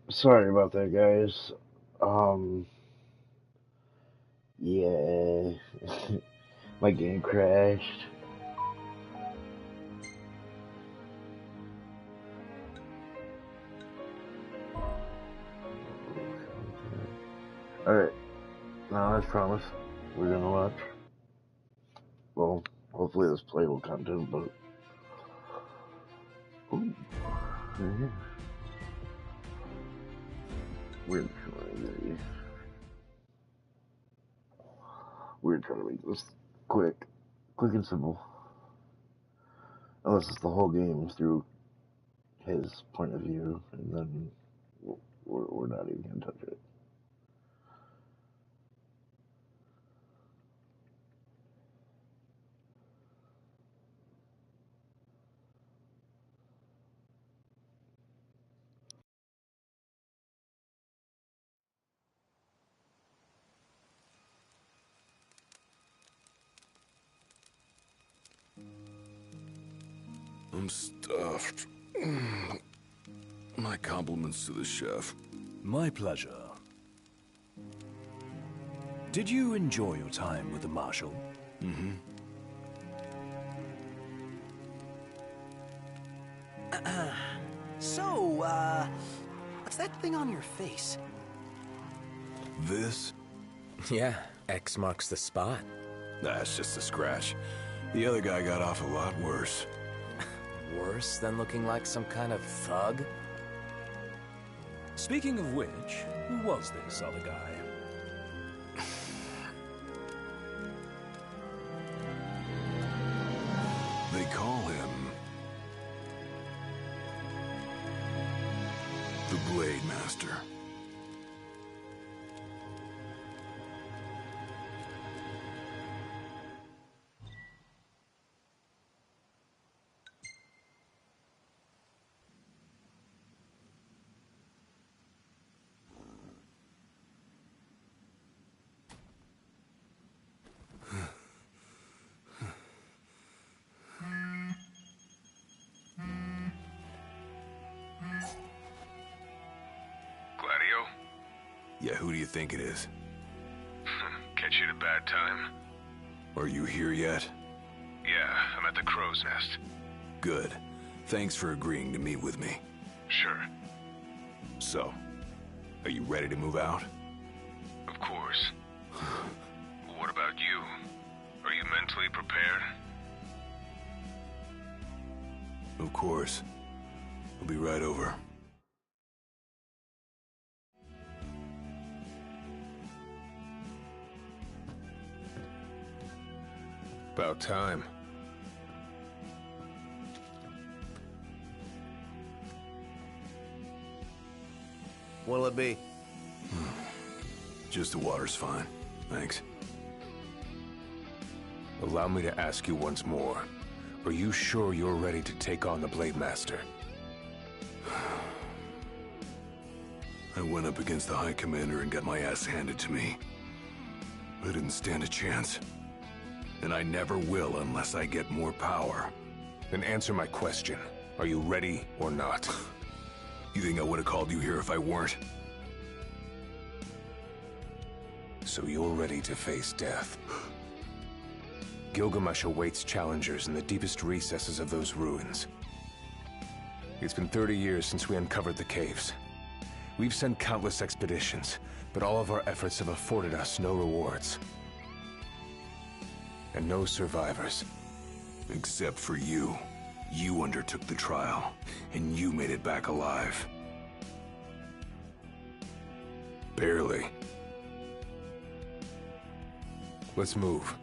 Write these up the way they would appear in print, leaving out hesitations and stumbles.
Sorry about that, guys. Um, yeah, my game crashed. Alright, now as promised, we're gonna watch, well, hopefully this playable content, but, ooh, yeah, we're we're trying to make this quick, quick and simple. Unless it's the whole game through his point of view, and then we're not even gonna touch it. I'm stuffed. My compliments to the chef. My pleasure. Did you enjoy your time with the Marshal? Mm-hmm. So, what's that thing on your face? This? Yeah, X marks the spot. That's just a scratch. The other guy got off a lot worse. Worse than looking like some kind of thug? Speaking of which, who was this other guy? They call him... the Blade Master. Gladio? Yeah, who do you think it is? Catch you at a bad time? Are you here yet? Yeah, I'm at the Crow's Nest. Good. Thanks for agreeing to meet with me. Sure. So, are you ready to move out? Of course. What about you? Are you mentally prepared? Of course. I'll be right over. About time. What'll it be? Just the water's fine. Thanks. Allow me to ask you once more. Are you sure you're ready to take on the Blade Master? I went up against the High Commander and got my ass handed to me. I didn't stand a chance. And I never will unless I get more power. Then answer my question. Are you ready or not? You think I would have called you here if I weren't? So you're ready to face death. Gilgamesh awaits challengers in the deepest recesses of those ruins. It's been 30 years since we uncovered the caves. We've sent countless expeditions, but all of our efforts have afforded us no rewards. And no survivors. Except for you. You undertook the trial, and you made it back alive. Barely. Let's move.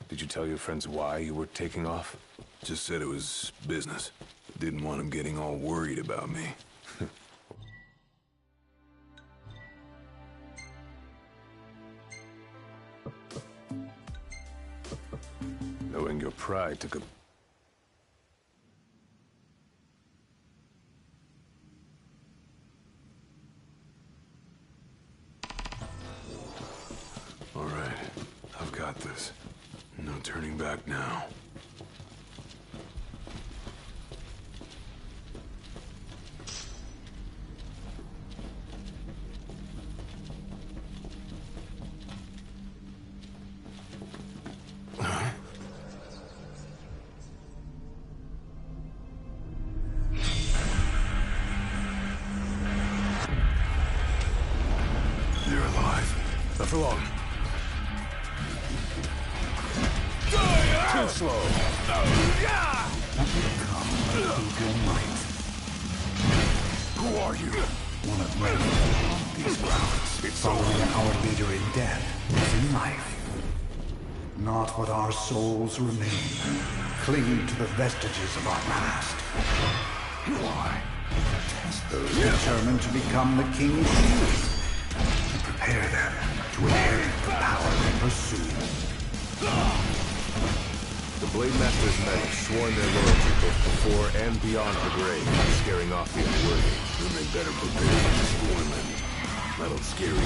Did you tell your friends why you were taking off? Just said it was business. Didn't want them getting all worried about me. Knowing your pride took a... All right, I've got this. No turning back now. for long. Too slow. Who are you? One of many on these grounds. Following our leader in death is in life. Not what our souls remain. Cling to the vestiges of our past. Why? Test those determined to become the King's shield. And prepare them to inherit the power they pursue. The Blade Master's men have sworn their loyalty both before and beyond the grave, scaring off the unworthy. Then they better prepare for this tournament. That'll scare you.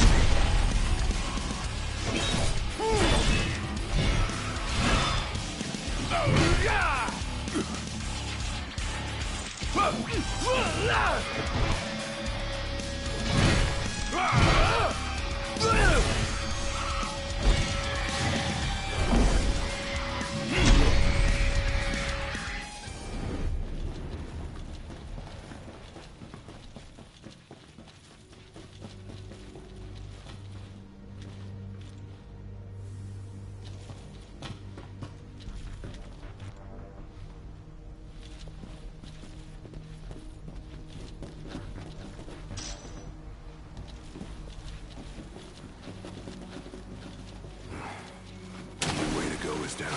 Is down.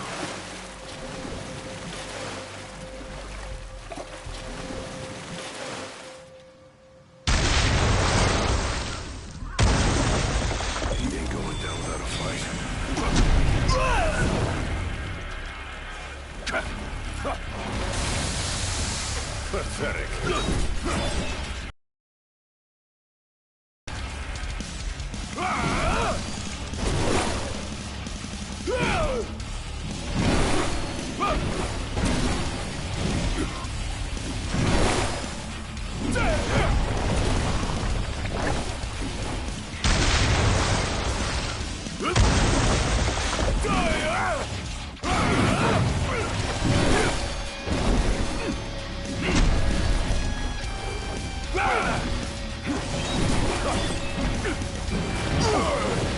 He ain't going down without a fight. Pathetic.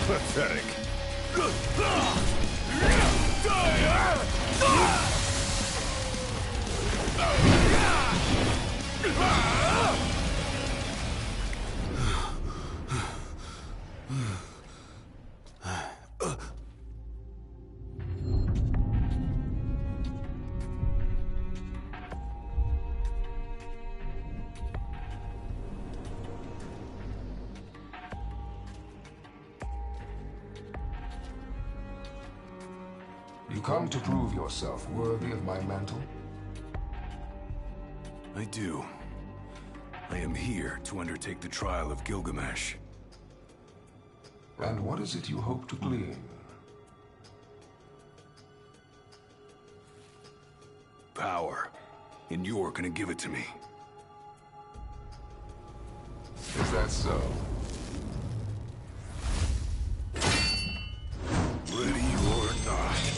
Pathetic. You come to prove yourself worthy of my mantle? I do. I am here to undertake the trial of Gilgamesh. And what is it you hope to glean? Power. And you're gonna give it to me. Is that so? Ready or not.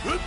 Brute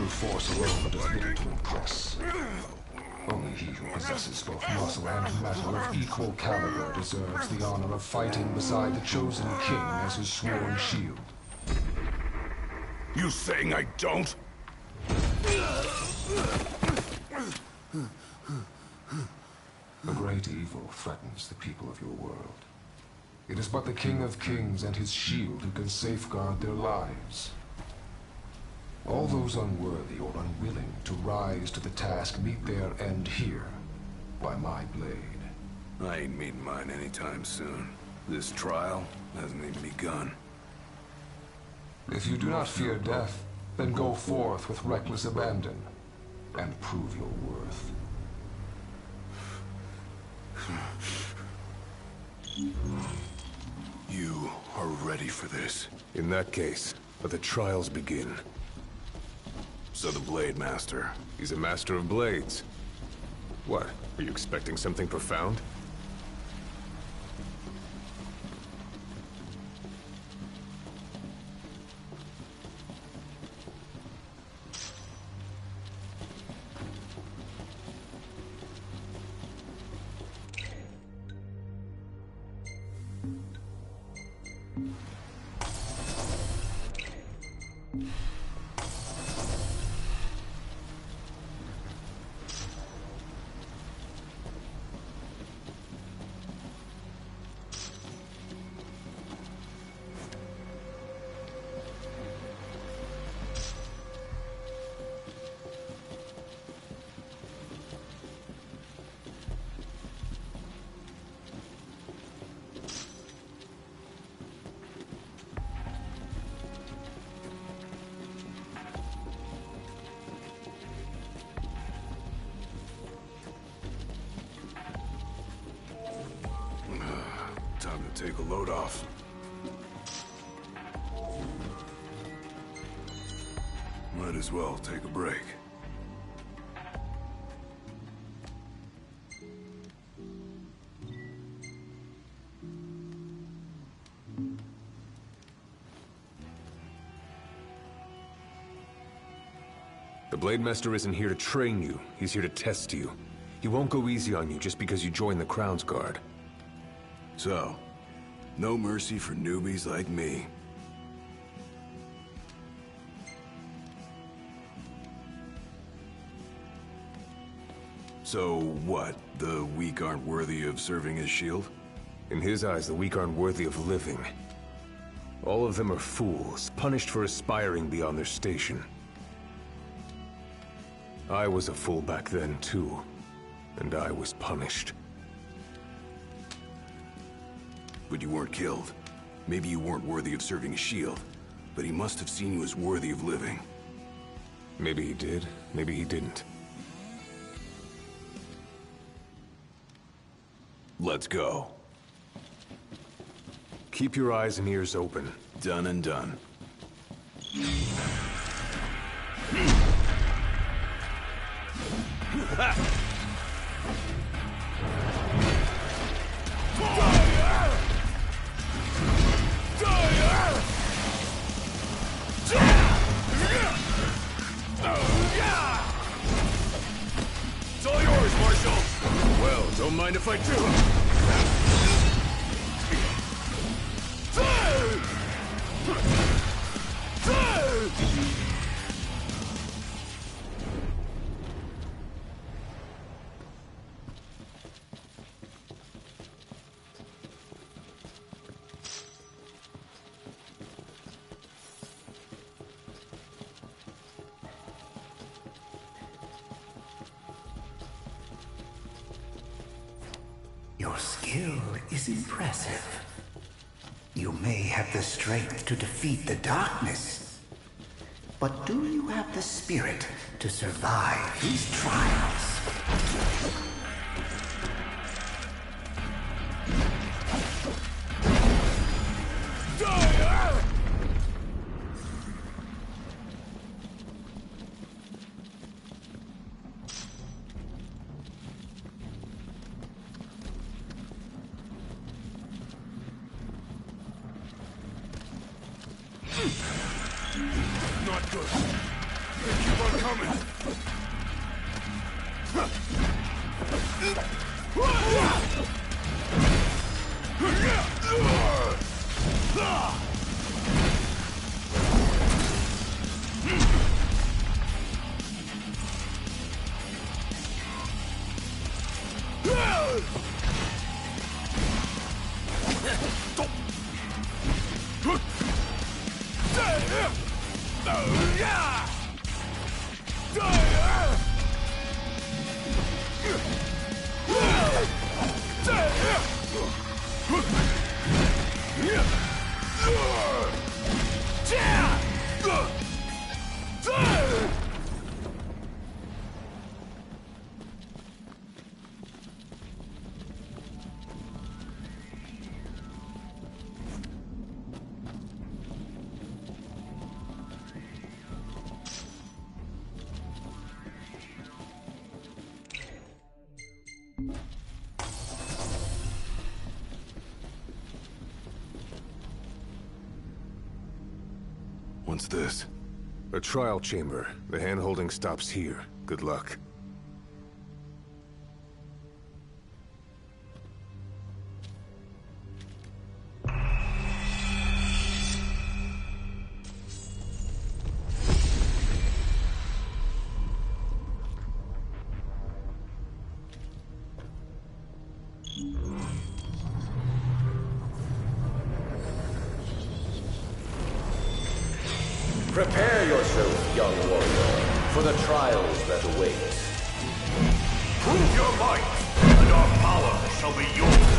force alone does little to impress. Only he who possesses both muscle and metal of equal caliber deserves the honor of fighting beside the chosen king as his sworn shield. You saying I don't? A great evil threatens the people of your world. It is but the King of Kings and his shield who can safeguard their lives. All those unworthy or unwilling to rise to the task meet their end here, by my blade. I ain't meeting mine anytime soon. This trial hasn't even begun. If you do not fear death, then go forth with reckless abandon, and prove your worth. You are ready for this. In that case, let the trials begin. So the Blade Master. He's a master of blades. What? Are you expecting something profound? Time to take a load off. Might as well take a break. The Blade Master isn't here to train you. He's here to test you. He won't go easy on you just because you joined the Crown's Guard. So, no mercy for newbies like me. So what? The weak aren't worthy of serving as shield? In his eyes, the weak aren't worthy of living. All of them are fools, punished for aspiring beyond their station. I was a fool back then, too. And I was punished. But you weren't killed. Maybe you weren't worthy of serving a shield, but he must have seen you as worthy of living. Maybe he did, maybe he didn't. Let's go. Keep your eyes and ears open. Done and done. It's all yours, Marshal! Well, don't mind if I do. Your skill is impressive. You may have the strength to defeat the darkness, but do you have the spirit to survive these trials? Not good. They keep on coming. What's this? A trial chamber. The hand-holding stops here. Good luck. Prepare yourself, young warrior, for the trials that await. Prove your might, and our power shall be yours.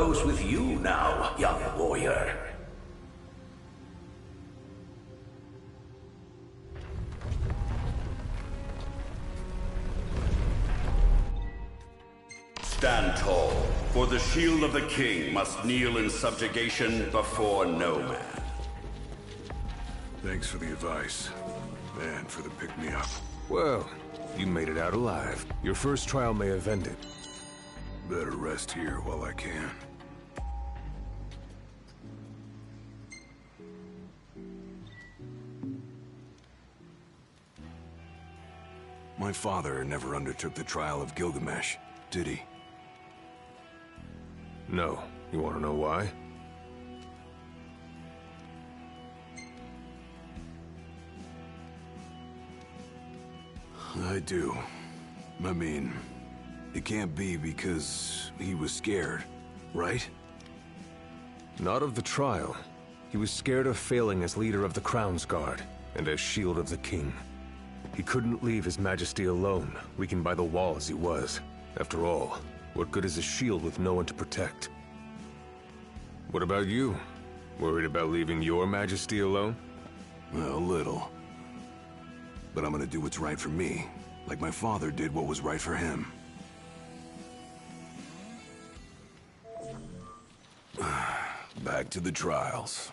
goes with you now, young warrior? Stand tall, for the shield of the king must kneel in subjugation before no man. Thanks for the advice, and for the pick-me-up. Well, you made it out alive. Your first trial may have ended. Better rest here while I can. My father never undertook the trial of Gilgamesh, did he? No. You want to know why? I do. I mean, it can't be because he was scared, right? Not of the trial. He was scared of failing as leader of the Crown's Guard, and as Shield of the King. He couldn't leave His Majesty alone, weakened by the wall as he was. After all, what good is a shield with no one to protect? What about you? Worried about leaving your Majesty alone? A little. But I'm gonna do what's right for me, like my father did what was right for him. Back to the trials.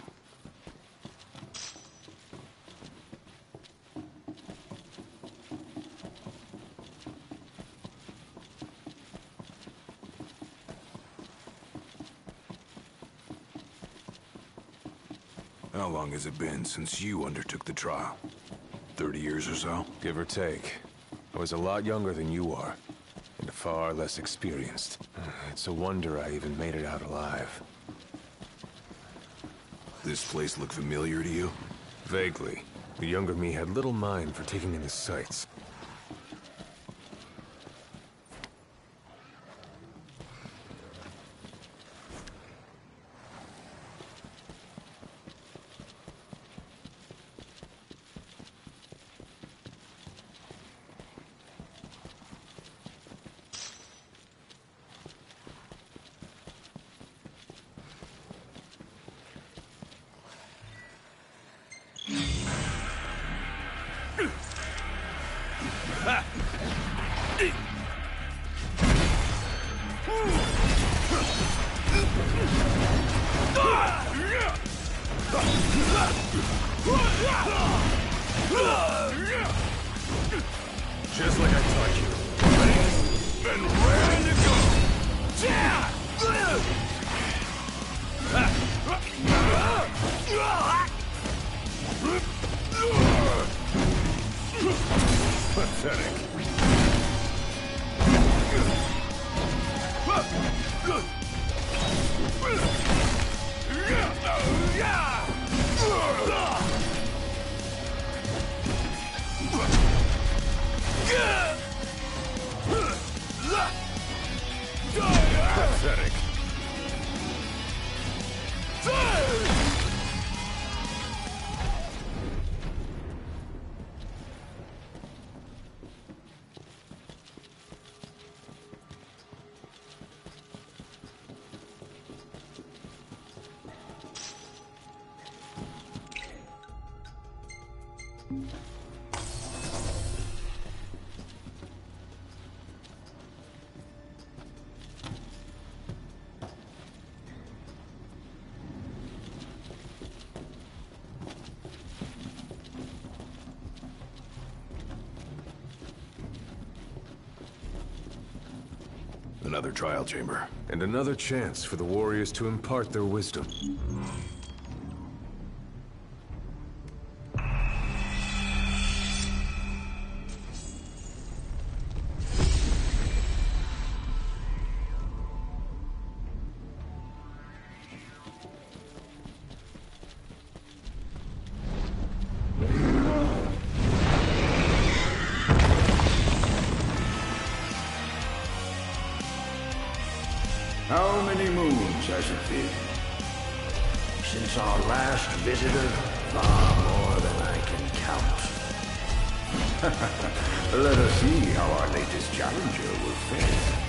How long has it been since you undertook the trial? 30 years or so? Give or take. I was a lot younger than you are, and far less experienced. It's a wonder I even made it out alive. This place look familiar to you? Vaguely. The younger me had little mind for taking in the sights. Just like I taught you. Ready? And ready to go! Pathetic. Pathetic. Another trial chamber. And another chance for the warriors to impart their wisdom. How many moons has it been? Since our last visitor, far more than I can count. Let us see how our latest challenger will fare.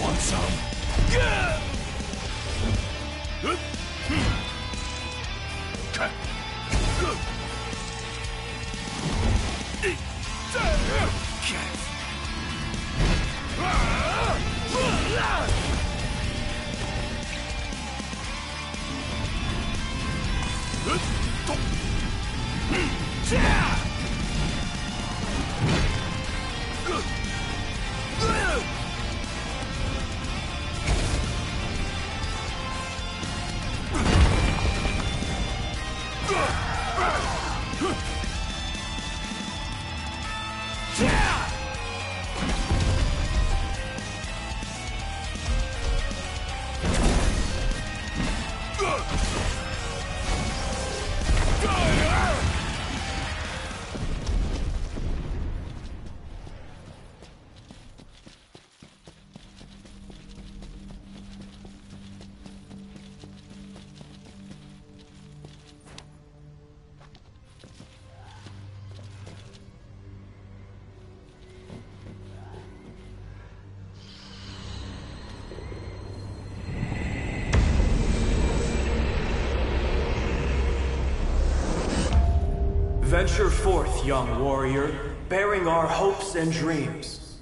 Want some? Venture forth, young warrior, bearing our hopes and dreams.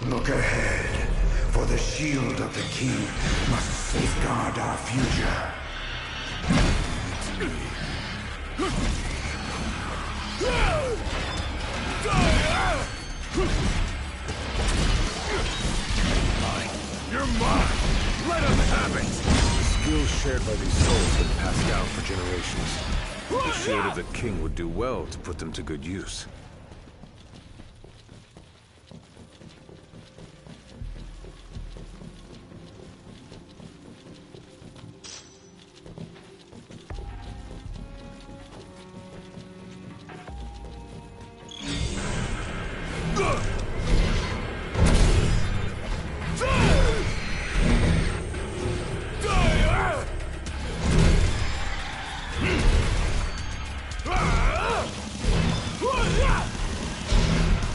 Look ahead, for the shield of the king must safeguard our future. You're mine! Let him have it! The skills shared by these souls have been passed down for generations. The shield of the king would do well to put them to good use.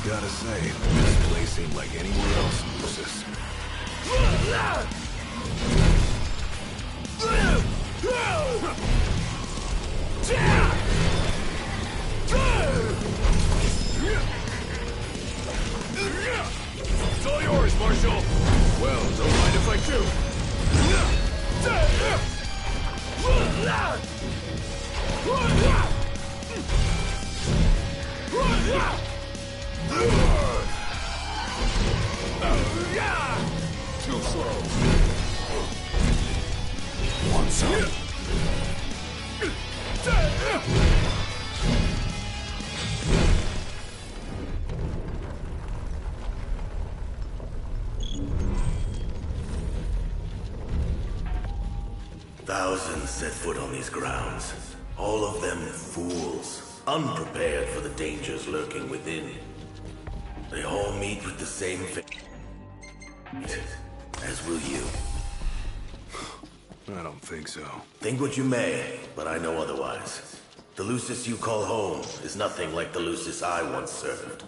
Gotta say, this place ain't like anywhere else in Lucis. It's all yours, Marshal! Well, don't mind if I do. Too slow. Want some? Thousands set foot on these grounds. All of them fools, unprepared for the dangers lurking within. They all meet with the same fate, as will you. I don't think so. Think what you may, but I know otherwise. The Lucis you call home is nothing like the Lucis I once served.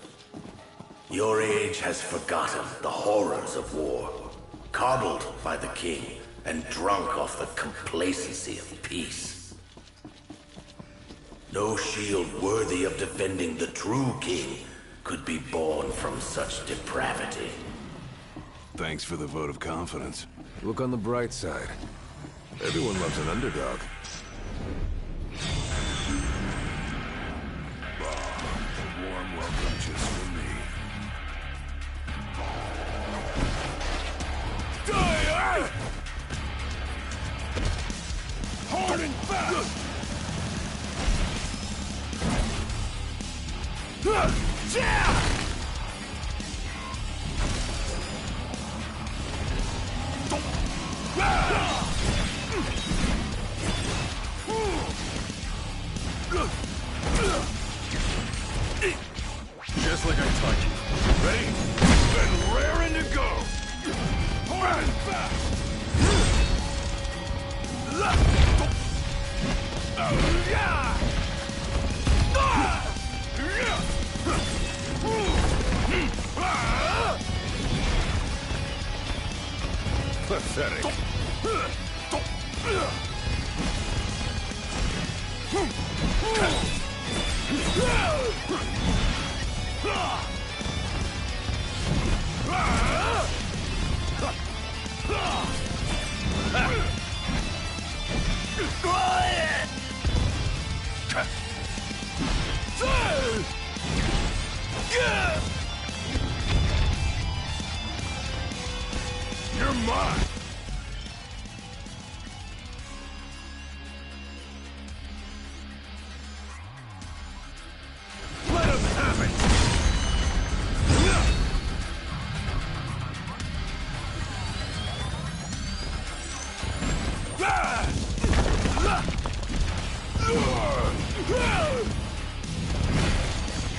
Your age has forgotten the horrors of war, coddled by the king, and drunk off the complacency of peace. No shield worthy of defending the true king could be born from such depravity. Thanks for the vote of confidence. Look on the bright side. Everyone loves an underdog. A warm welcome just for me. Die! Hard and fast! Just like I taught you. Ready? And raring to go! Hard and fast! Pathetic. You're mine! Let him have it!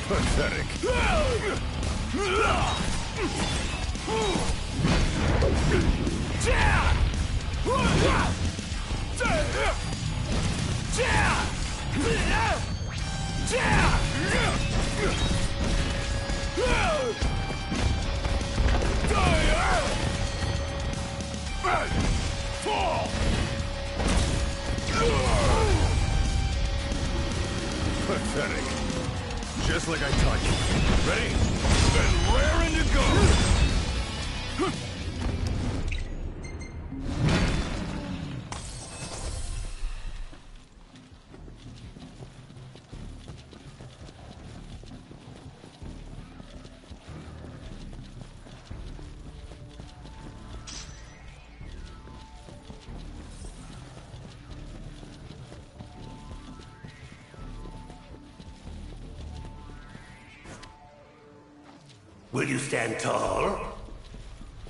Pathetic. Pathetic. Just like I taught you. Ready? And raring to go! Will you stand tall?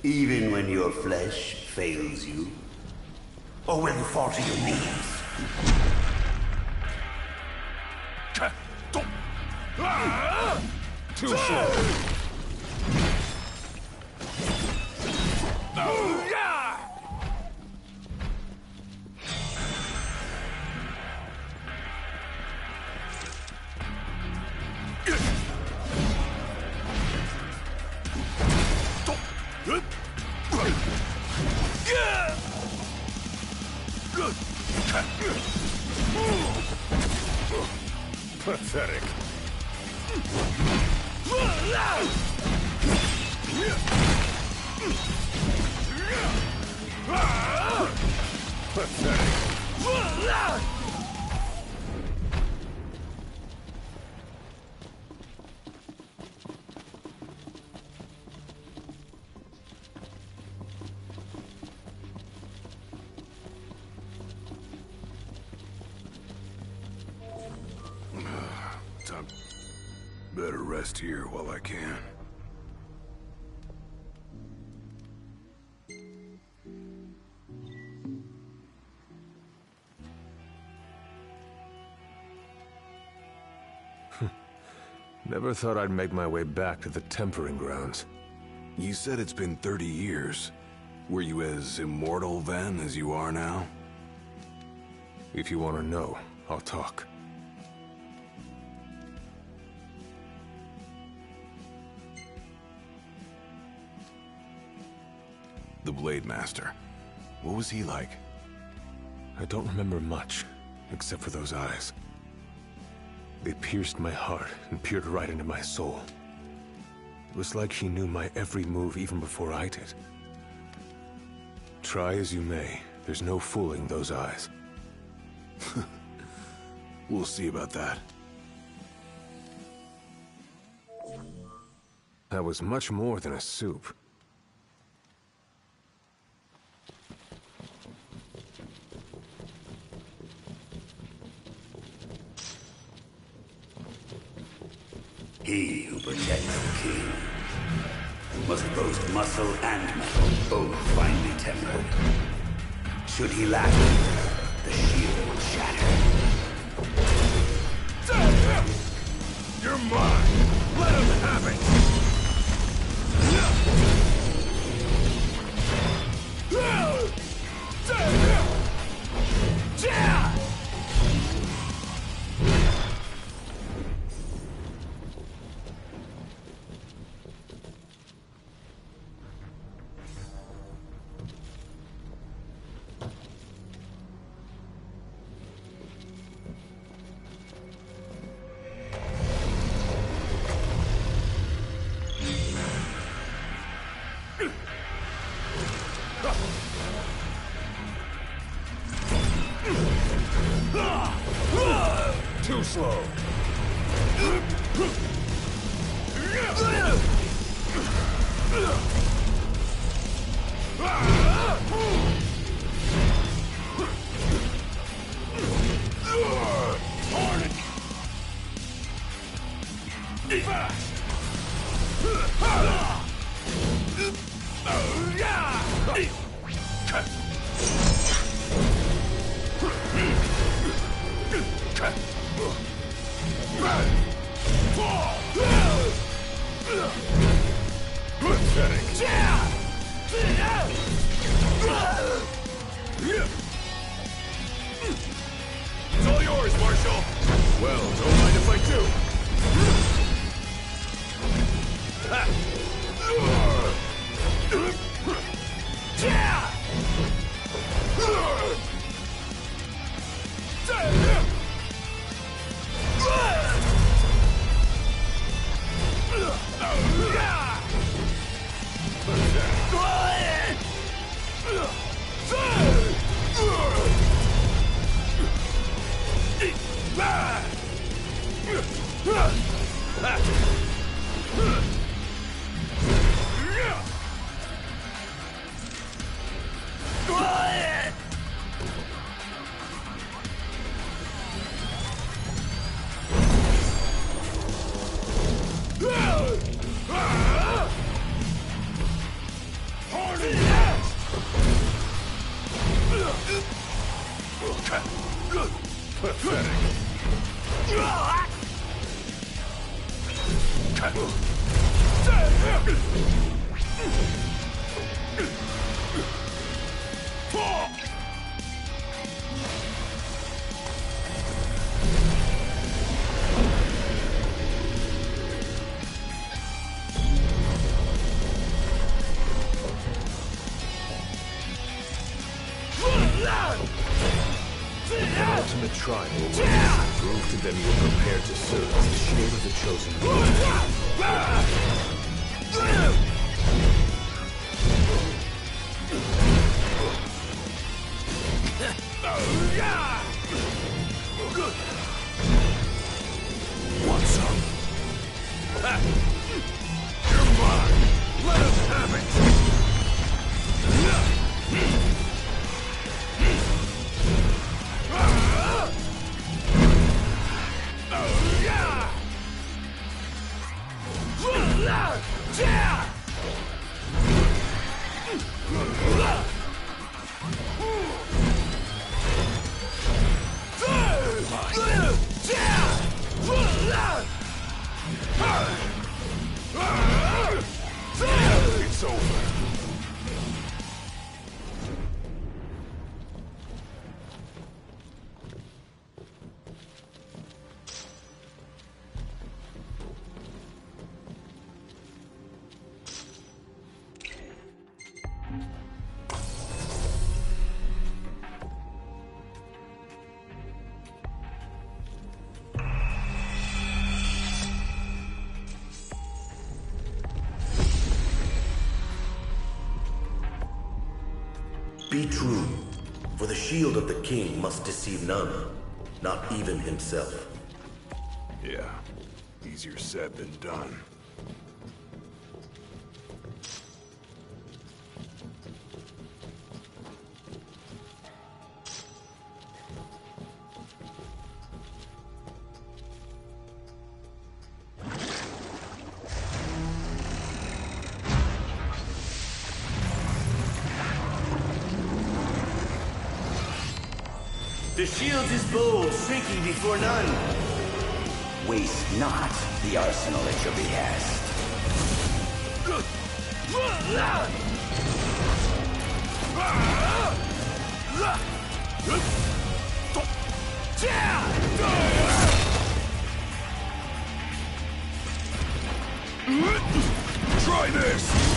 Even when your flesh fails you? Or will you fall to your knees? Too slow. Pathetic. Pathetic. Better rest here while I can. Never thought I'd make my way back to the Tempering Grounds. You said it's been 30 years. Were you as immortal then as you are now? If you want to know, I'll talk. The Blade Master. What was he like? I don't remember much, except for those eyes. They pierced my heart and peered right into my soul. It was like he knew my every move even before I did. Try as you may, there's no fooling those eyes. We'll see about that. That was much more than a soup. He who protects the king must boast muscle and metal, both finely tempered. Should he lack either, the shield will shatter. You're mine! Let him have it! Too slow. It's all yours, Marshal! Well, don't mind if I do! Ultimate trial will prove to them you are prepared to serve as the shield of the chosen one. Want some? You're mine! Let us have it! true. For the shield of the king must deceive none, not even himself. Yeah, easier said than done. The shield is bold, shrinking before none. Waste not the arsenal at your behest. Try this! Try this!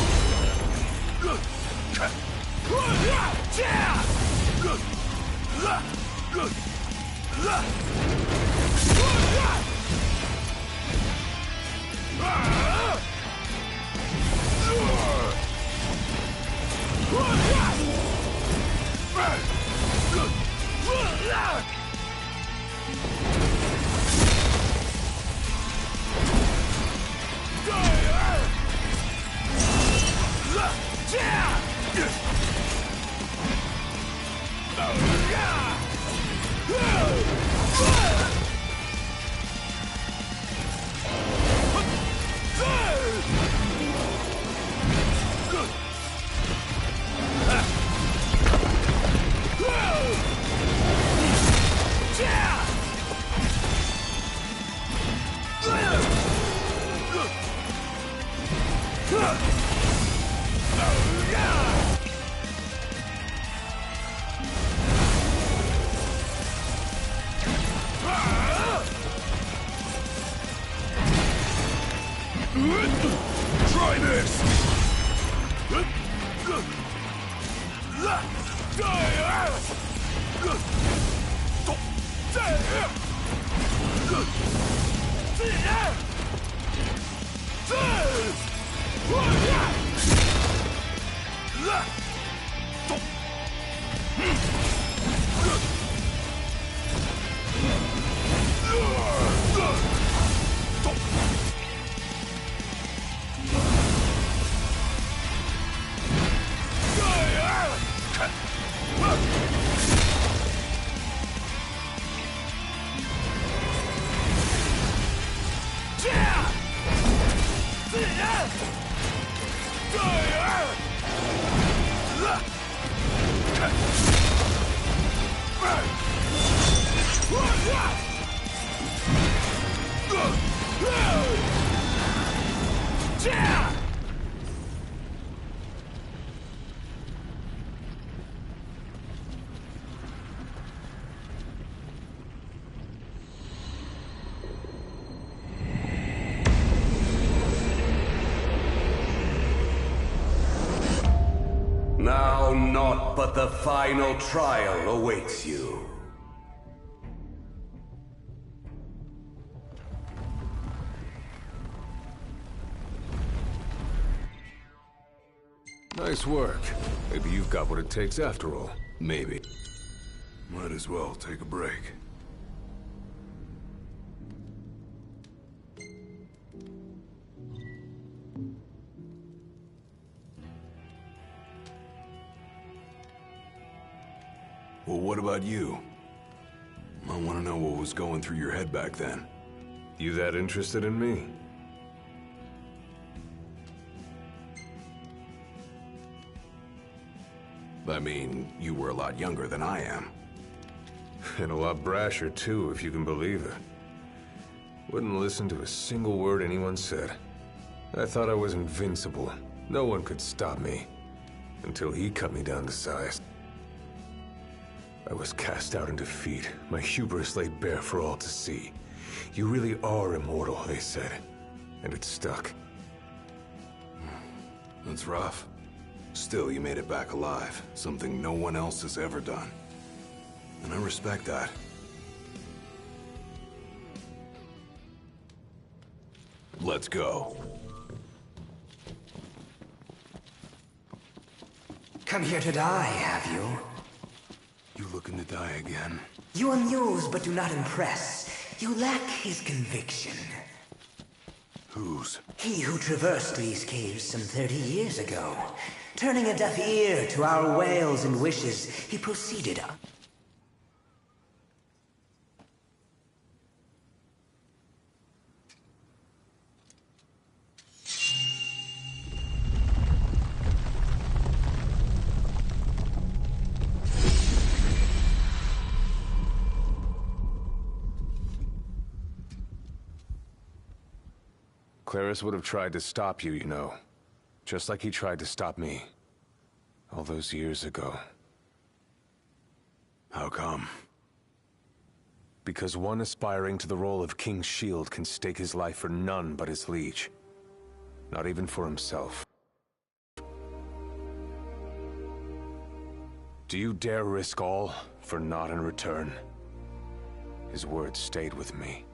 Now naught but the final trial awaits you. Nice work. Maybe you've got what it takes after all. Maybe. Might as well take a break. Well, what about you? I want to know what was going through your head back then. You that interested in me? I mean, you were a lot younger than I am. And a lot brasher, too, if you can believe it. Wouldn't listen to a single word anyone said. I thought I was invincible. No one could stop me. Until he cut me down to size. I was cast out in defeat, my hubris laid bare for all to see. You really are immortal, they said. And it stuck. That's rough. Still, you made it back alive. Something no one else has ever done. And I respect that. Let's go. Come here to die, have you? You looking to die again? You amuse but do not impress. You lack his conviction. Whose? He who traversed these caves some 30 years ago. Turning a deaf ear to our wails and wishes, he proceeded on. Claris would have tried to stop you, you know. Just like he tried to stop me. All those years ago. How come? Because one aspiring to the role of King's Shield can stake his life for none but his liege. Not even for himself. Do you dare risk all for naught in return? His words stayed with me.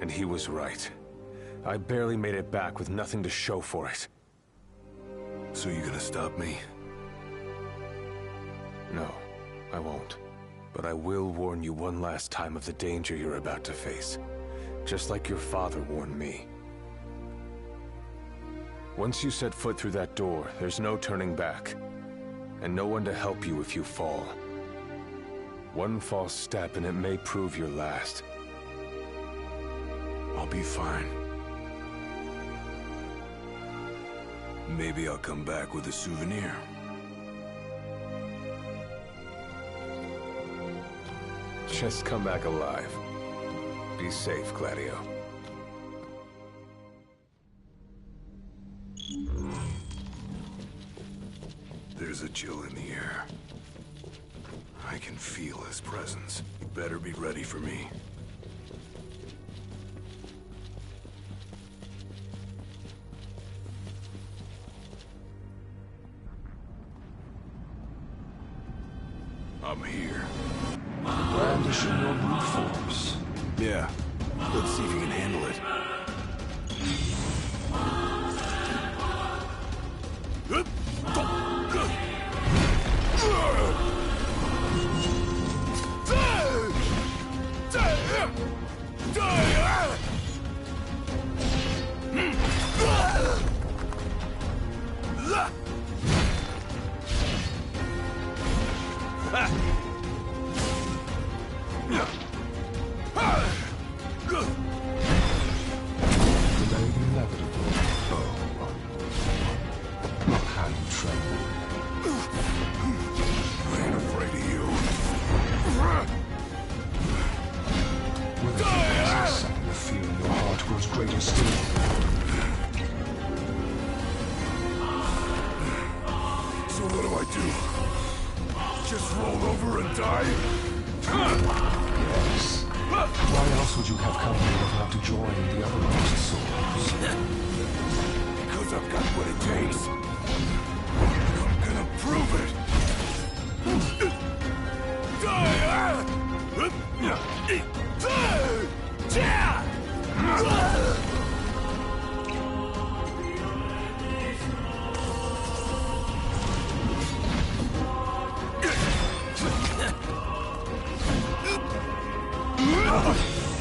And he was right. I barely made it back with nothing to show for it. So you gonna stop me? No, I won't. But I will warn you one last time of the danger you're about to face. Just like your father warned me. Once you set foot through that door, there's no turning back. And no one to help you if you fall. One false step and it may prove your last. I'll be fine. Maybe I'll come back with a souvenir. Just come back alive. Be safe, Gladio. There's a chill in the air. I can feel his presence. You better be ready for me. I'm here. Brandishing your brute force. Yeah. Let's see if you can handle it.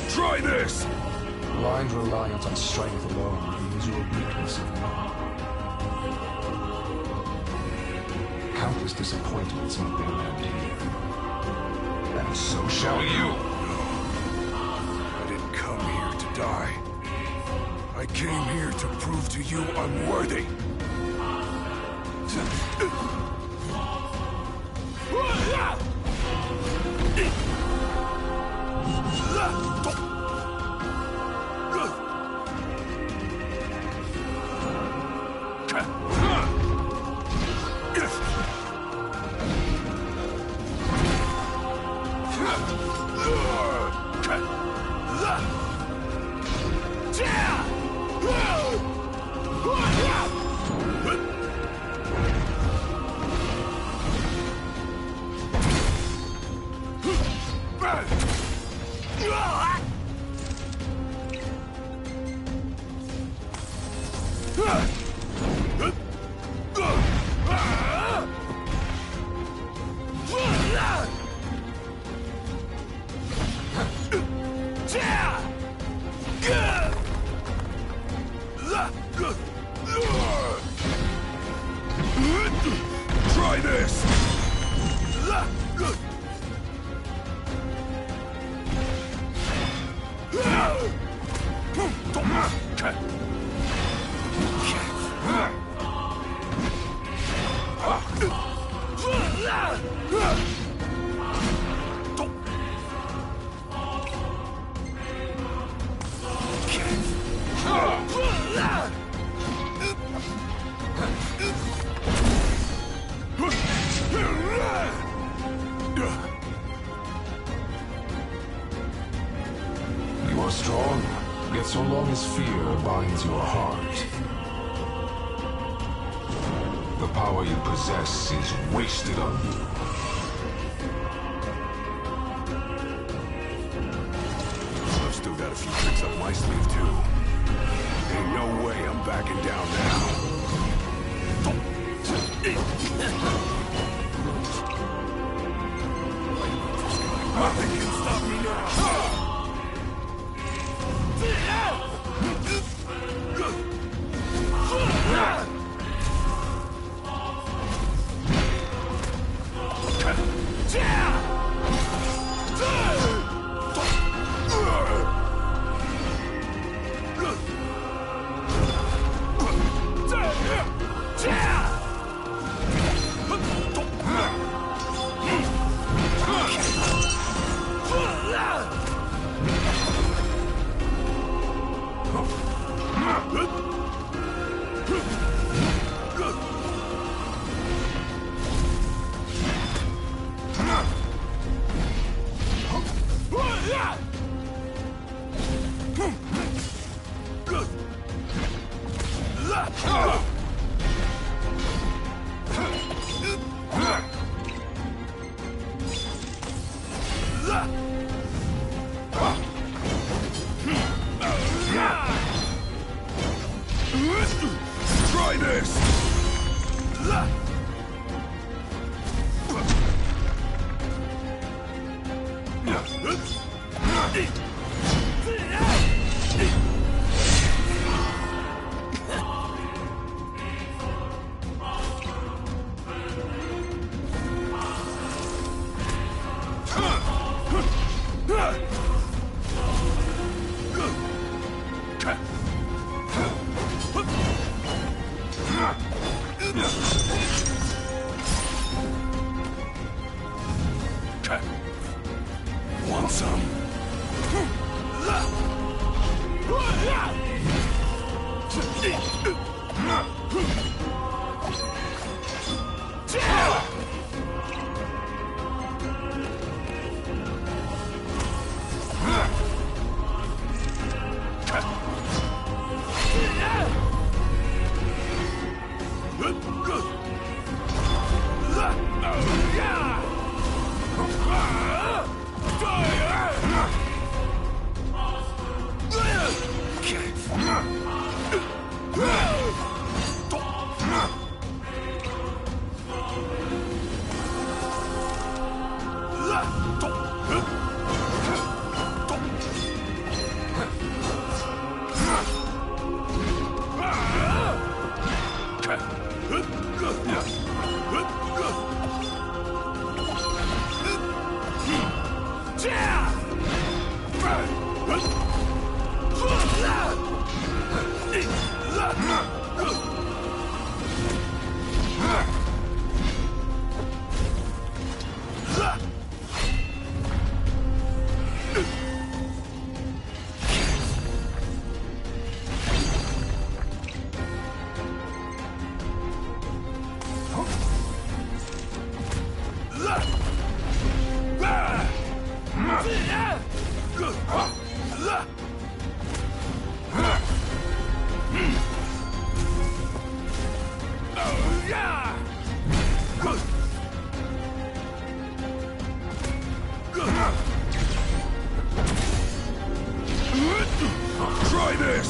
Try this! Blind reliance on strength alone is your weakness of mind. Countless disappointments have been left here. And so shall you! I didn't come here to die. I came here to prove to you I'm worthy. strong, yet so long as fear binds your heart, the power you possess is wasted on you. I've still got a few tricks up my sleeve, too. Ain't no way I'm backing down now. Nothing can stop me now. Try this! Want some? Try this!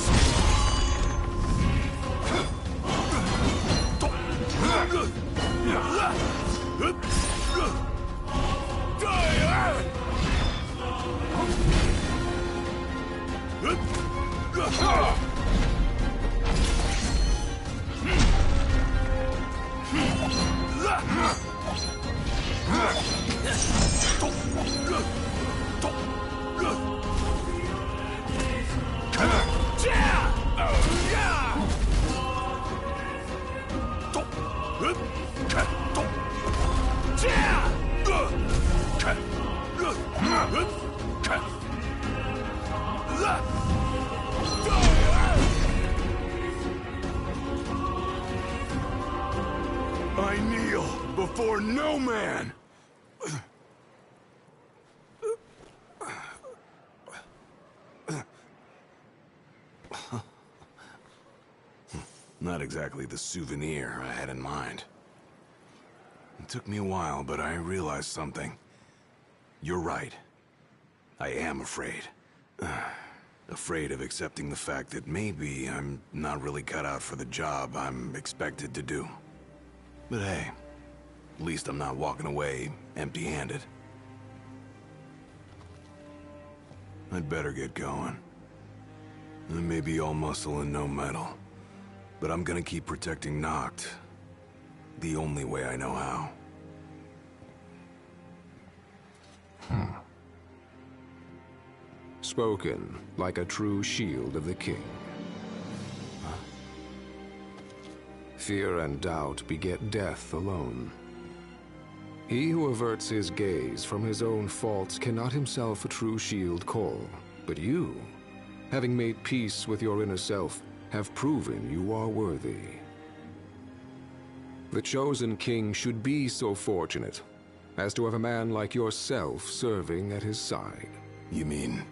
I kneel before no man! not exactly the souvenir I had in mind. It took me a while, but I realized something. You're right. I am afraid. Afraid of accepting the fact that maybe I'm not really cut out for the job I'm expected to do. But hey, at least I'm not walking away empty-handed. I'd better get going. I may be all muscle and no metal, but I'm gonna keep protecting Noct the only way I know how. Spoken like a true shield of the king. Fear and doubt beget death alone. He who averts his gaze from his own faults cannot himself a true shield call. But you, having made peace with your inner self, have proven you are worthy. The chosen king should be so fortunate as to have a man like yourself serving at his side. You mean...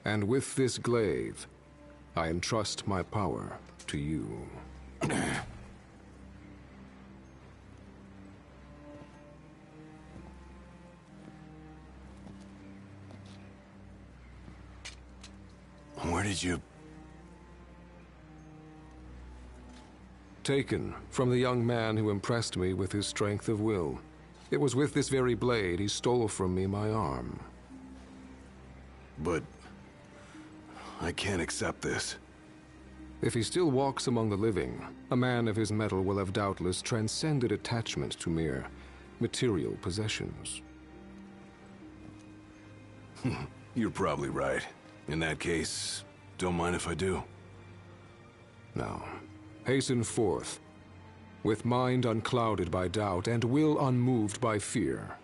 And with this glaive, I entrust my power to you. Where did you... Taken from the young man who impressed me with his strength of will. It was with this very blade he stole from me my arm. But... I can't accept this. If he still walks among the living, a man of his mettle will have doubtless transcended attachment to mere material possessions. You're probably right. In that case, don't mind if I do. Now, hasten forth, with mind unclouded by doubt and will unmoved by fear.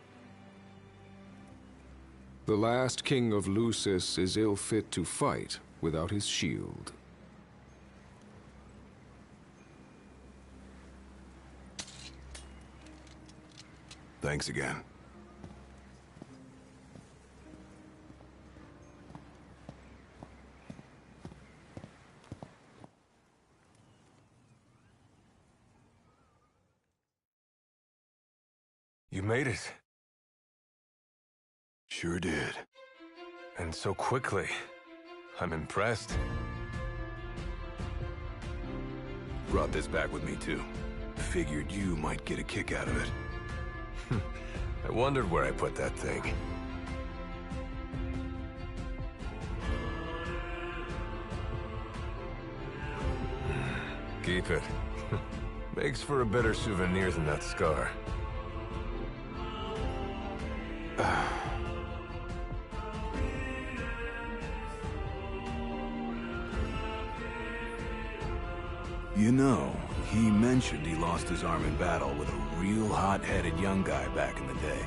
The last king of Lucis is ill fit to fight without his shield. Thanks again. You made it. Sure did. And so quickly. I'm impressed. Brought this back with me, too. Figured you might get a kick out of it. I wondered where I put that thing. Keep it. Makes for a better souvenir than that scar. You know, he mentioned he lost his arm in battle with a real hot-headed young guy back in the day.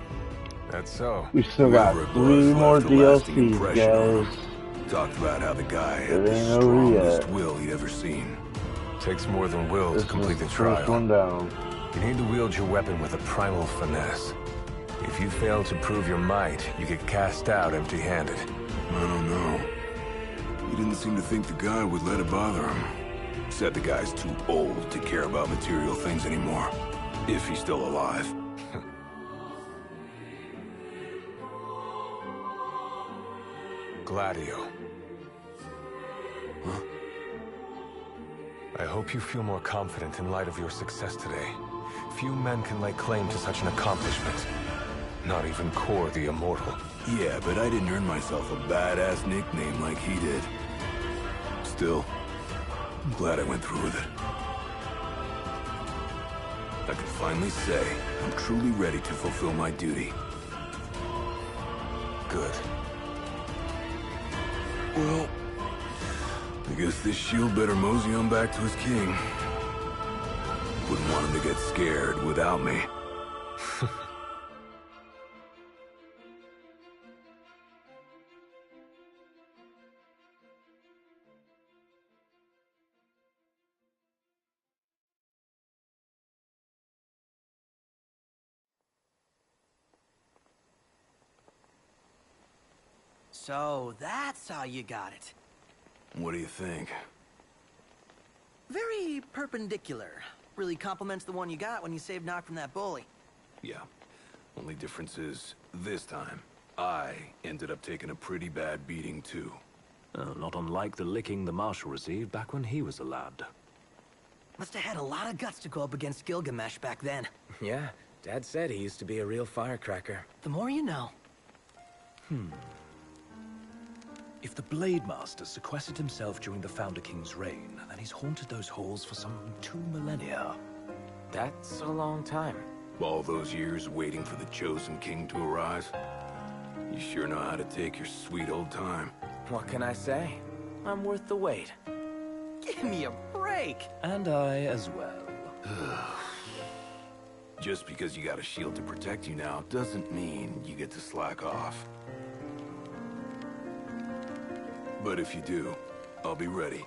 That's so. We still got 3 more DLCs, guys. Talked about how the guy had It the ain't over strongest yet. will he'd ever seen. Takes more than will This to complete is the the trial. first one down. You need to wield your weapon with a primal finesse. If you fail to prove your might, you get cast out empty-handed. I don't know. He didn't seem to think the guy would let it bother him. Said the guy's too old to care about material things anymore. If he's still alive. Gladio. Huh? I hope you feel more confident in light of your success today. Few men can lay claim to such an accomplishment. Not even Kor the Immortal. Yeah, but I didn't earn myself a badass nickname like he did. Still, I'm glad I went through with it. I can finally say I'm truly ready to fulfill my duty. Good. Well, I guess this shield better mosey on back to his king. Wouldn't want him to get scared without me. So, that's how you got it. What do you think? Very perpendicular. Really complements the one you got when you saved Nock from that bully. Yeah. Only difference is, this time, I ended up taking a pretty bad beating too. Not unlike the licking the Marshal received back when he was a lad. Must have had a lot of guts to go up against Gilgamesh back then. Yeah, Dad said he used to be a real firecracker. The more you know. If the Blade Master sequestered himself during the Founder King's reign, then he's haunted those halls for some 2 millennia. That's a long time. All those years waiting for the Chosen King to arise? You sure know how to take your sweet old time. What can I say? I'm worth the wait. Give me a break! And I as well. Just because you got a shield to protect you now doesn't mean you get to slack off. But if you do, I'll be ready.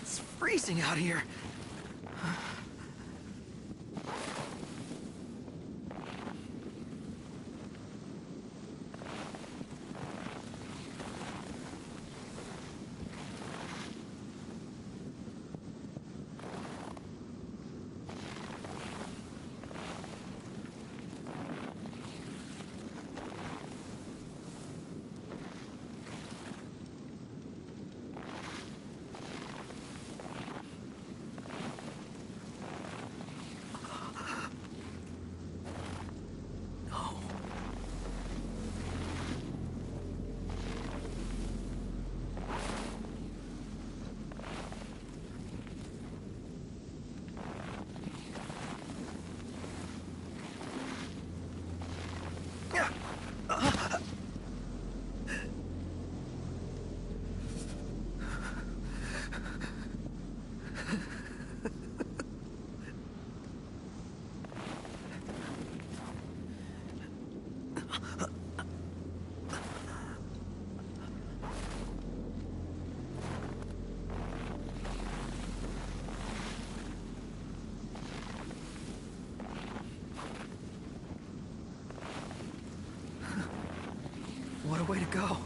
It's freezing out here. way to go.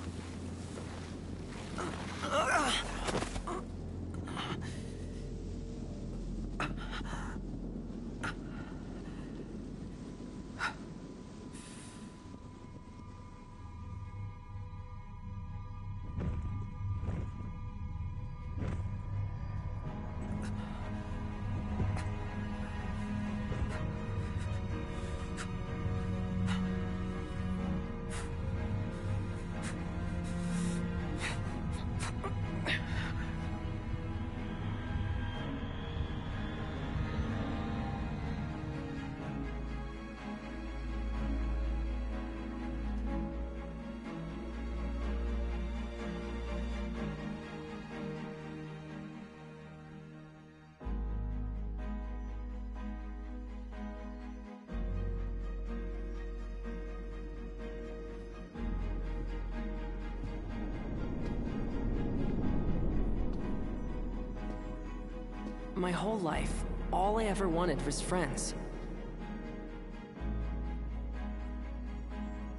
My whole life, all I ever wanted was friends.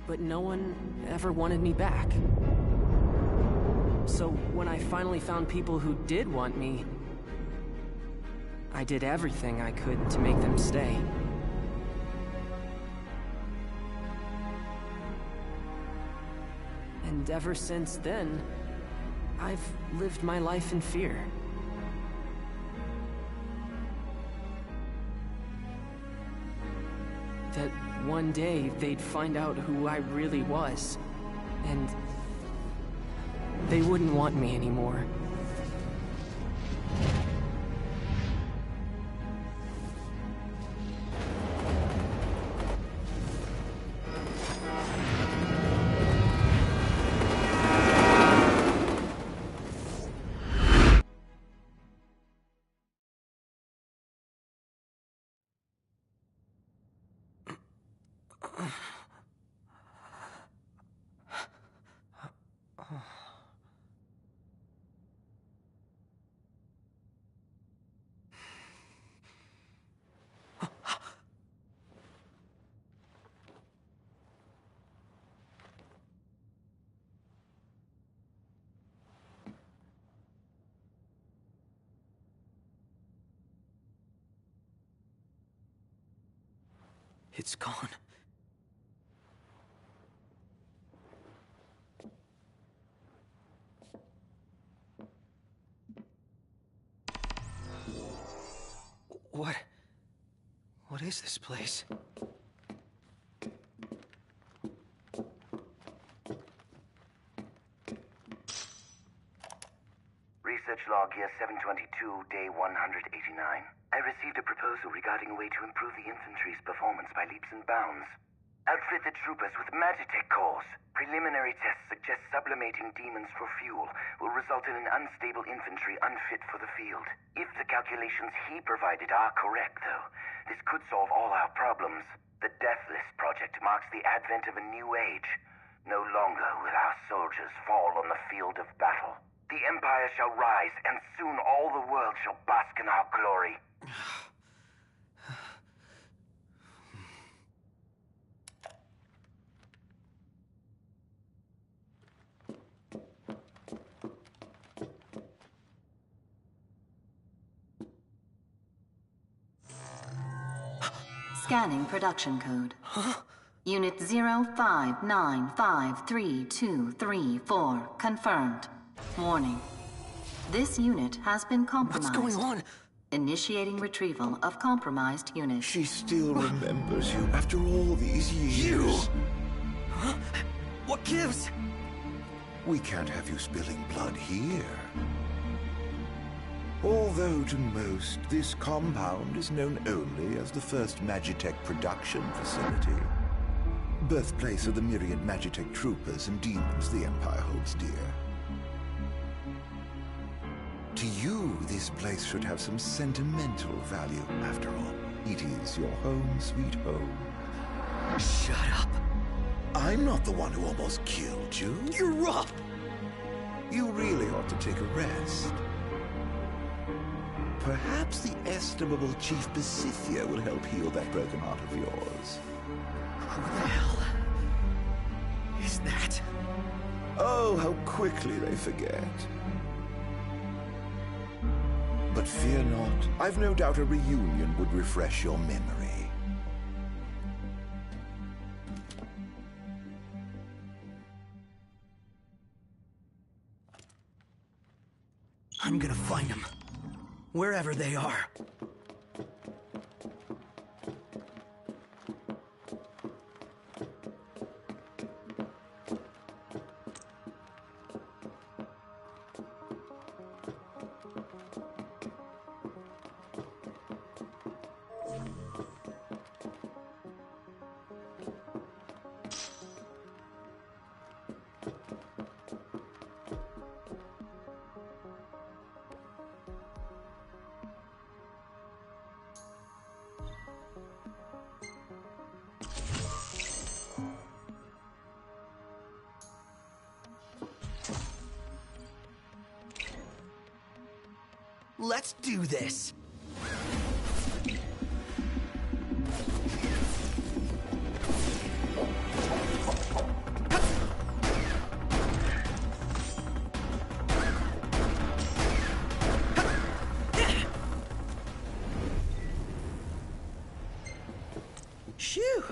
But no one ever wanted me back. So when I finally found people who did want me, I did everything I could to make them stay. And ever since then, I've lived my life in fear. That one day they'd find out who I really was, and they wouldn't want me anymore. It's gone. What is this place? Research log year 722, day 189. I received a proposal regarding a way to improve the infantry's performance by leaps and bounds. Outfit the troopers with Magitech cores. Preliminary tests suggest sublimating demons for fuel will result in an unstable infantry unfit for the field. If the calculations he provided are correct, though, this could solve all our problems. The Deathless Project marks the advent of a new age. No longer will our soldiers fall on the field of battle. The Empire shall rise, and soon all the world shall bask in our glory. Scanning production code. Unit 05953234 confirmed. Warning. This unit has been compromised. What's going on? Initiating retrieval of compromised unit. She still remembers you after all these years. You? Huh? What gives? We can't have you spilling blood here. Although to most, this compound is known only as the first Magitech production facility. Birthplace of the myriad Magitech troopers and demons the Empire holds dear. To you, this place should have some sentimental value. After all, it is your home, sweet home. Shut up. I'm not the one who almost killed you. You're up! You really ought to take a rest. Perhaps the estimable Chief Besithia will help heal that broken heart of yours. Who the hell is that? Oh, how quickly they forget. But fear not. I've no doubt a reunion would refresh your memory. I'm gonna find them. Wherever they are. Let's do this! Shoo!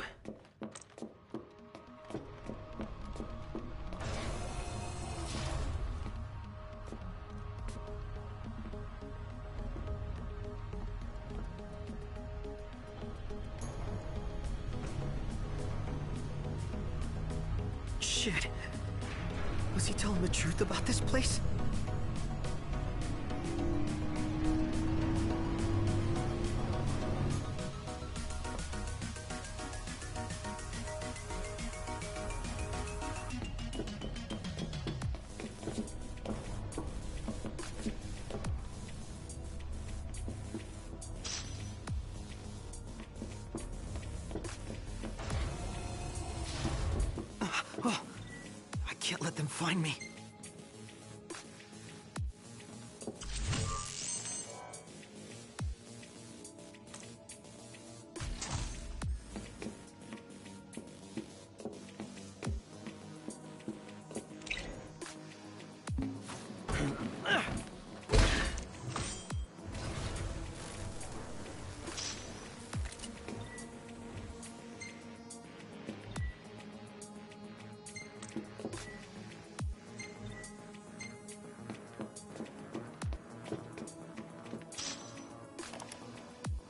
Shit. Was he telling the truth about this place? I can't let them find me.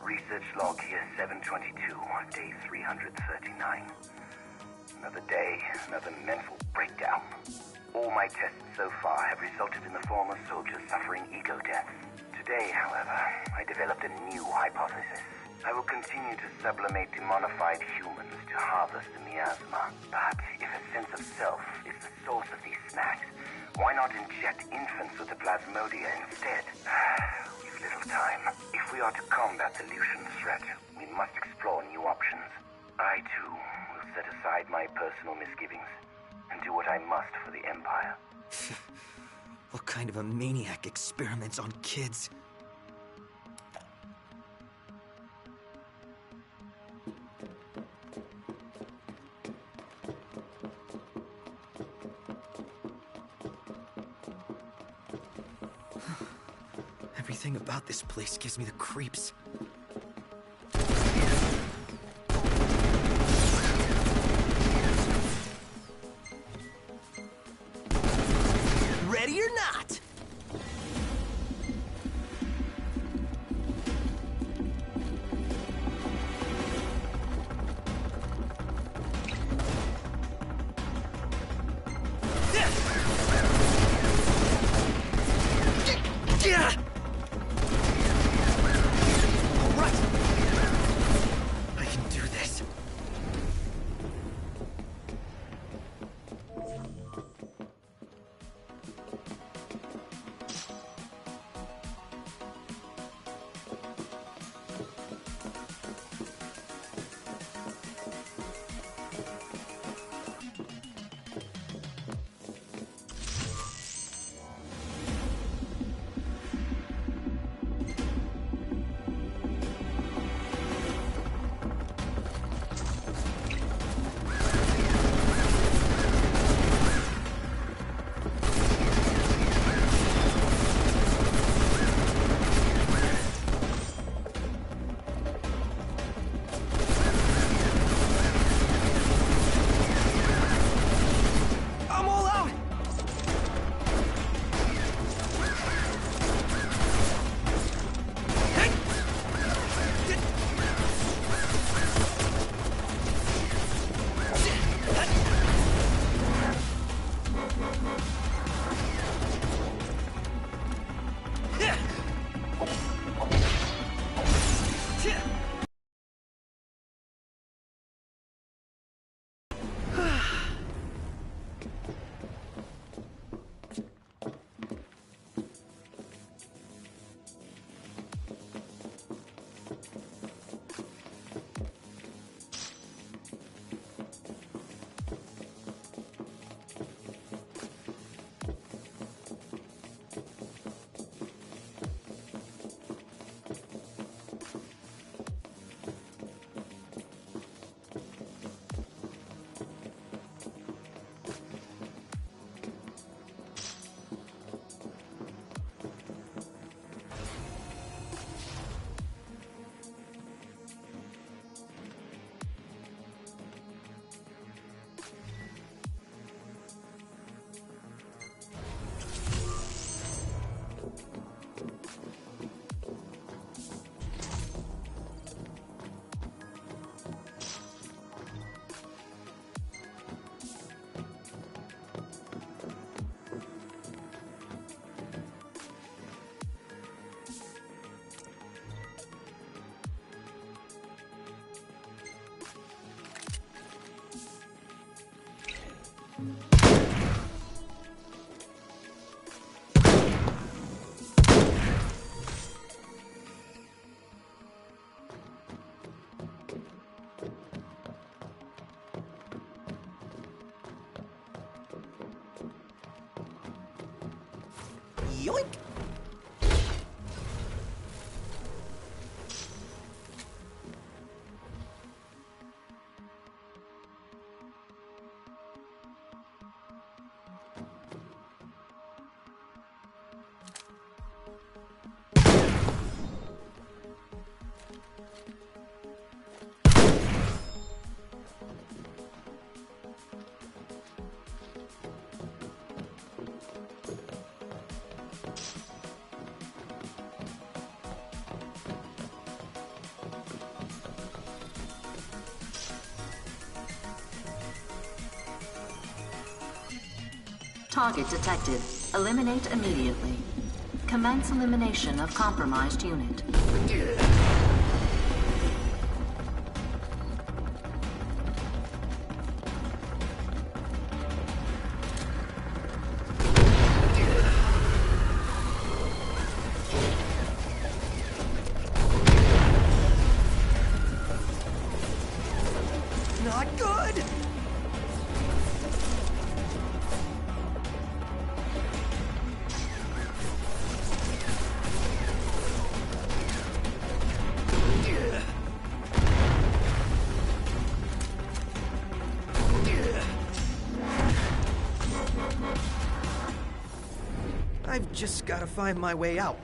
Research log here, 722, day 339. Another day, another mental breakdown. All my tests so far have resulted in the former soldiers suffering ego deaths. Today, however, I developed a new hypothesis. I will continue to sublimate demonified humans to harvest the miasma. But if a sense of self is the source of these snacks, why not inject infants with the plasmodia instead? We've little time. If we are to combat the Lucian threat, we must explore new options. I, too, will set aside my personal misgivings and do what I must for the Empire. What kind of a maniac experiments on kids? Everything about this place gives me the creeps. Ready or not? Yoink! Target detected. Eliminate immediately. Commence elimination of compromised unit. Not good! I've just gotta find my way out.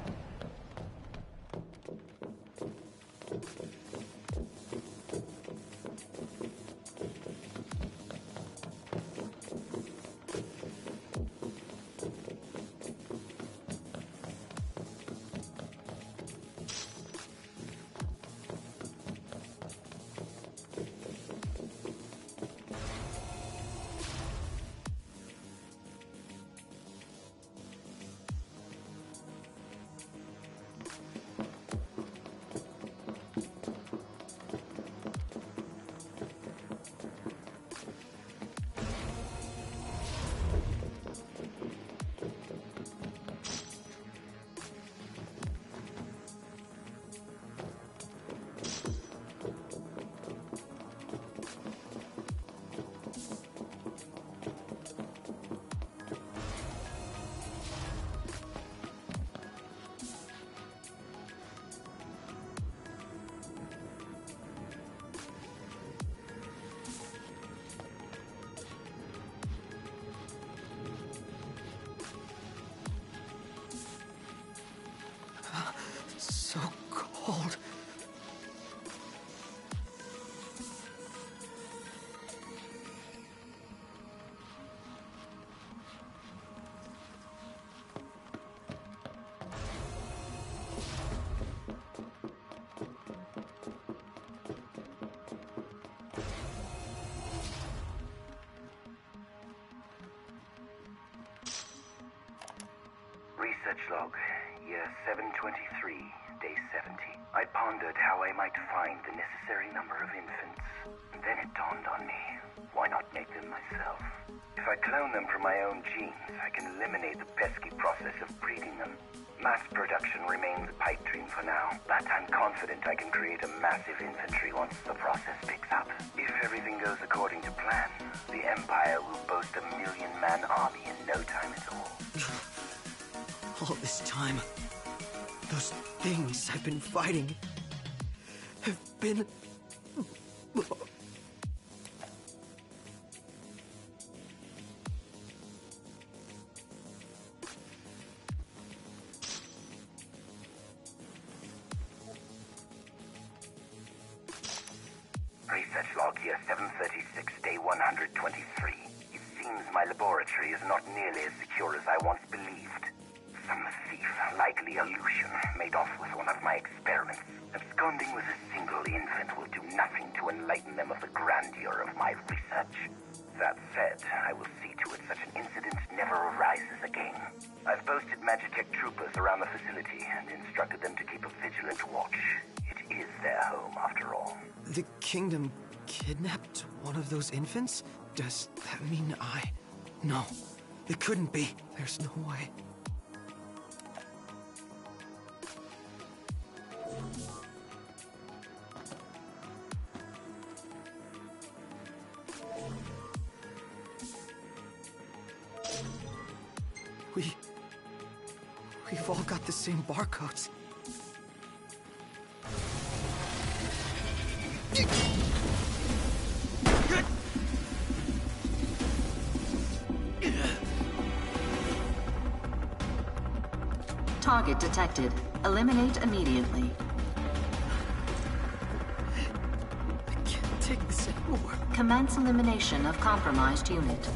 So cold. Research log. year 723, day 70. I pondered how I might find the necessary number of infants. Then it dawned on me, why not make them myself? If I clone them from my own genes, I can eliminate the pesky process of breeding them. Mass production remains a pipe dream for now, but I'm confident I can create a massive infantry once the process picks up. If everything goes according to plan, the Empire will boast a 1,000,000-man army in no time at all. All this time, those things I've been fighting have been... Research log year 736, day 123. It seems my laboratory is not nearly as secure as I once believed. Some thief, likely Aleutian, made off with one of my experiments. Absconding with a single infant will do nothing to enlighten them of the grandeur of my research. That said, I will see to it such an incident never arises again. I've posted Magitech troopers around the facility and instructed them to keep a vigilant watch. It is their home, after all. The kingdom kidnapped one of those infants? Does that mean I... No, it couldn't be. There's no way. We've all got the same barcodes. Target detected. Eliminate immediately. I can't take this anymore. Commence elimination of compromised unit.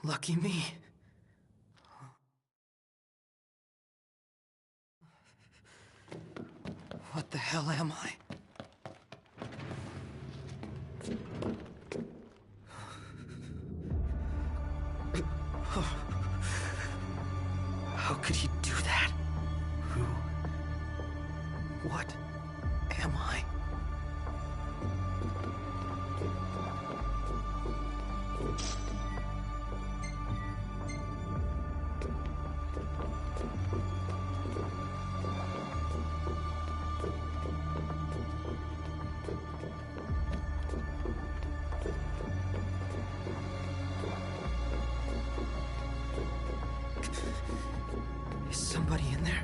Lucky me. What the hell am I? How could he do that? Who? What am I? Is somebody in there?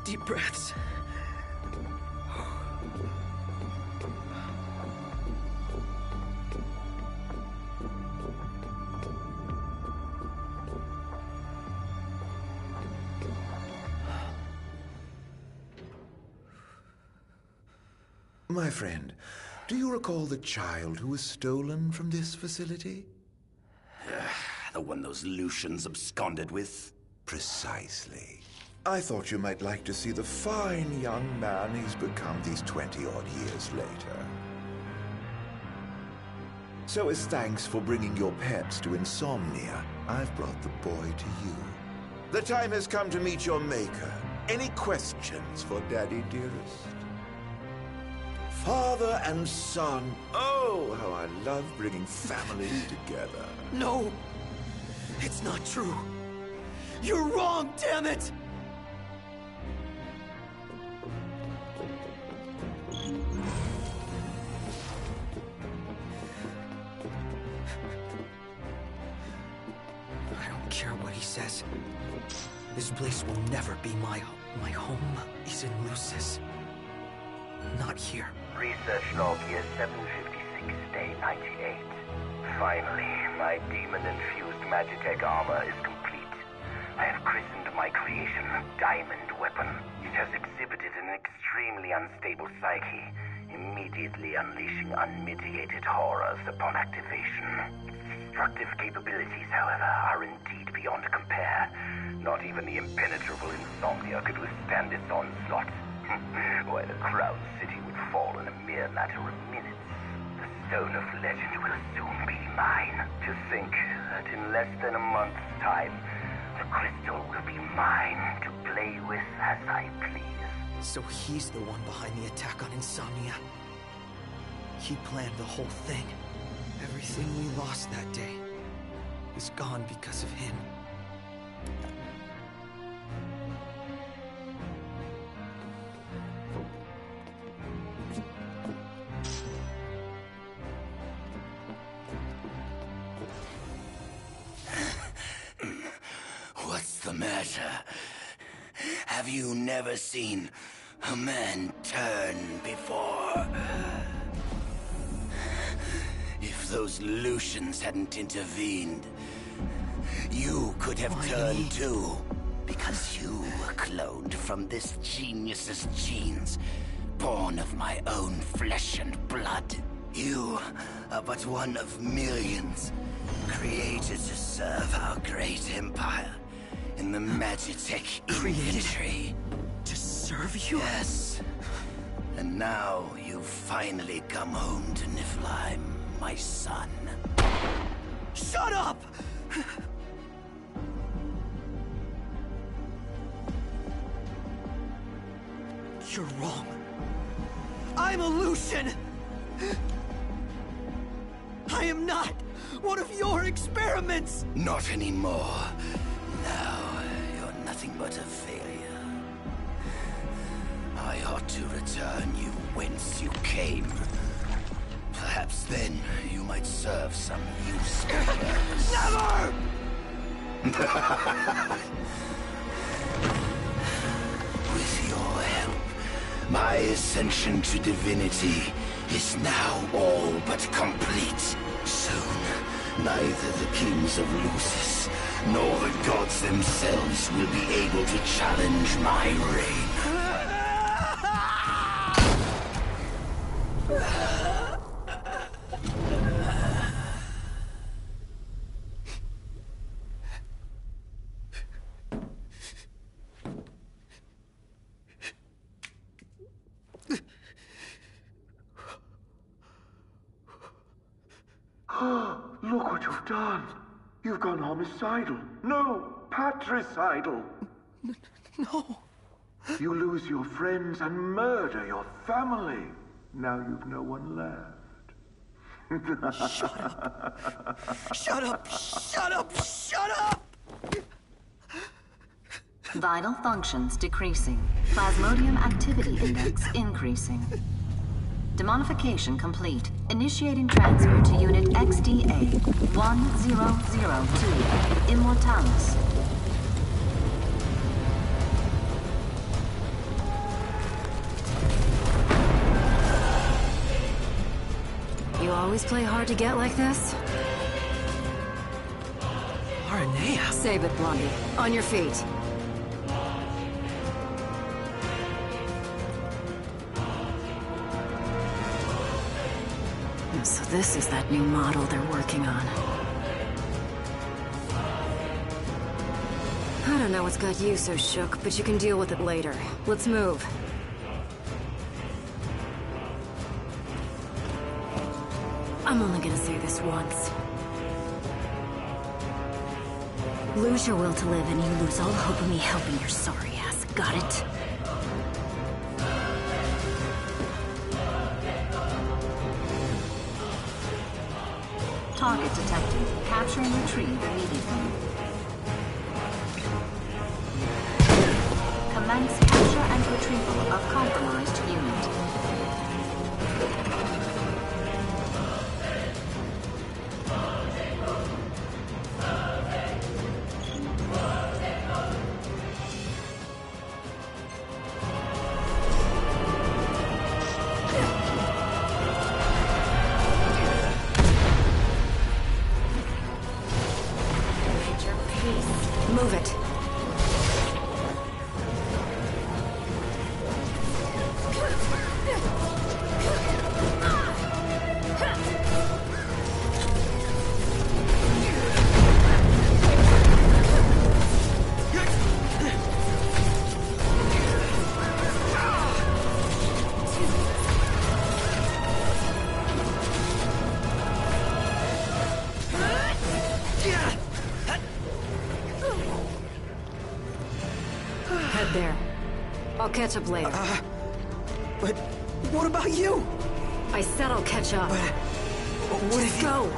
Deep breaths. My friend, do you recall the child who was stolen from this facility? The one those Lucians absconded with? Precisely. I thought you might like to see the fine young man he's become these 20-odd years later. So as thanks for bringing your pets to Insomnia, I've brought the boy to you. The time has come to meet your maker. Any questions for Daddy dearest? Father and son. Oh, how I love bringing families together. No! It's not true! You're wrong, damn it! I don't care what he says. This place will never be my home. My home is in Lucis. Not here. Research log year 756, day 98. Finally, my demon-infused Magitech armor is complete. I have christened my creation Diamond Weapon. It has exhibited an extremely unstable psyche, immediately unleashing unmitigated horrors upon activation. Its destructive capabilities, however, are indeed beyond compare. Not even the impenetrable Insomnia could withstand its onslaught. Why, the Crown City would fall in a mere matter of minutes. The Stone of Legend will soon be mine. To think that in less than a month's time, the crystal will be mine to play with as I please. So he's the one behind the attack on Insomnia. He planned the whole thing. Everything we lost that day is gone because of him. What's the matter? Have you never seen a man turn before? If those Lucians hadn't intervened, you could have turned too. Because you were cloned from this genius's genes, born of my own flesh and blood. You are but one of millions, created to serve our great empire in the Magitech infantry. To serve you? Yes. And now you've finally come home to Niflheim, my son. Shut up! You're wrong. I'm a Lucian! I am not one of your experiments! Not anymore. Now, you're nothing but a failure. I ought to return you whence you came. Perhaps then you might serve some useful purpose. Never! With your help, my ascension to divinity is now all but complete. Soon, neither the kings of Lucis nor the gods themselves will be able to challenge my reign. Look what you've done. You've gone homicidal. No, patricidal. No. You lose your friends and murder your family. Now you've no one left. Shut up. Shut up. Shut up. Shut up! Vital functions decreasing. Plasmodium activity index increasing. Demonification complete. Initiating transfer to Unit XDA 1002 Immortalis. You always play hard to get like this? Aranea. Save it, Blondie. On your feet. So this is that new model they're working on. I don't know what's got you so shook, but you can deal with it later. Let's move. I'm only gonna say this once. Lose your will to live and you lose all hope of me helping your sorry ass. Got it? Target detected. Capture and retrieve immediately. Commence capture and retrieval of compromised unit. Move it. Head there. I'll catch up later. But what about you? I said I'll catch up. But what if you... Go!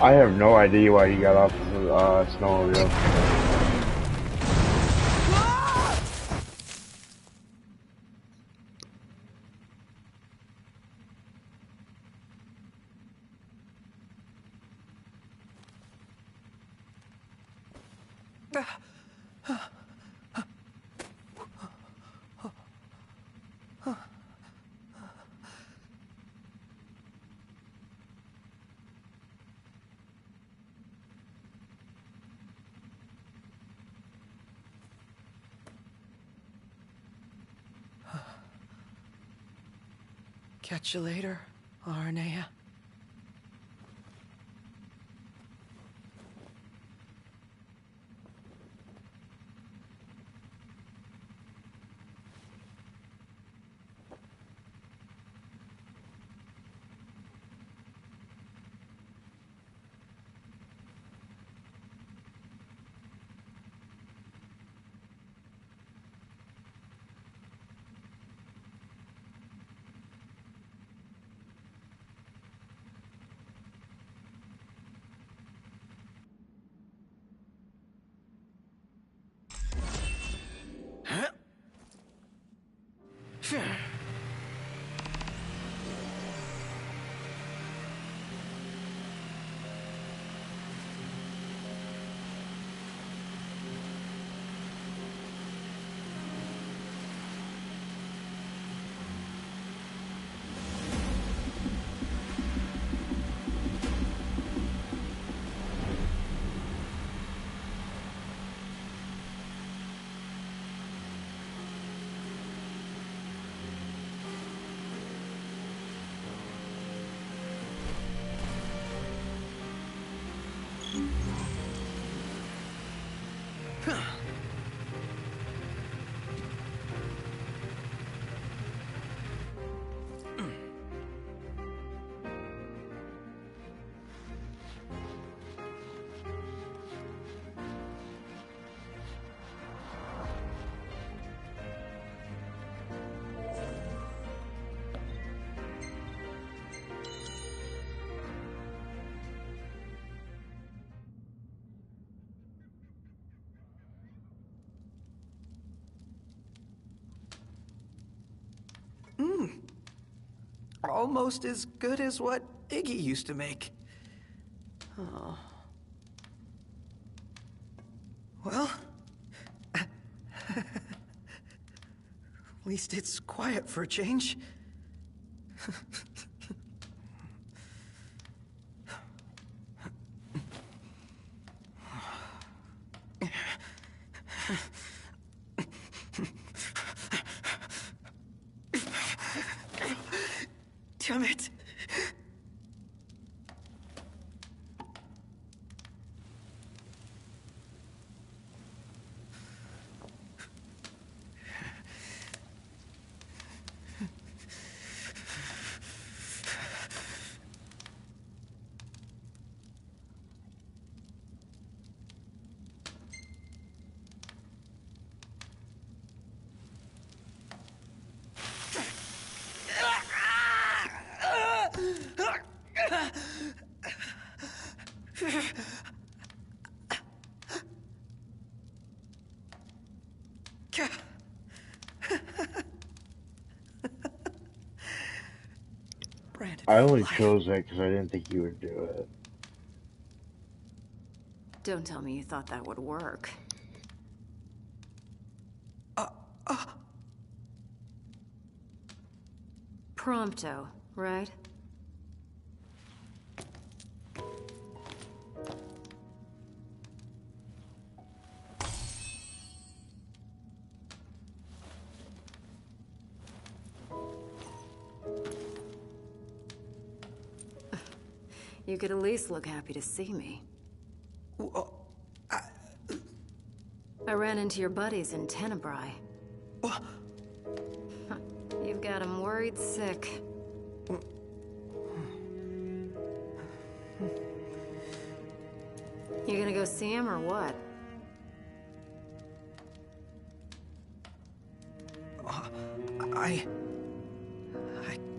I have no idea why you got off the snowmobile. Catch you later, Aranea. Almost as good as what Iggy used to make. Oh. Well, at least it's quiet for a change. Damn it. I only chose that because I didn't think you would do it. Don't tell me you thought that would work. Prompto, right? You could at least look happy to see me. I ran into your buddies in Tenebrae. You've got them worried sick. You gonna go see him or what? I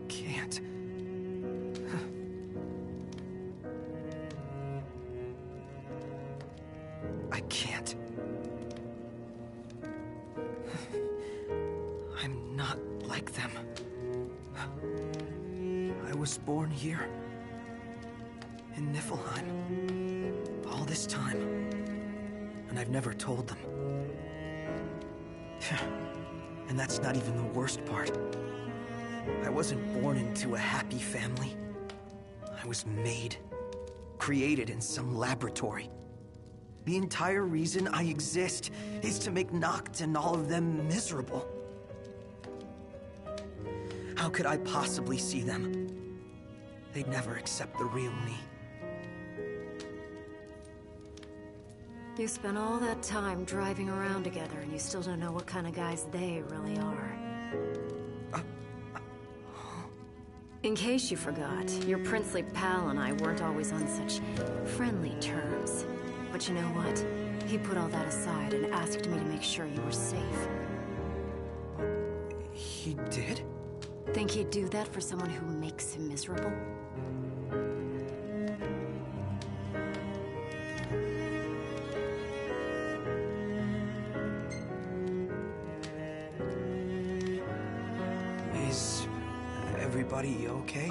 can't. I can't. I'm not like them. I was born here, in Niflheim, all this time, and I've never told them. And that's not even the worst part. I wasn't born into a happy family. I was made, created in some laboratory. The entire reason I exist is to make Noct and all of them miserable. How could I possibly see them? They'd never accept the real me. You spent all that time driving around together and you still don't know what kind of guys they really are. In case you forgot, your princely pal and I weren't always on such friendly terms. But you know what? He put all that aside and asked me to make sure you were safe. He did? Think he'd do that for someone who makes him miserable? Is everybody okay?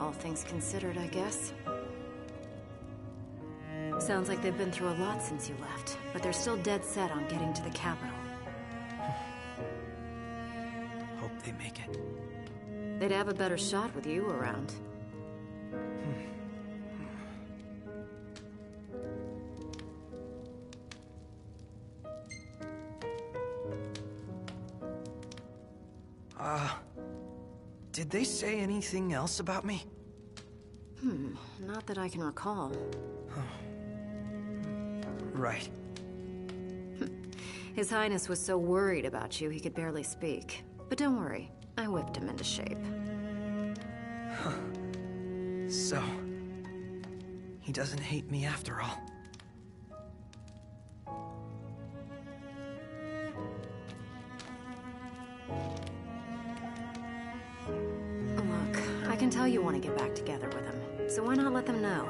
All things considered, I guess. Sounds like they've been through a lot since you left, but they're still dead set on getting to the capital. Hope they make it. They'd have a better shot with you around. Did they say anything else about me? Not that I can recall. Right. His Highness was so worried about you he could barely speak. But don't worry, I whipped him into shape. So, he doesn't hate me after all. Look, I can tell you want to get back together with him, so why not let them know?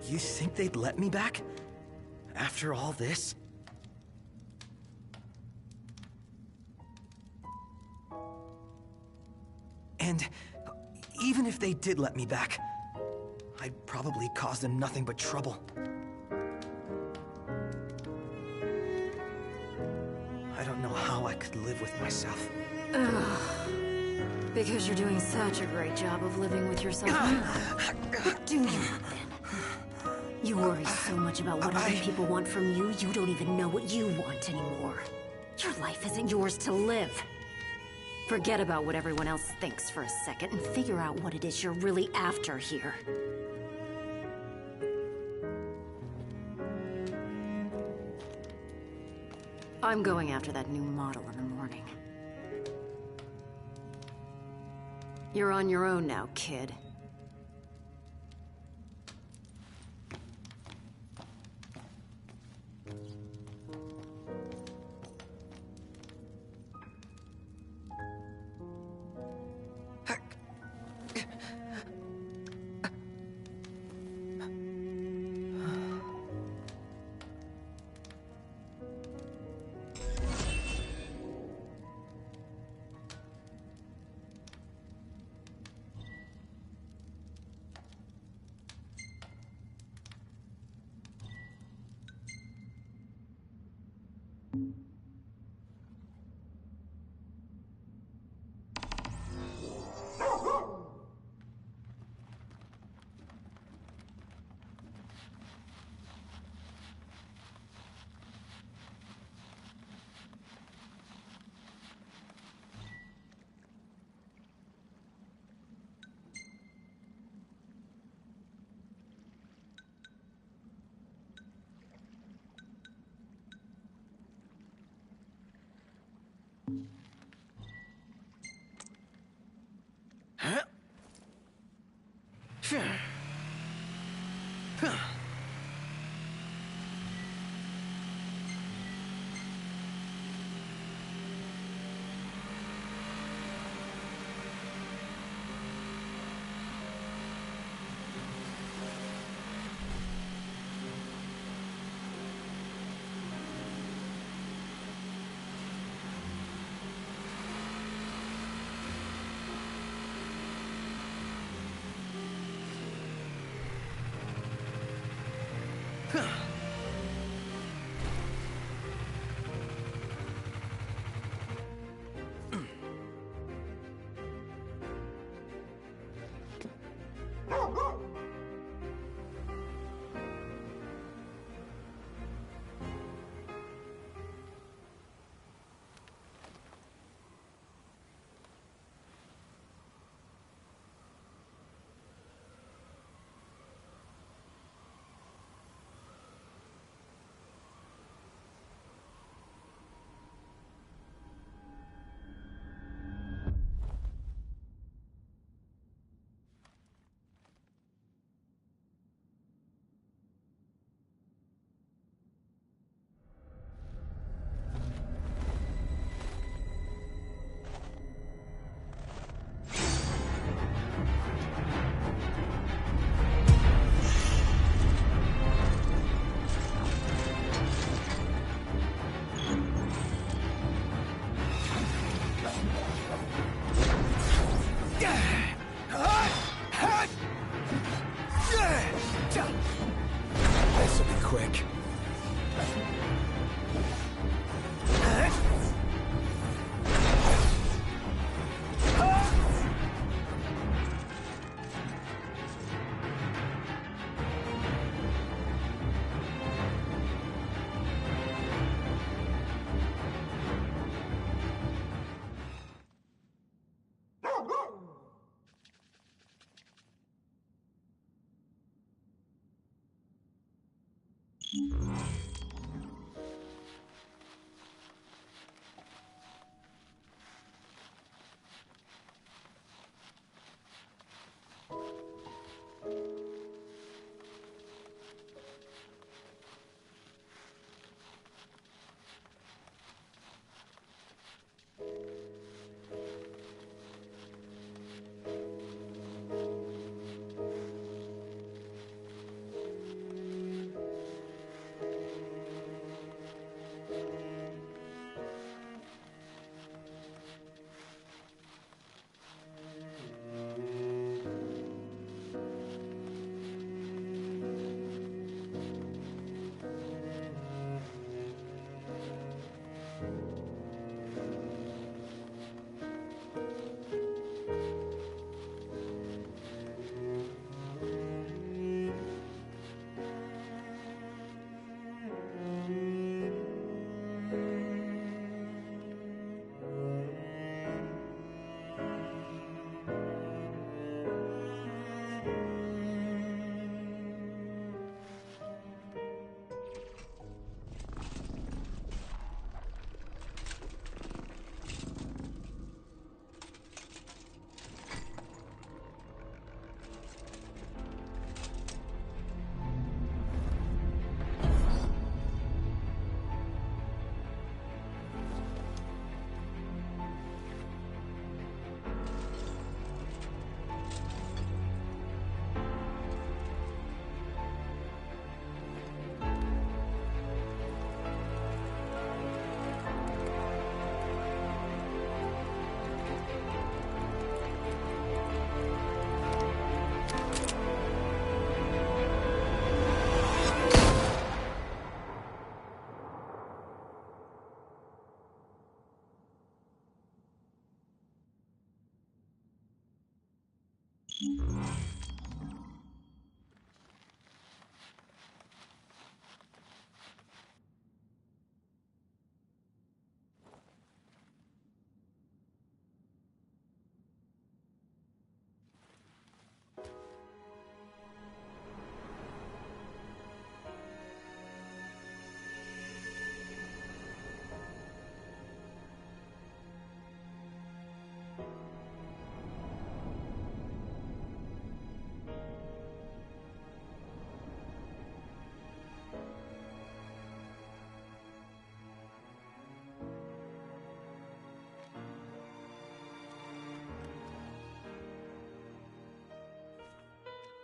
You think they'd let me back? After all this? And even if they did let me back, I'd probably cause them nothing but trouble. I don't know how I could live with myself. Because you're doing such a great job of living with yourself. What do you then? You worry so much about what other people want from you, you don't even know what you want anymore. Your life isn't yours to live. Forget about what everyone else thinks for a second and figure out what it is you're really after here. I'm going after that new model in the morning. You're on your own now, kid. This'll be quick.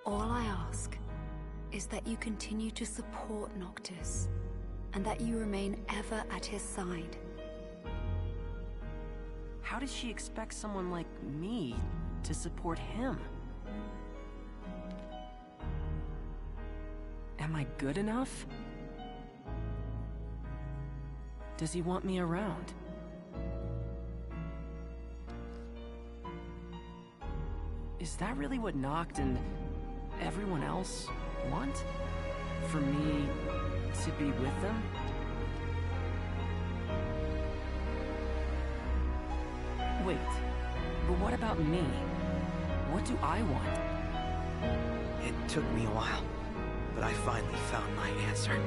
All I ask is that you continue to support Noctis, and that you remain ever at his side. How does she expect someone like me to support him? Am I good enough? Does he want me around? Is that really what Noct and everyone else want? For me to be with them? Wait, but what about me? What do I want? It took me a while, but I finally found my answer.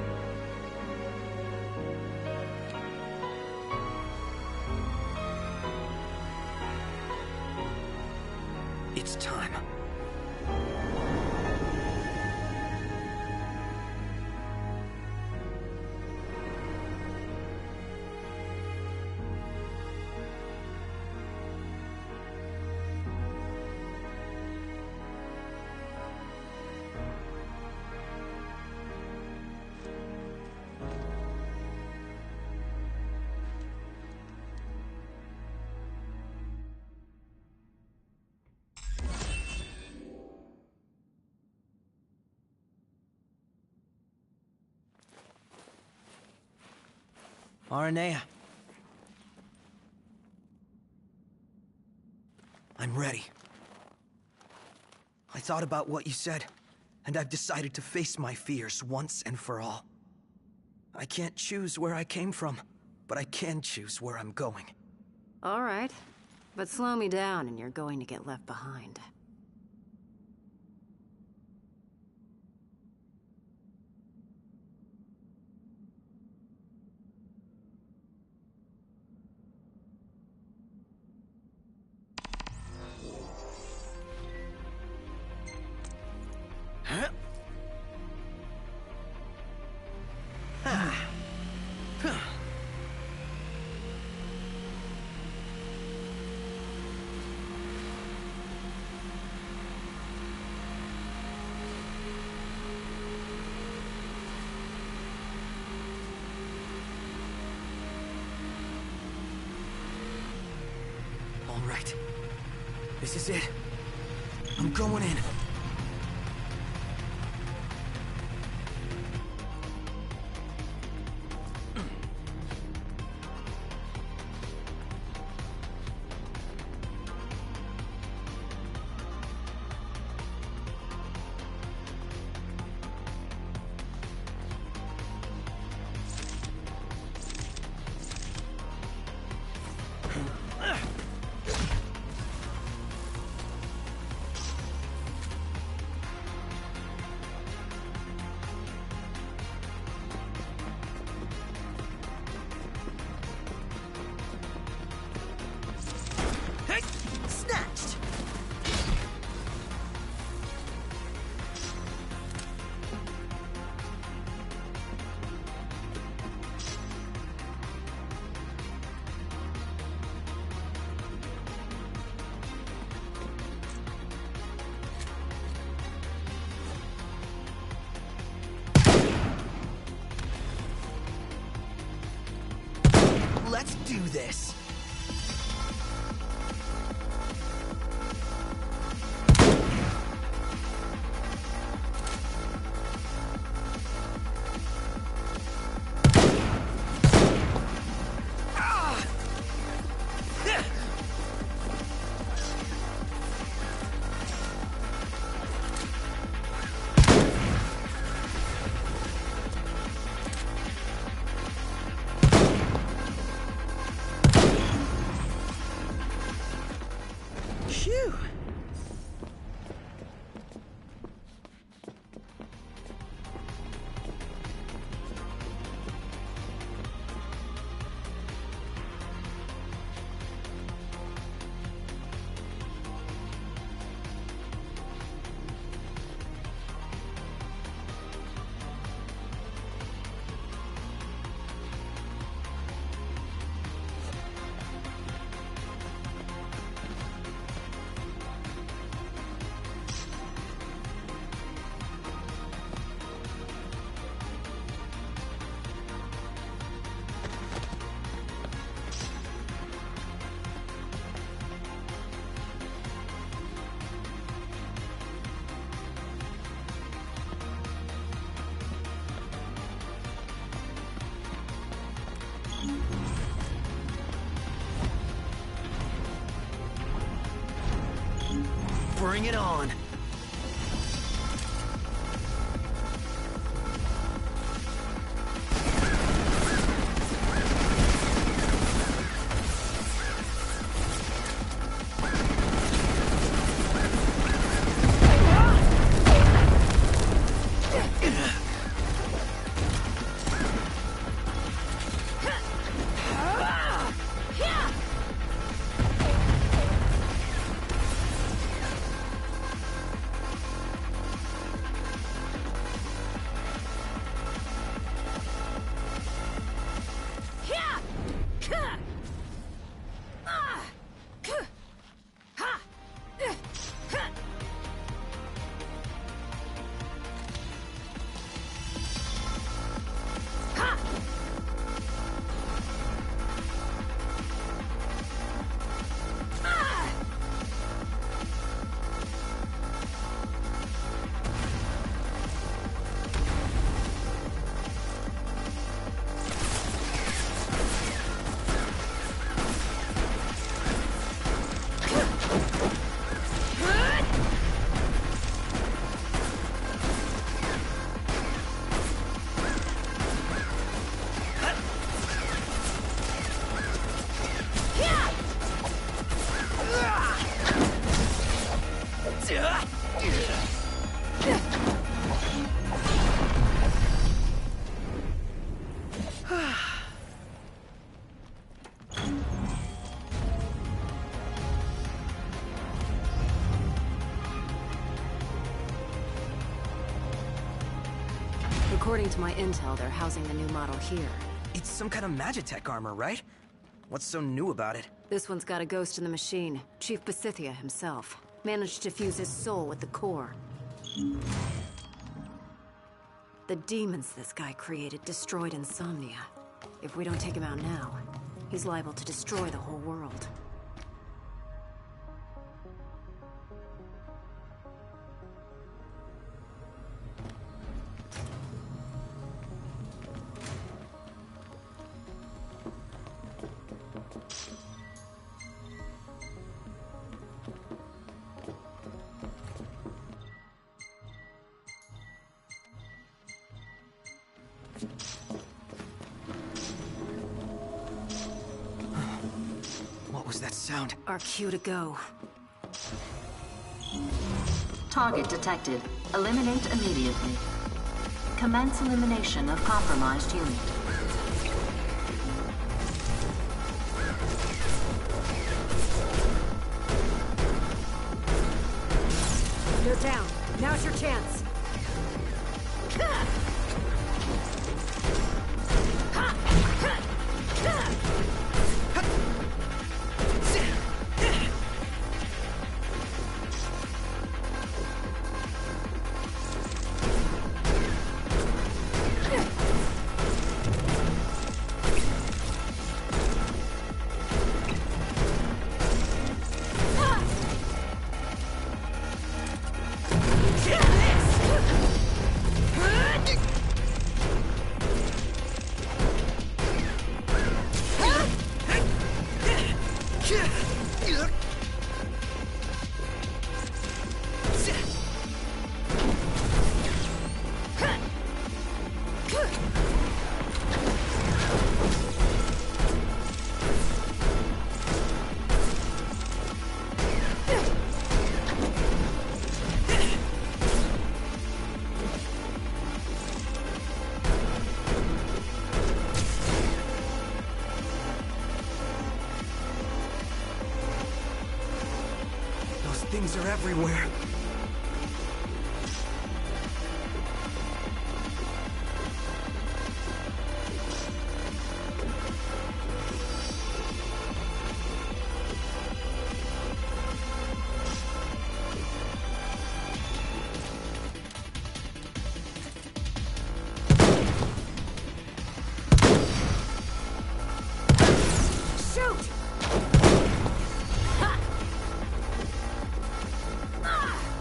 It's time. Aranea. I'm ready. I thought about what you said, and I've decided to face my fears once and for all. I can't choose where I came from, but I can choose where I'm going. All right, but slow me down and you're going to get left behind. All right. This is it. I'm going in. Snatched! Let's do this. Bring it on. According to my intel, they're housing the new model here. It's some kind of Magitech armor, right? What's so new about it? This one's got a ghost in the machine. Chief Besithia himself. Managed to fuse his soul with the core. The demons this guy created destroyed Insomnia. If we don't take him out now, he's liable to destroy the whole world. What was that sound? Our cue to go. Target detected. Eliminate immediately. Commence elimination of compromised unit. They're down. Now's your chance. Things are everywhere. Shoot! Ha! Ah!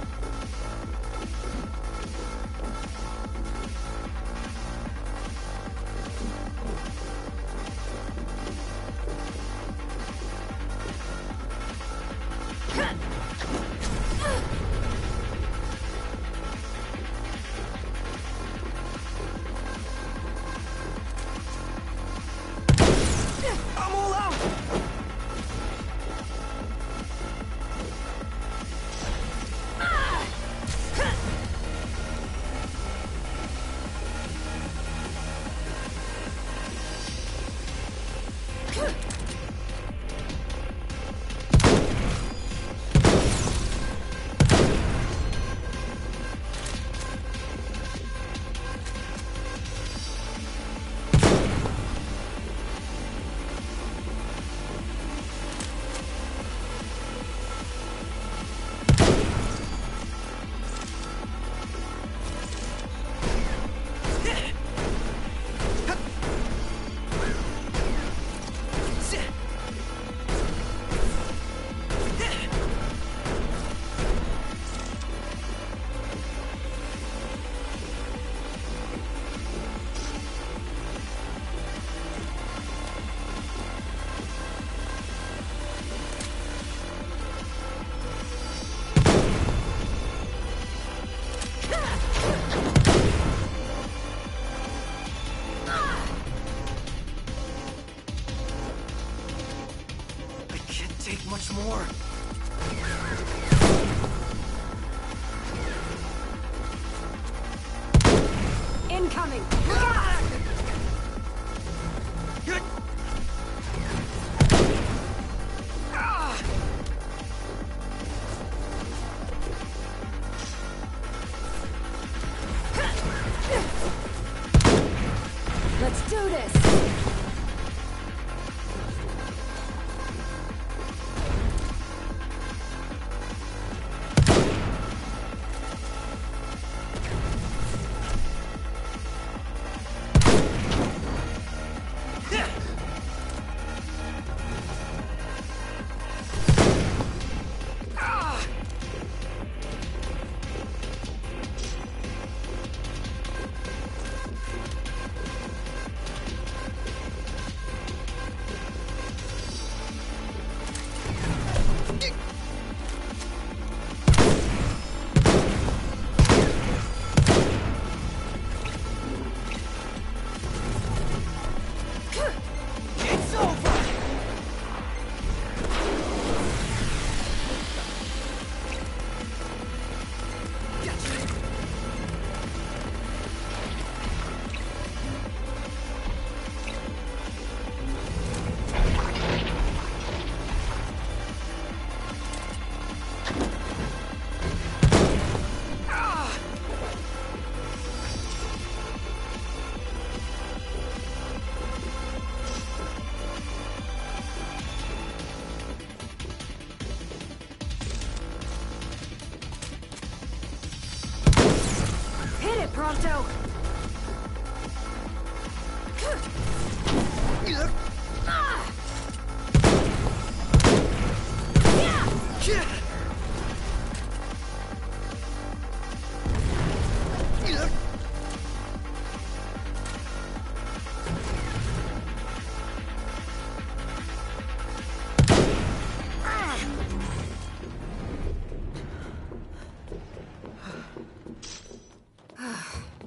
much more. Incoming! Let's do this! Pronto!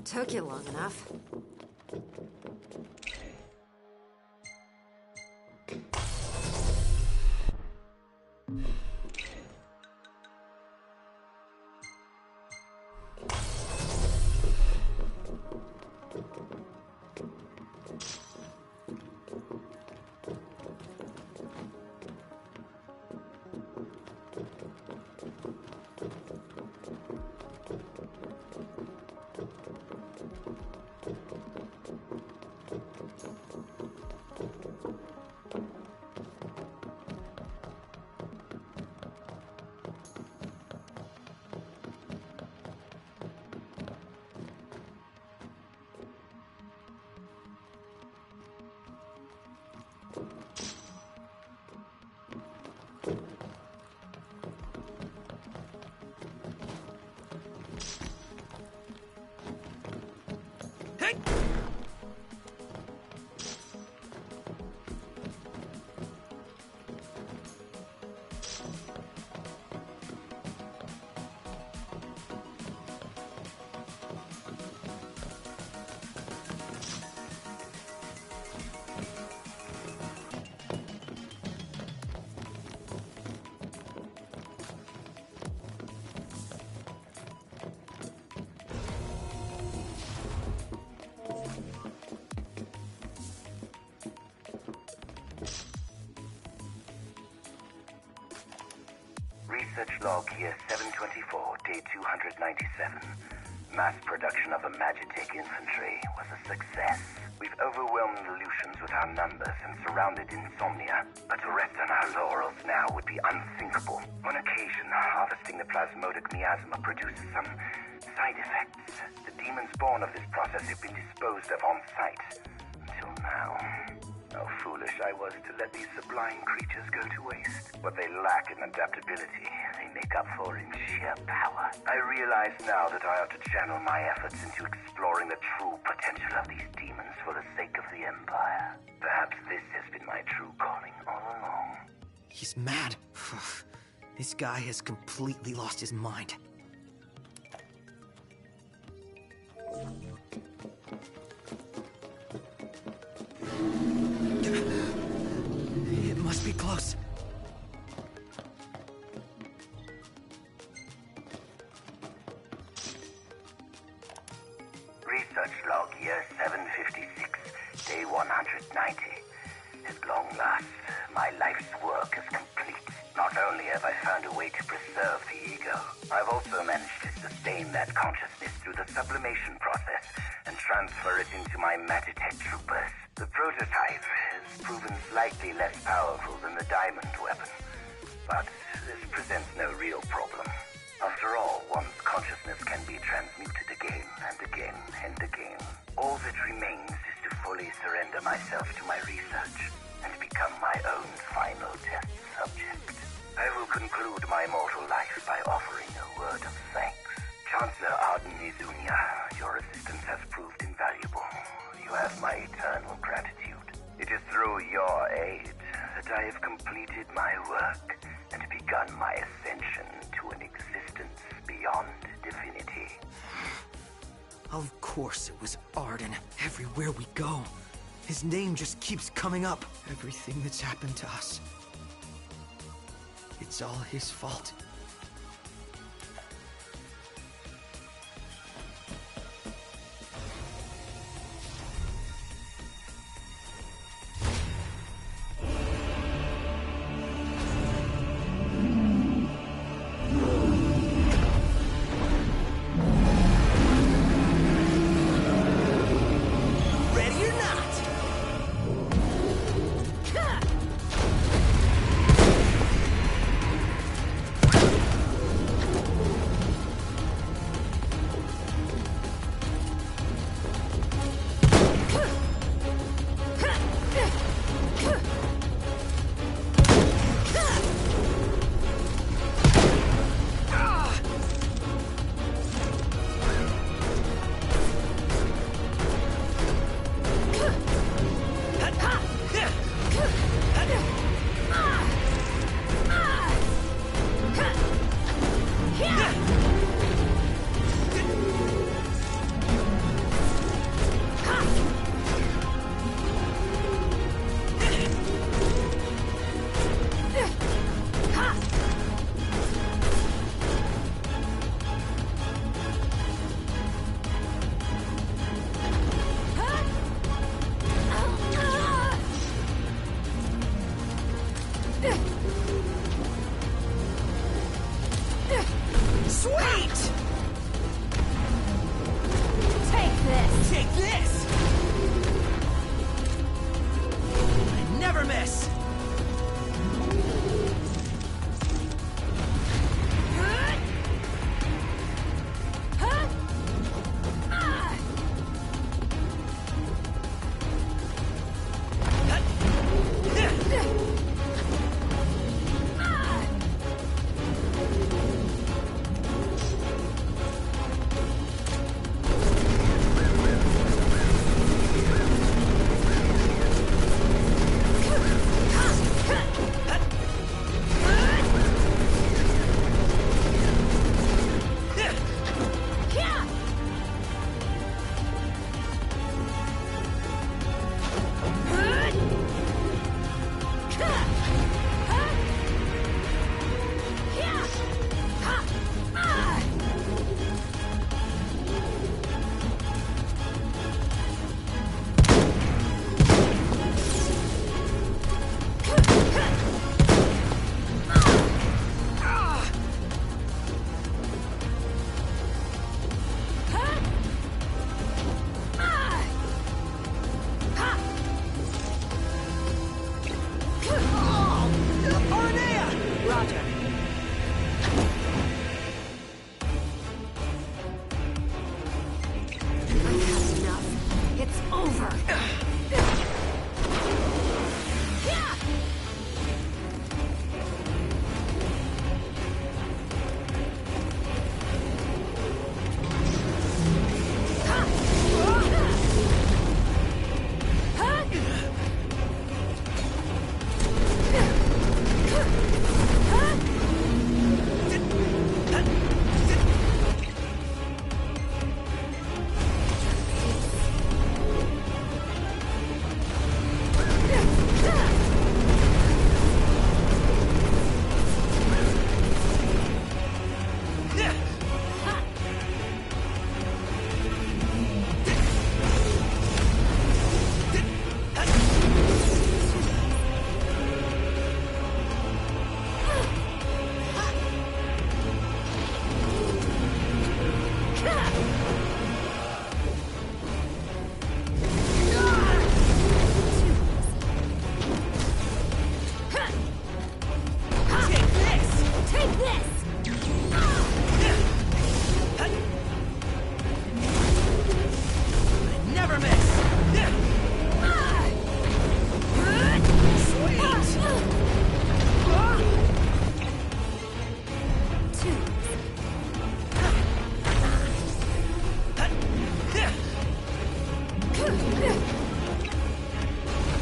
Took you long enough. Research log here 724, day 297. Mass production of the Magitech infantry was a success. We've overwhelmed the Lucians with our numbers and surrounded Insomnia, but to rest on our laurels now would be unthinkable. On occasion, harvesting the plasmodic miasma produces some side effects. The demons born of this process have been disposed of on site. Until now. How foolish I was to let these sublime creatures go to waste. What they lack in adaptability, they make up for in sheer power. I realize now that I ought to channel my efforts into exploring the true potential of these demons for the sake of the Empire. Perhaps this has been my true calling all along. He's mad. This guy has completely lost his mind. It must be close. Research log, year 756, day 190. At long last, my life's work is complete. Not only have I found a way to preserve the ego, I've also managed to sustain that consciousness through the sublimation process and transfer it into my Magitech troopers. The prototype has proven slightly less powerful than the diamond weapon, but this presents no real problem. After all, one's consciousness can be transmuted again and again and again. All that remains is to fully surrender myself to my research and become my own final test subject. I will conclude my mortal life by offering a word of thanks. Chancellor Arden Izunia, your assistance has proved invaluable. You have my eternal gratitude. It is through your aid that I have completed my work and begun my ascension to an existence beyond divinity. Of course it was Arden. Everywhere we go, his name just keeps coming up. Everything that's happened to us, it's all his fault.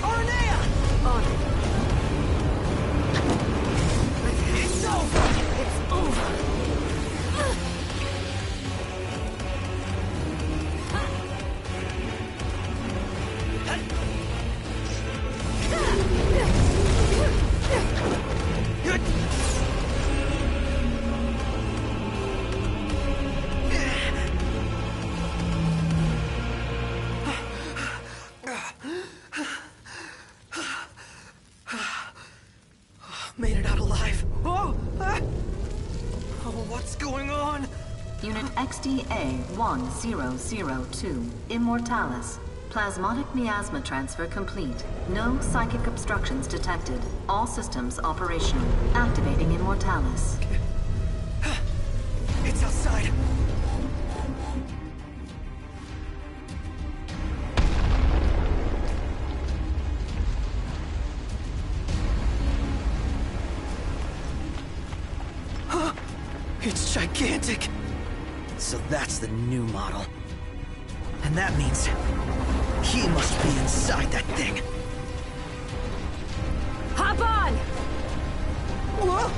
Aranea! On it. It's over! It's over! Made it out alive. Oh! Ah! Oh, what's going on? Unit XDA-1002, Immortalis. Plasmodic miasma transfer complete. No psychic obstructions detected. All systems operational. Activating Immortalis. It's outside. It's gigantic! So that's the new model. And that means he must be inside that thing. Hop on! Whoa!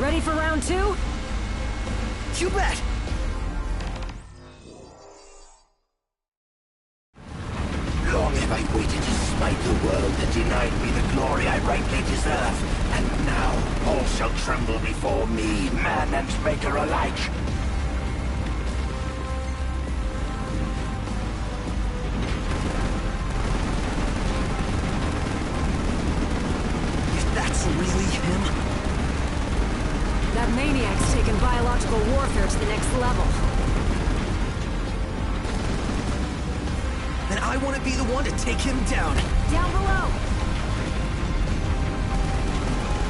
Ready for round 2? You bet! Long have I waited to smite the world that denied me the glory I rightly deserve. And now all shall tremble before me, man and maker alike. If that's really him... That maniac's taken biological warfare to the next level. And I want to be the one to take him down. Down below!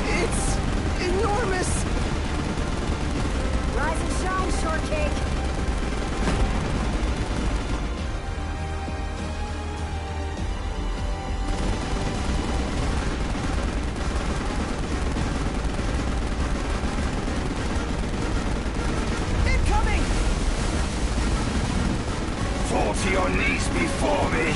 It's enormous! Rise and shine, shortcake! Incoming! Fall to your knees before me!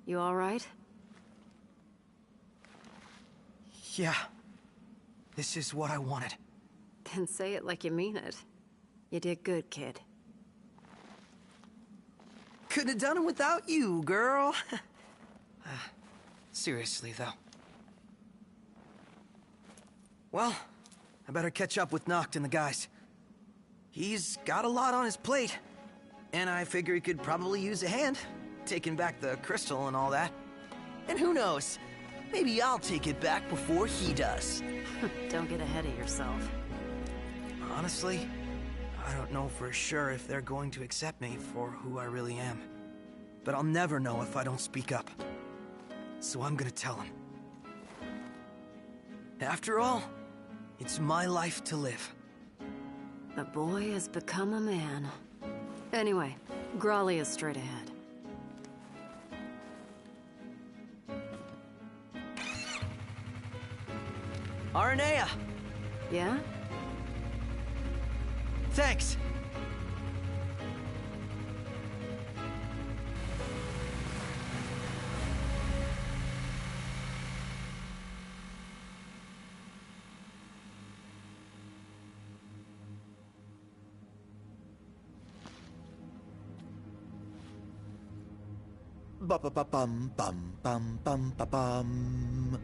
You alright? Yeah. This is what I wanted. Then say it like you mean it. You did good, kid. Couldn't have done it without you, girl. Seriously, though. Well, I better catch up with Noct and the guys. He's got a lot on his plate, and I figure he could probably use a hand, taking back the crystal and all that. And who knows, maybe I'll take it back before he does. Don't get ahead of yourself. Honestly, I don't know for sure if they're going to accept me for who I really am. But I'll never know if I don't speak up. So I'm gonna tell them. After all, it's my life to live. The boy has become a man. Anyway, Grolly is straight ahead. Aranea! Yeah? Thanks! Ba-ba-ba-bum, bum, bum, bum, ba-bum.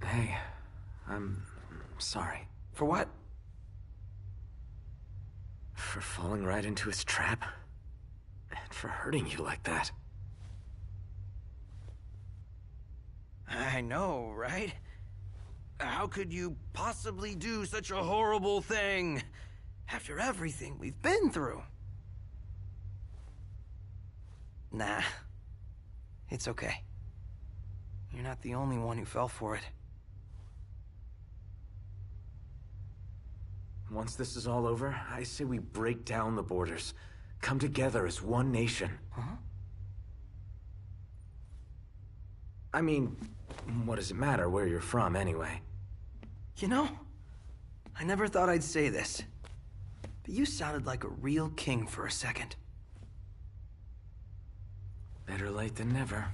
Hey, I'm sorry. For what? For falling right into his trap? And for hurting you like that. I know, right? How could you possibly do such a horrible thing after everything we've been through? Nah, it's okay. You're not the only one who fell for it. Once this is all over, I say we break down the borders. Come together as one nation. Huh? I mean, what does it matter where you're from, anyway? You know, I never thought I'd say this, but you sounded like a real king for a second. Better late than never.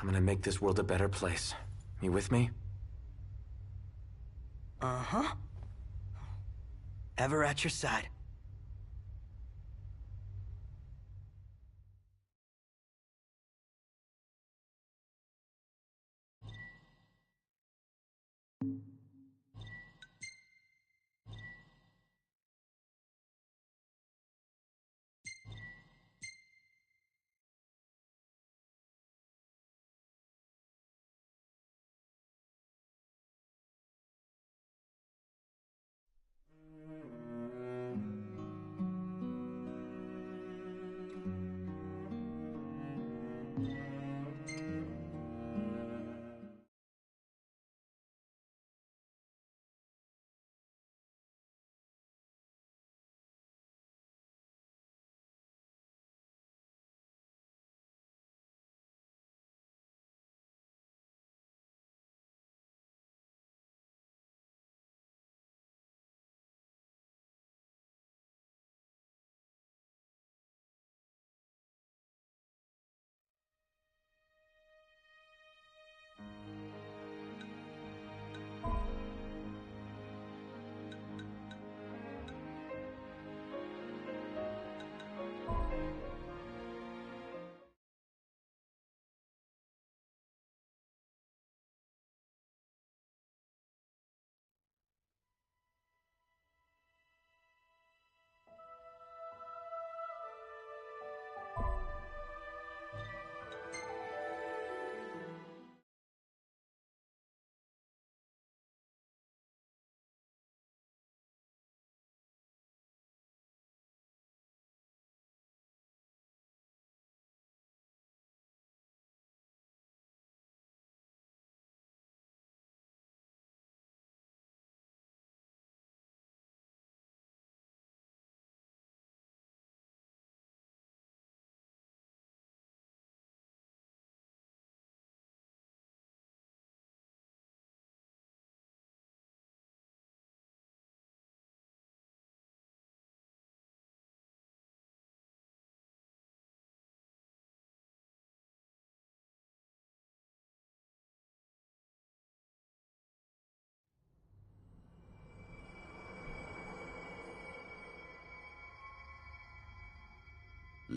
I'm gonna make this world a better place. You with me? Uh-huh. Ever at your side.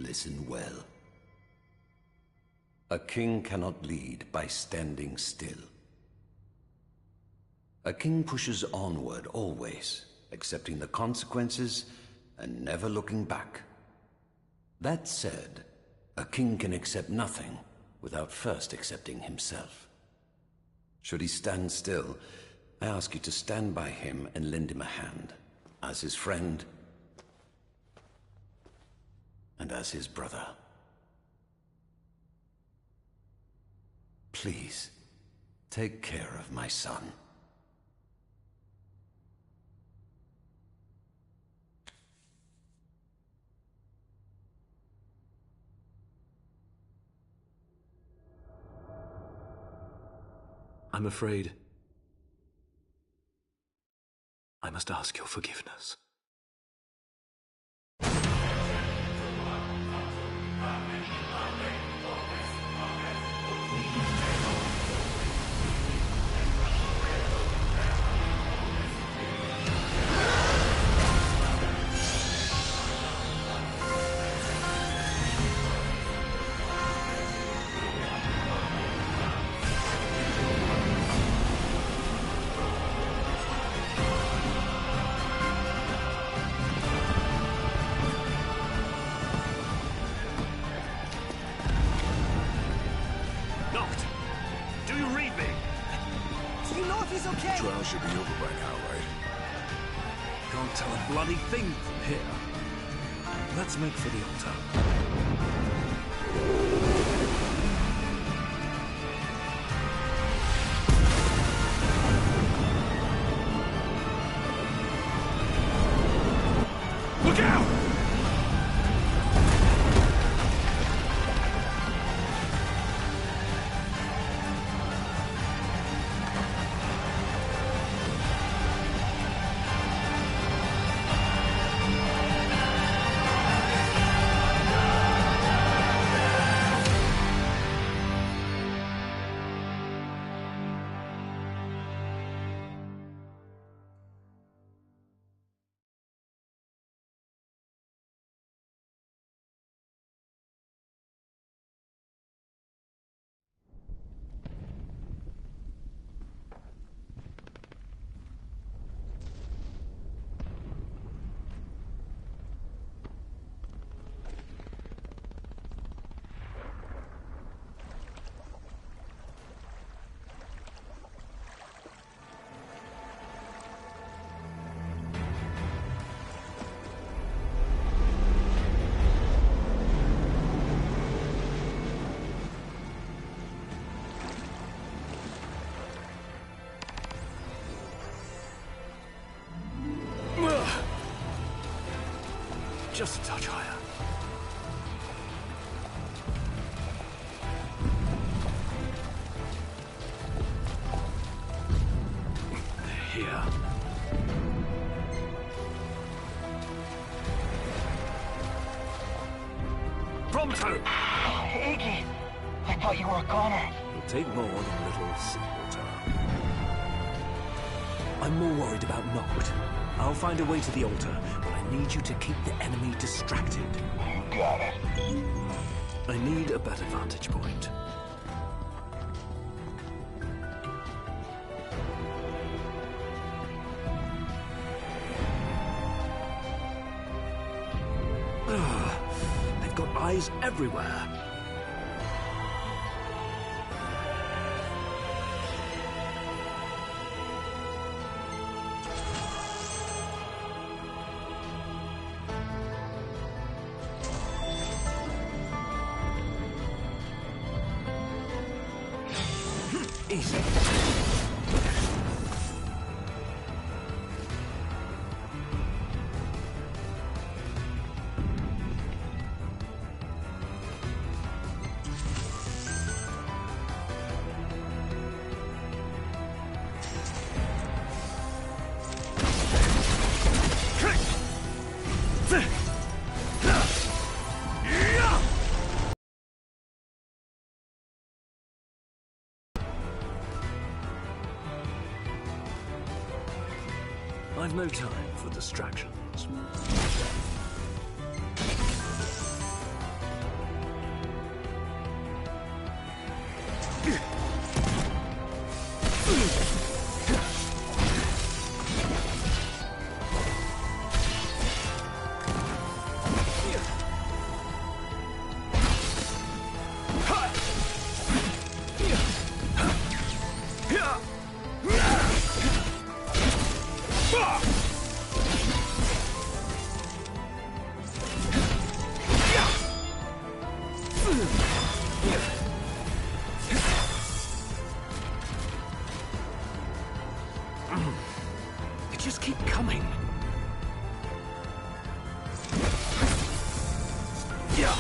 listen well. A king cannot lead by standing still. A king pushes onward always, accepting the consequences and never looking back. That said, a king can accept nothing without first accepting himself. Should he stand still, I ask you to stand by him and lend him a hand, as his friend and as his brother. Please, take care of my son. I'm afraid I must ask your forgiveness. Trial should be over by now, right? Can't tell a bloody thing from here. Let's make for the altar. Look out! Just a touch higher. Here. Pronto! Iggy! I thought you were a goner. It'll take more than a little seawater. I'm more worried about Noct. I'll find a way to the altar, but I need you to keep the enemy distracted. You got it. I need a better vantage point. They've got eyes everywhere. Easy. I've no time for distractions. They just keep coming. Yeah.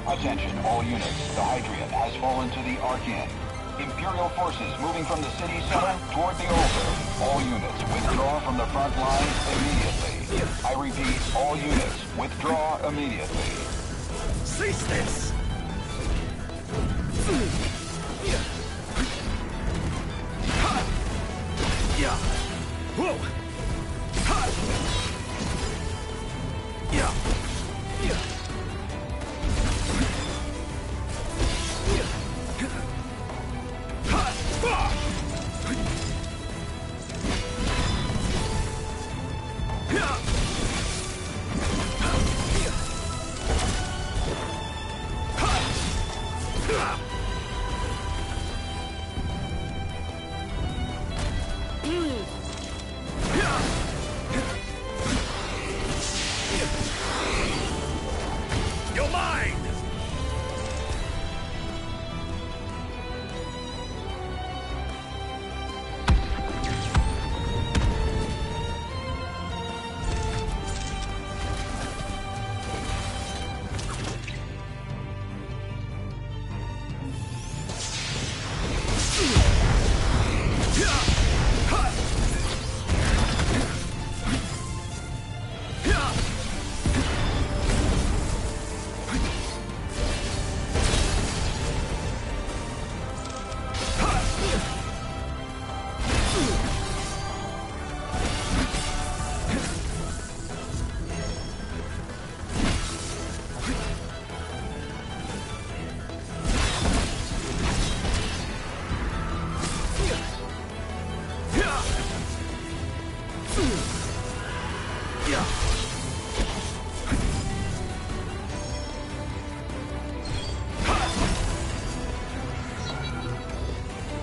Attention, all units. The Hydraean has fallen to the Archean. Imperial forces moving from the city center toward the altar. All units, withdraw from the front lines immediately. I repeat, all units, withdraw immediately. Cease this! Yeah. Whoa! Yeah. Yeah.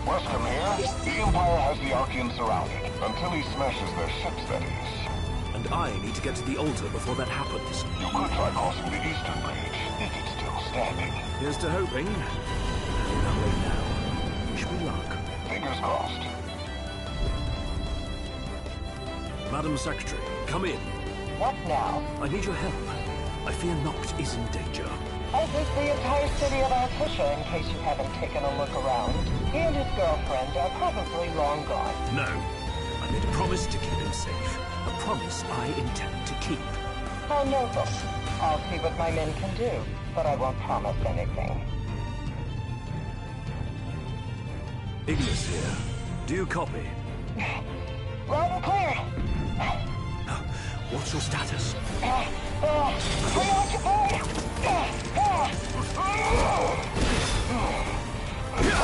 Weskham here. The Empire has the Archean surrounded. Until he smashes their ships, that is. And I need to get to the altar before that happens. You could try crossing the Eastern Bridge, if it's still standing. Here's to hoping. In our way now. Wish me luck. Fingers crossed. Madam Secretary, come in. What now? I need your help. I fear Noct is in danger. As is the entire city of Altisha, in case you haven't taken a look around. He and his girlfriend are probably long gone. No. I made a promise to keep him safe. A promise I intend to keep. How noble. I'll see what my men can do, but I won't promise anything. Ignis here. Do you copy? Loud and clear. What's your status? Preoccupied!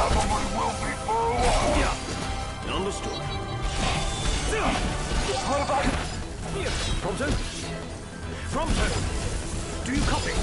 Probably will be for a while. Yeah. Understood. What about... Prompto? Prompto! Do you copy?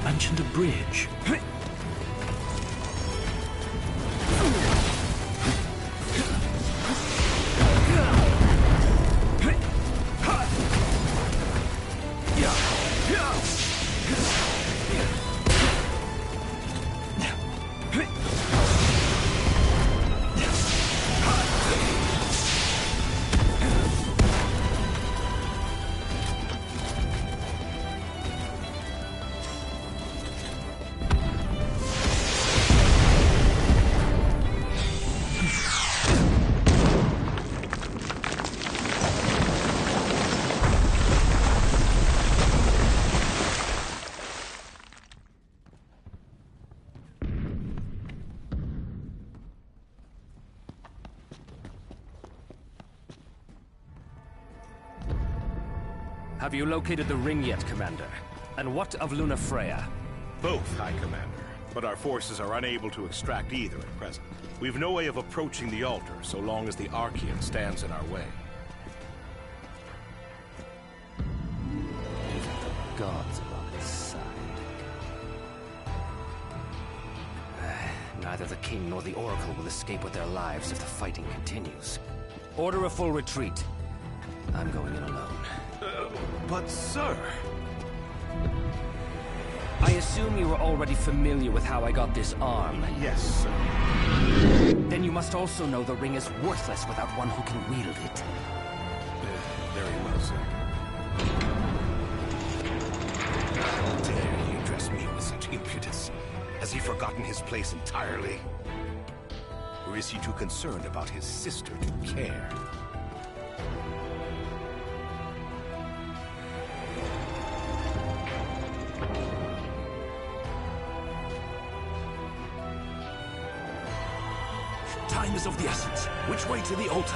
Mentioned a bridge. Have you located the ring yet, Commander? And what of Lunafreya? Both, High Commander. But our forces are unable to extract either at present. We've no way of approaching the altar so long as the Archean stands in our way. Even the gods are on its side. Neither the King nor the Oracle will escape with their lives if the fighting continues. Order a full retreat. I'm going in alone. But sir... I assume you were already familiar with how I got this arm. Yes, sir. Then you must also know the ring is worthless without one who can wield it. Very well, sir. How dare he address me with such impudence? Has he forgotten his place entirely? Or is he too concerned about his sister to care? Time is of the essence. Which way to the altar?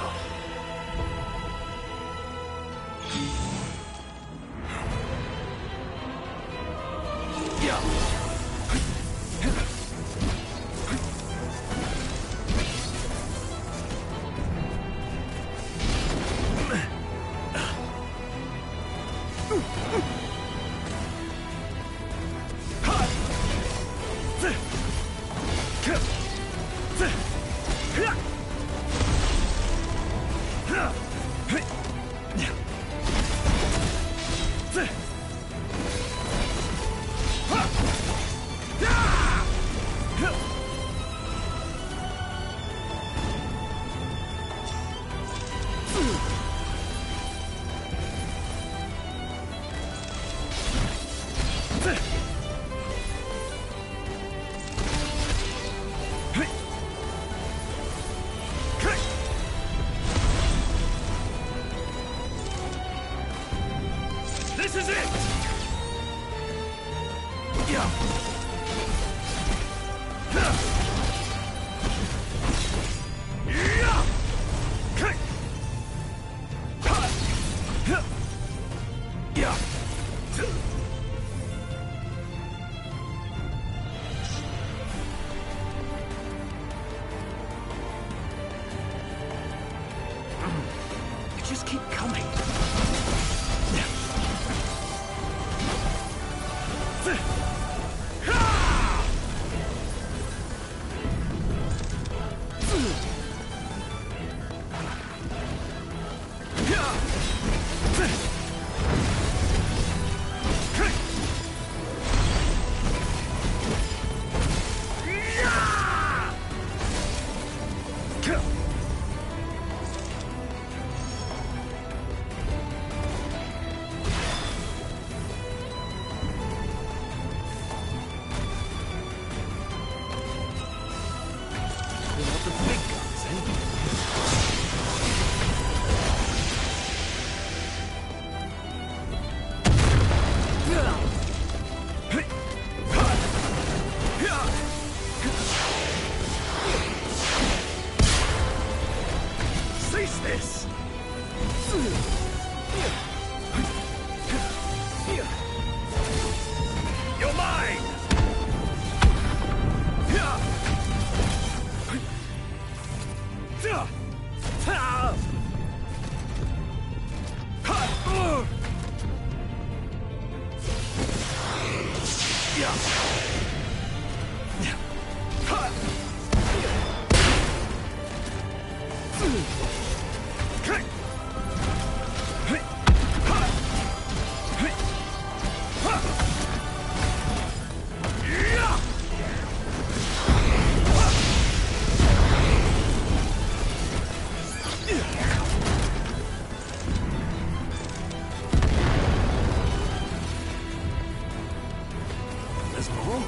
This is it! Yeah. Just keep coming. You're mine! There's more?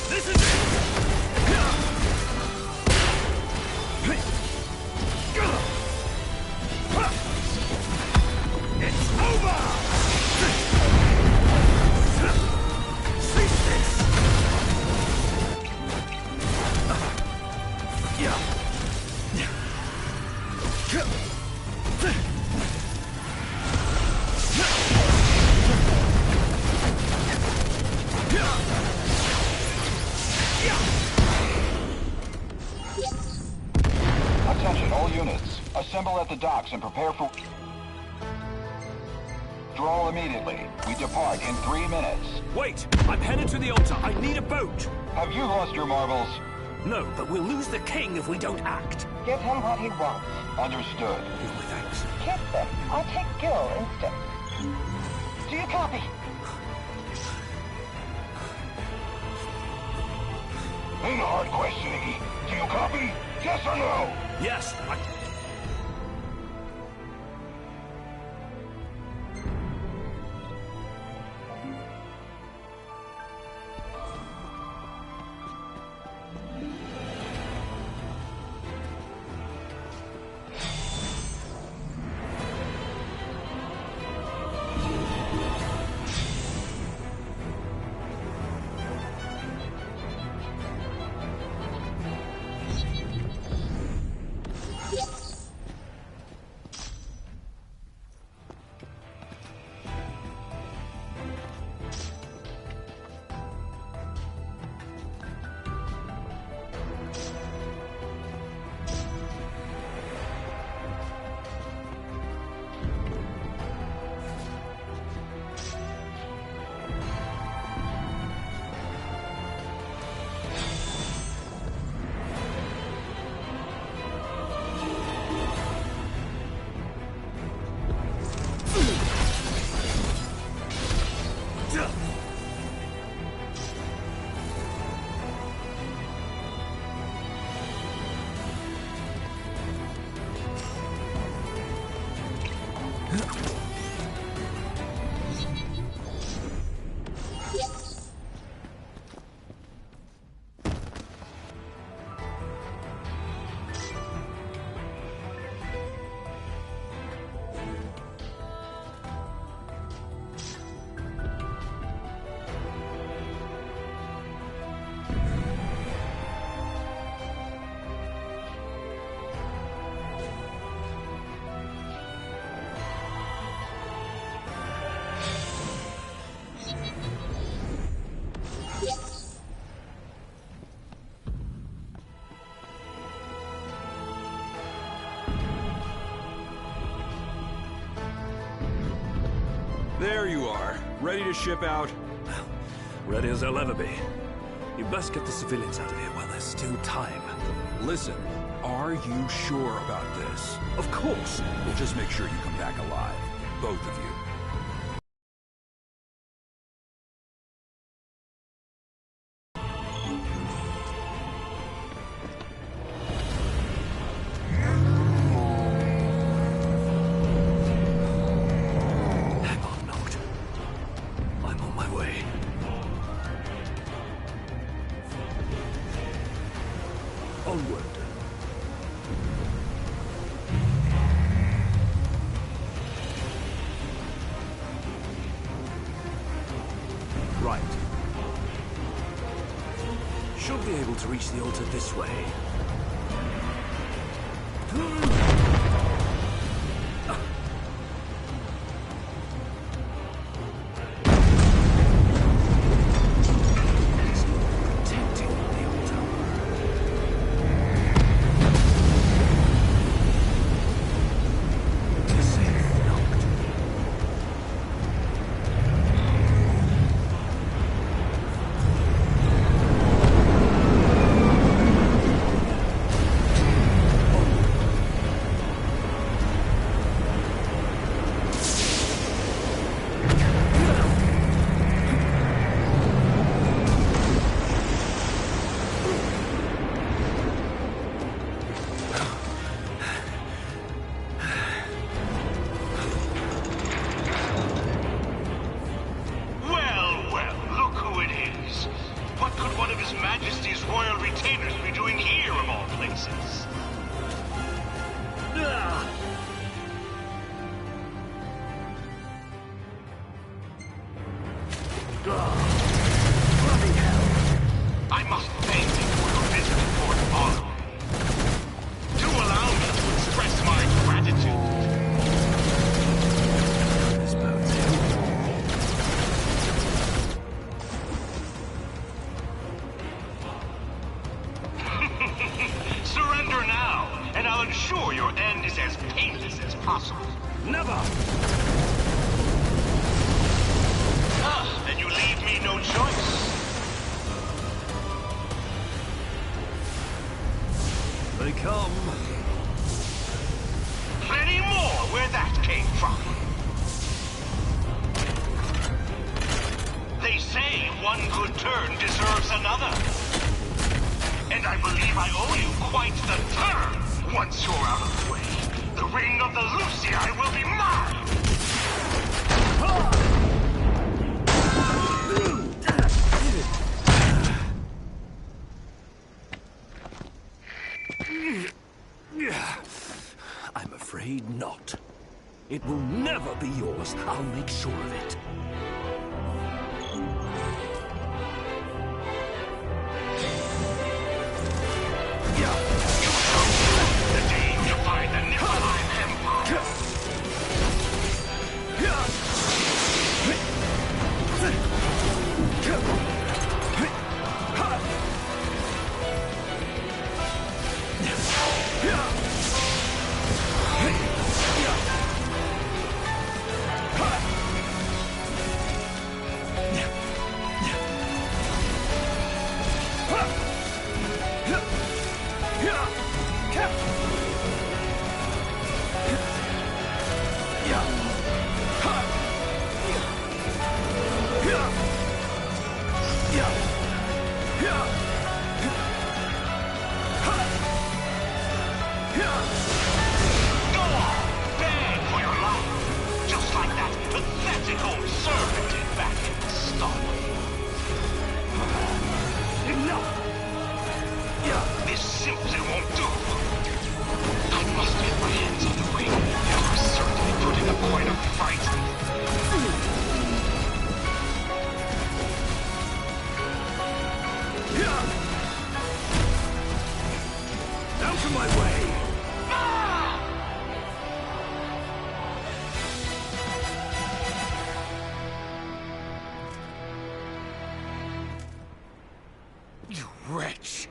This is it! It's over! Cease this! Attention, all units. Assemble at the docks and prepare for... Draw immediately. We depart in 3 minutes. Wait! I'm headed to the altar. I need a boat! Have you lost your marbles? No, but we'll lose the king if we don't act. Give him what he wants. Understood. Give my thanks. Kiss them. I'll take Gil instead. Do you copy? Ain't a hard question, Iggy. Do you copy? Yes or no? Yes, There you are, ready to ship out. Ready as I'll ever be. You best get the civilians out of here while there's still time. Listen, are you sure about this? Of course. We'll just make sure you come back alive. Both of you. Right. Should be able to reach the altar this way. I'm afraid not. It will never be yours. I'll make sure of it. The day you find the Niflheim Empire. done. Enough! Yeah, this simply won't do. I must get my hands on the ring. You're certainly putting up quite a fight. Out of my way! You wretch!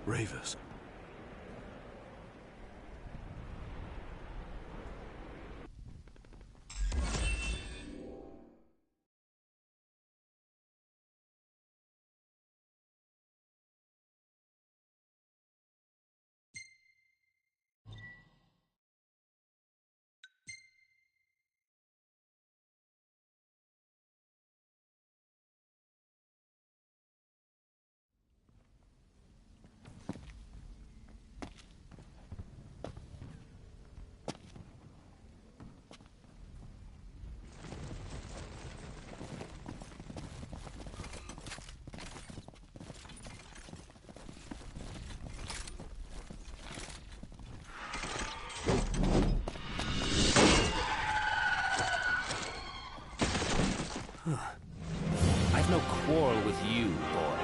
Ravers. I've no quarrel with you, boy.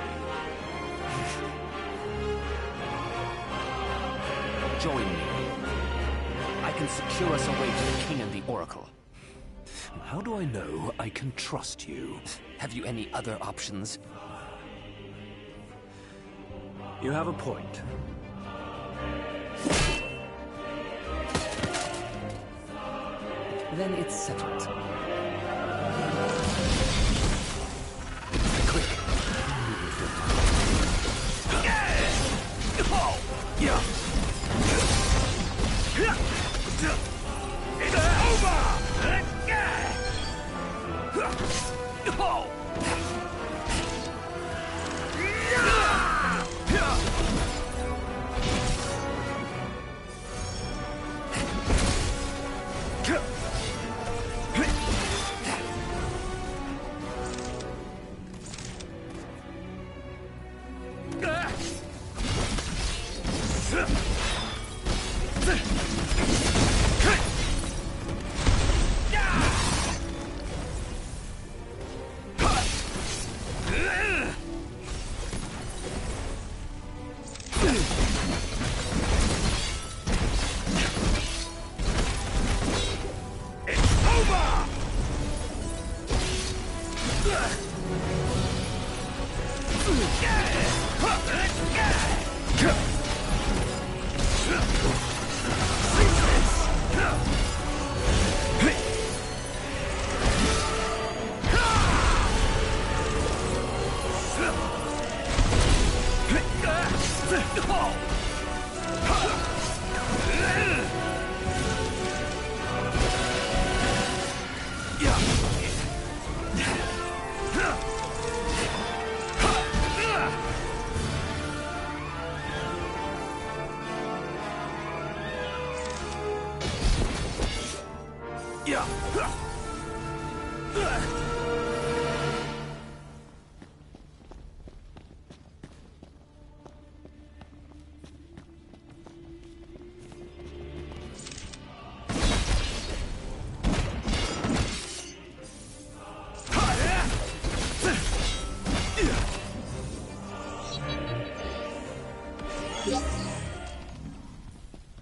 Join me. I can secure us a way to the King and the Oracle. How do I know I can trust you? Have you any other options? You have a point. Then it's settled.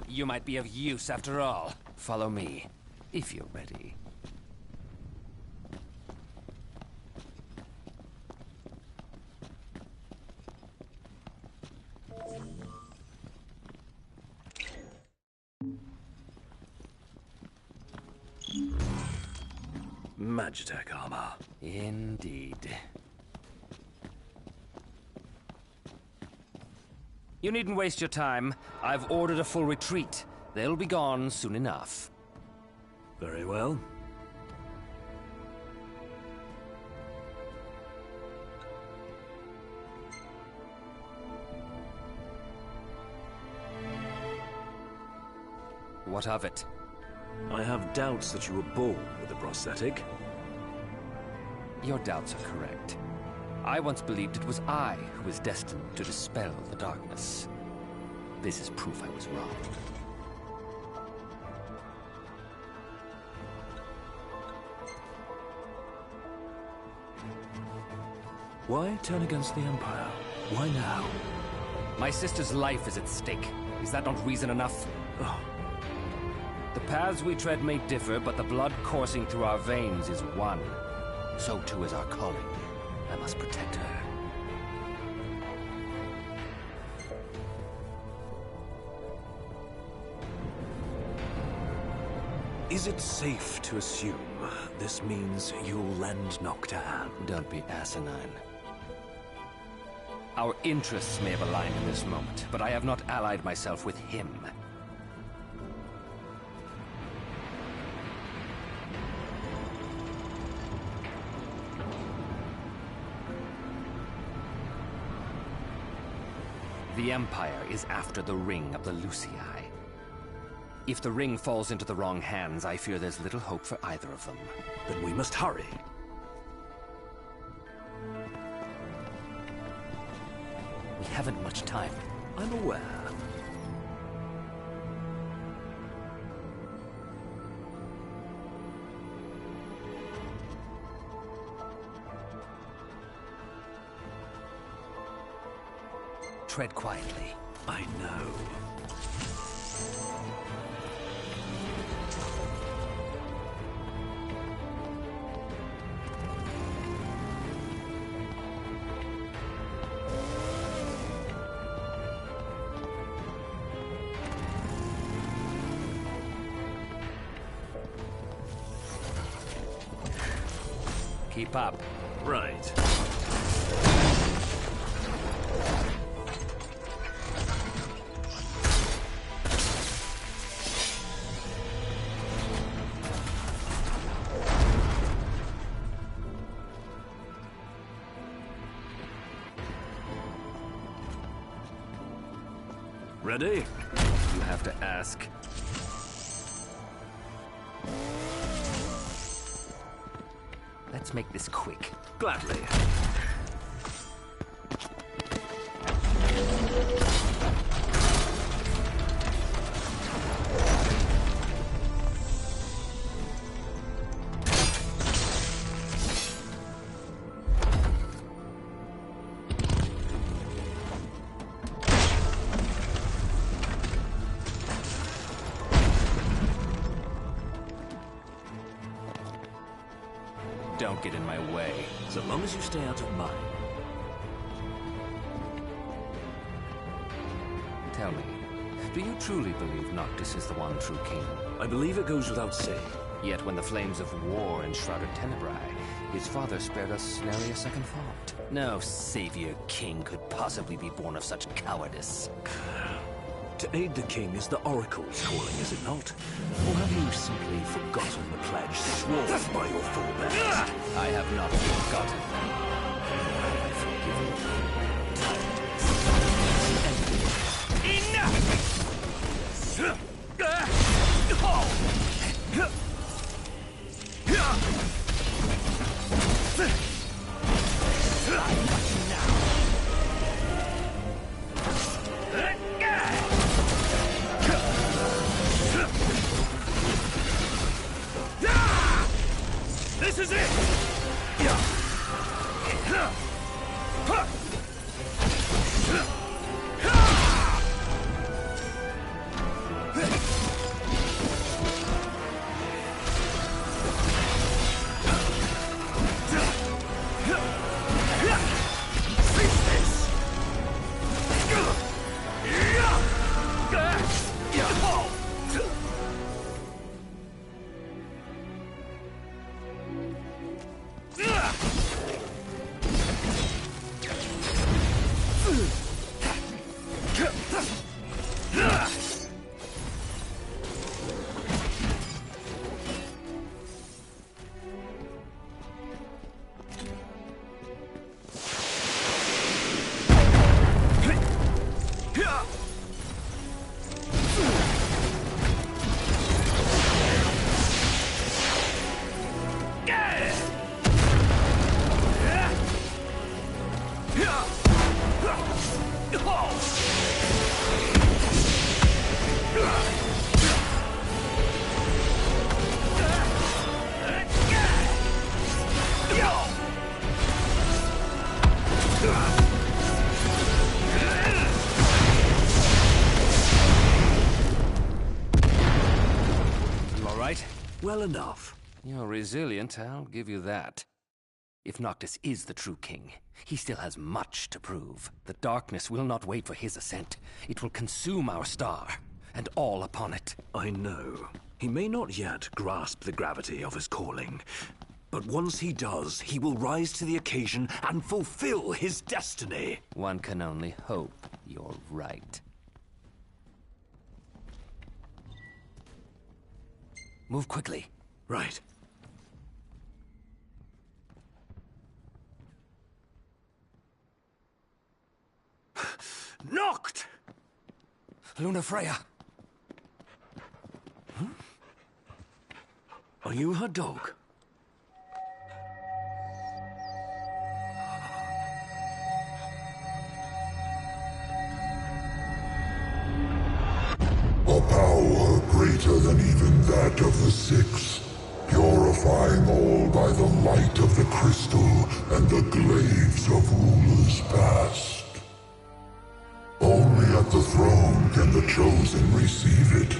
You might be of use after all. Follow me, if you're ready. Magitech armor. Indeed. You needn't waste your time. I've ordered a full retreat. They'll be gone soon enough. Very well. What of it? I have doubts that you were born with a prosthetic. Your doubts are correct. I once believed it was I who was destined to dispel the darkness. This is proof I was wrong. Why turn against the Empire? Why now? My sister's life is at stake. Is that not reason enough? Oh. The paths we tread may differ, but the blood coursing through our veins is one. So too is our calling. I must protect her. Is it safe to assume this means you'll lend Noct a hand? Don't be asinine. Our interests may have aligned in this moment, but I have not allied myself with him. The Empire is after the Ring of the Lucii. If the ring falls into the wrong hands, I fear there's little hope for either of them. Then we must hurry. We haven't much time. I'm aware. Tread quietly. I know. Keep up. Right. Ready? You have to ask. Let's make this quick. Gladly. Don't get in my way. So long as you stay out of mine. Tell me, do you truly believe Noctis is the one true king? I believe it goes without saying. Yet when the flames of war enshrouded Tenebrae, his father spared us nary a second thought. No savior king could possibly be born of such cowardice. To aid the king is the Oracle's calling, is it not? Or have you simply forgotten the pledge sworn by your forebears? I have not forgotten. I forgive you. This is it! well enough. You're resilient, I'll give you that. If Noctis is the true king, he still has much to prove. The darkness will not wait for his ascent. It will consume our star, and all upon it. I know. He may not yet grasp the gravity of his calling. But once he does, he will rise to the occasion and fulfill his destiny. One can only hope you're right. Move quickly. Right. Noct! Lunafreya! Are you her dog? A power greater than even that of the Six, purifying all by the light of the crystal and the glaives of rulers past. Only at the throne can the chosen receive it,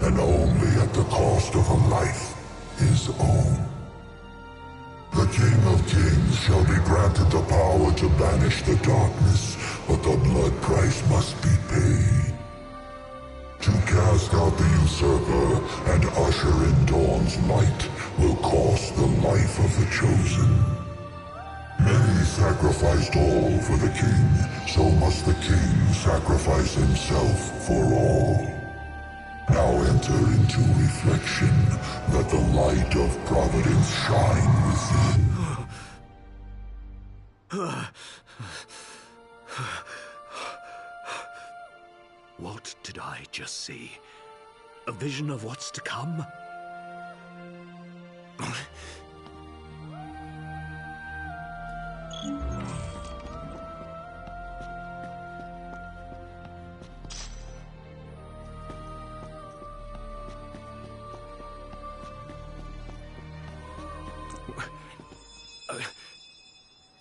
and only at the cost of a life his own. The King of Kings shall be granted the power to banish the darkness, but the blood price must be paid. To cast out the usurper and usher in dawn's light will cost the life of the chosen. Many sacrificed all for the king, so must the king sacrifice himself for all. Now enter into reflection, let the light of providence shine within. What did I just see? A vision of what's to come?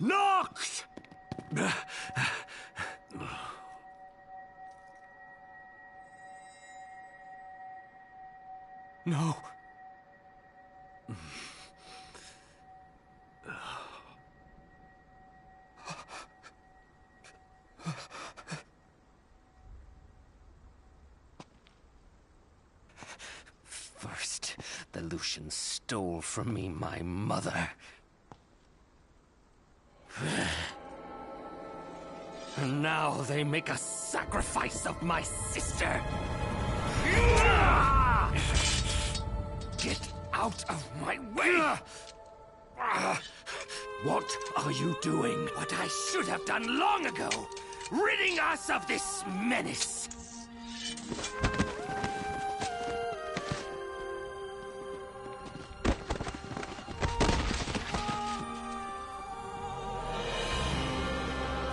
Noct! No. First, the Lucians stole from me my mother. And now they make a sacrifice of my sister. Get out of my way! What are you doing? What I should have done long ago! Ridding us of this menace!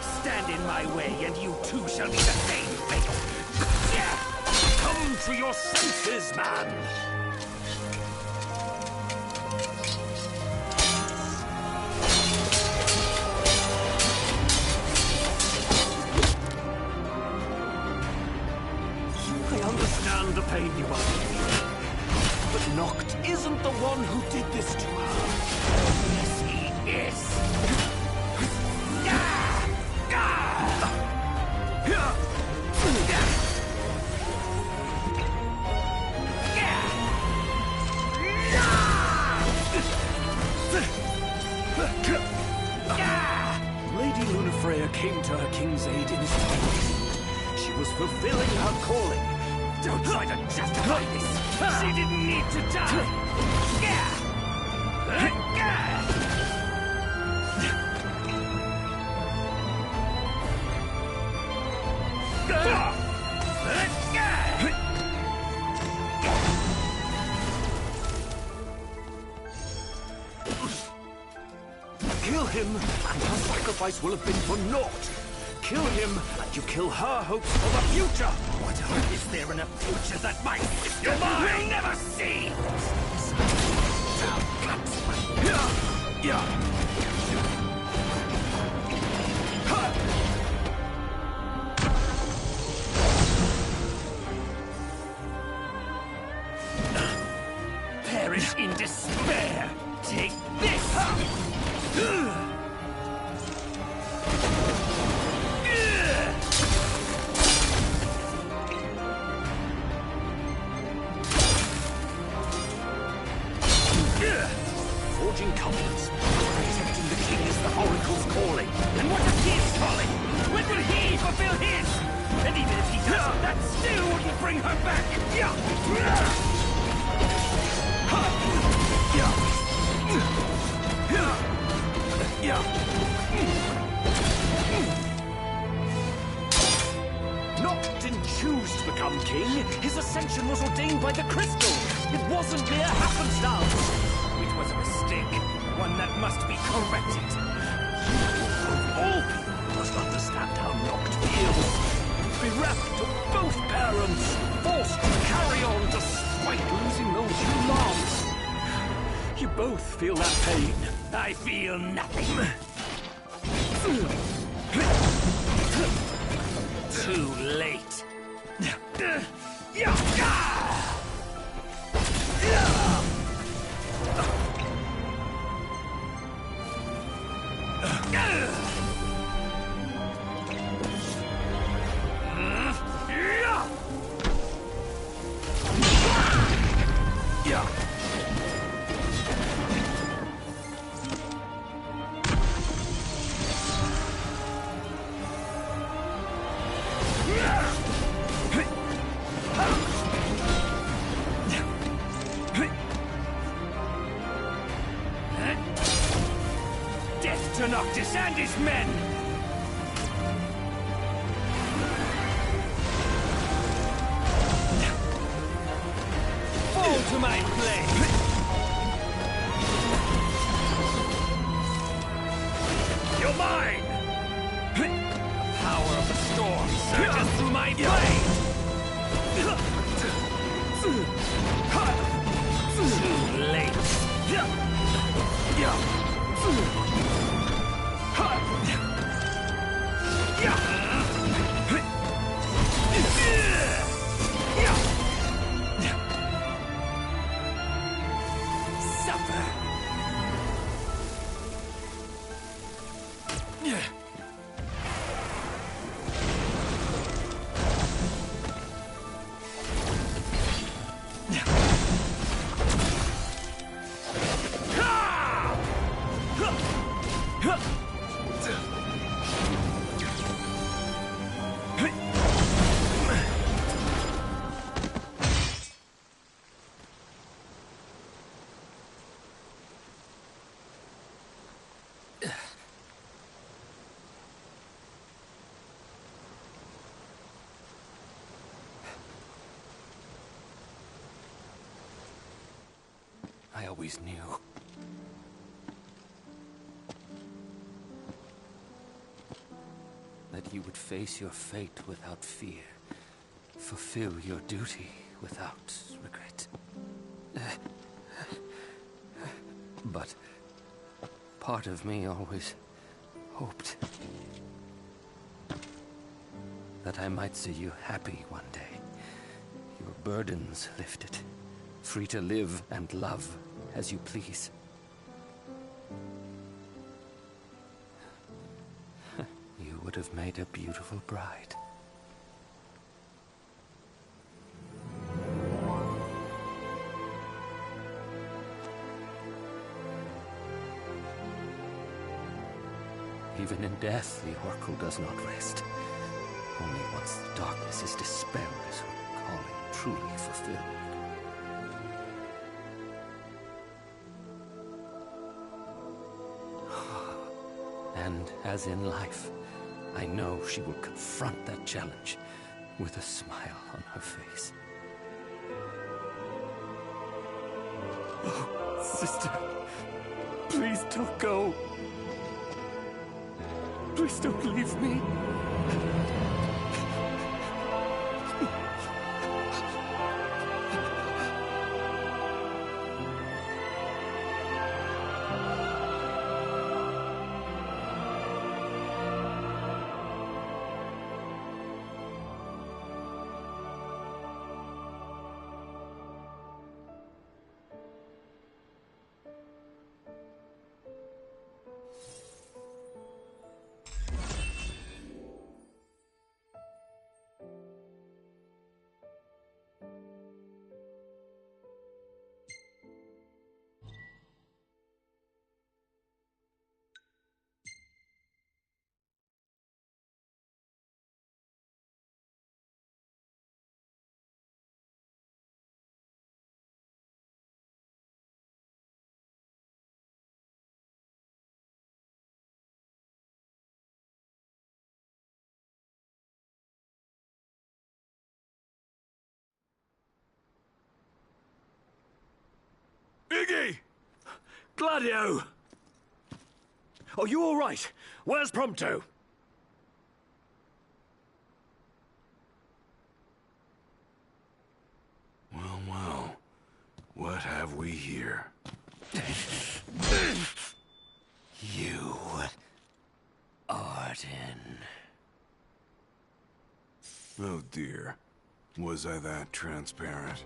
Stand in my way, and you too shall be the same fate! Come to your senses, man! I understand the pain you must feel. But Noct isn't the one who did this to her. Yes, he is! Lady Lunafreya came to her king's aid in his time. She was fulfilling her calling. Don't try to justify this! She didn't need to die! Kill him, and her sacrifice will have been for naught. Kill him, and you kill her hopes for the future. What hope is there in a future that my sister will never see? Perish in forging covenants. Protecting the king is the Oracle's calling. And what of his calling? When will he fulfill his? And even if he doesn't, that still wouldn't bring her back. Noct didn't choose to become king. His ascension was ordained by the crystal. It wasn't mere happenstance. It was a mistake, one that must be corrected. All people must understand how Noct feels. Bereft of both parents, forced to carry on despite losing those you love. You both feel that pain. I feel nothing. Too late. Death to Noctis and his men! Fall to my blade! You're mine! The power of the storm surges through my blade! Too late! Suffer! I always knew. That you would face your fate without fear. Fulfill your duty without regret. But part of me always hoped that I might see you happy one day. Your burdens lifted. Free to live and love as you please. You would have made a beautiful bride. Even in death, the Oracle does not rest. Only once the darkness is dispelled is her calling truly fulfilled. And as in life, I know she will confront that challenge with a smile on her face. Oh, sister, please don't go. Please don't leave me. Iggy! Gladio! Are you all right? Where's Prompto? Well, well. What have we here? You... Arden... Oh dear. Was I that transparent?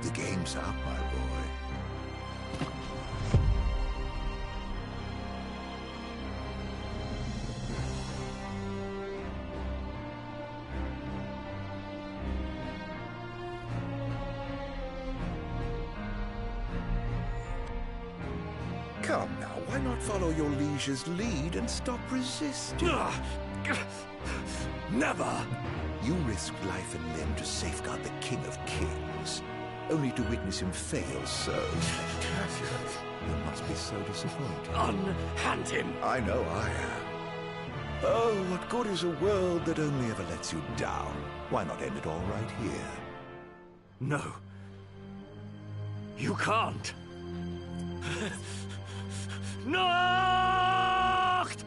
The game's up, my boy. Come now, why not follow your liege's lead and stop resisting? Never! You risked life and limb to safeguard the King of Kings, only to witness him fail so spectacularly. You must be so disappointed. Unhand him! I know I am. Oh, what good is a world that only ever lets you down? Why not end it all right here? No. You can't. Nacht!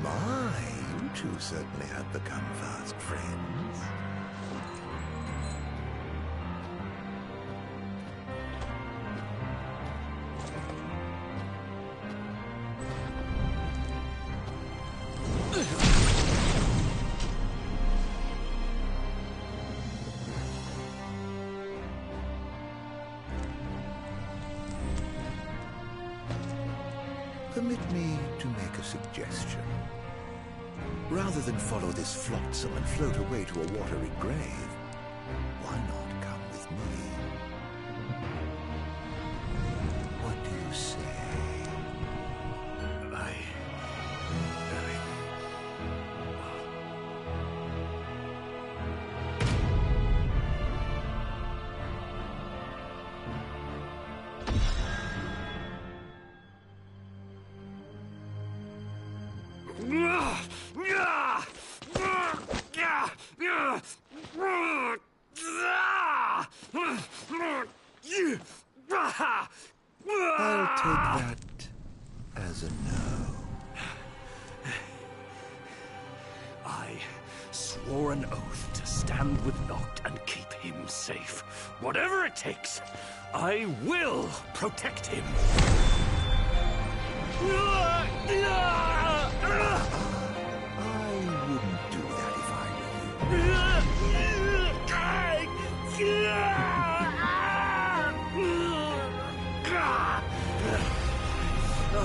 My, you two certainly have become fast friends. Permit me to make a suggestion. Rather than follow this flotsam and float away to a watery grave, why not come with me? What do you say? I'll take that as a no. I swore an oath to stand with Noct and keep him safe. Whatever it takes, I will protect him. I wouldn't do that if I were you. I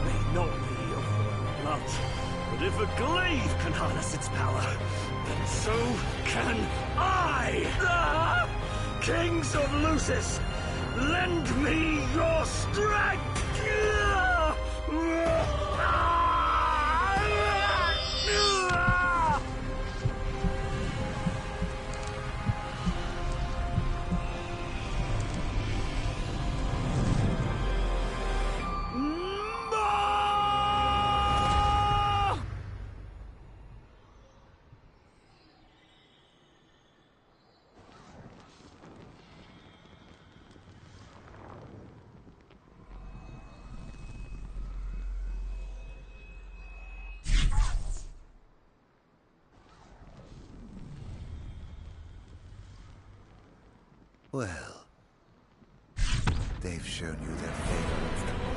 may not be of blood, but if a glaive can harness its power, then so can I! Kings of Lucis, lend me your strength! Well, they've shown you their favor after all.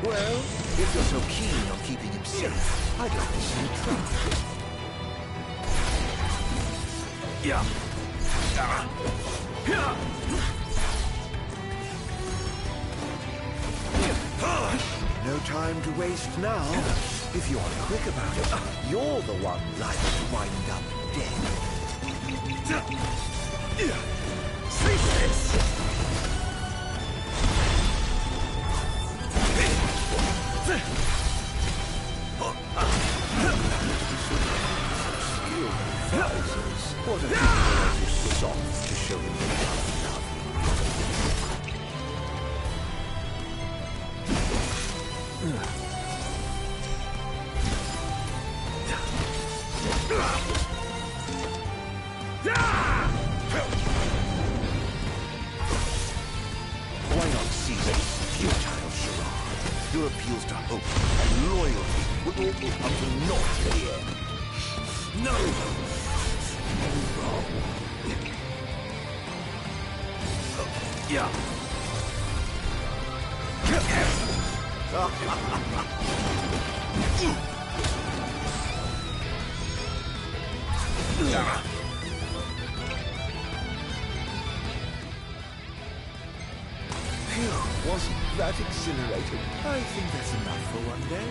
Well, if you're so keen on keeping him safe, I'd like to see you try. No time to waste now. If you are quick about it, you're the one liable to wind up dead. Cease this! soft to show him the love. Why not seize a futile charade? Your appeals to hope and loyalty would all come to naught in the end. No! Wrong. Yeah. Phew, wasn't that exhilarating? I think that's enough for one day.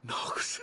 Noct.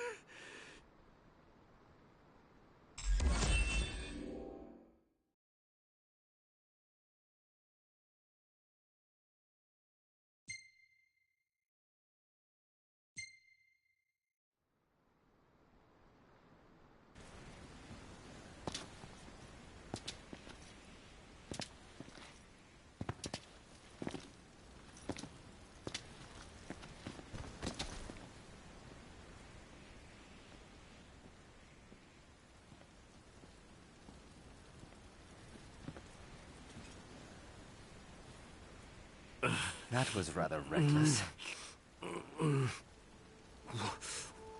That was rather reckless.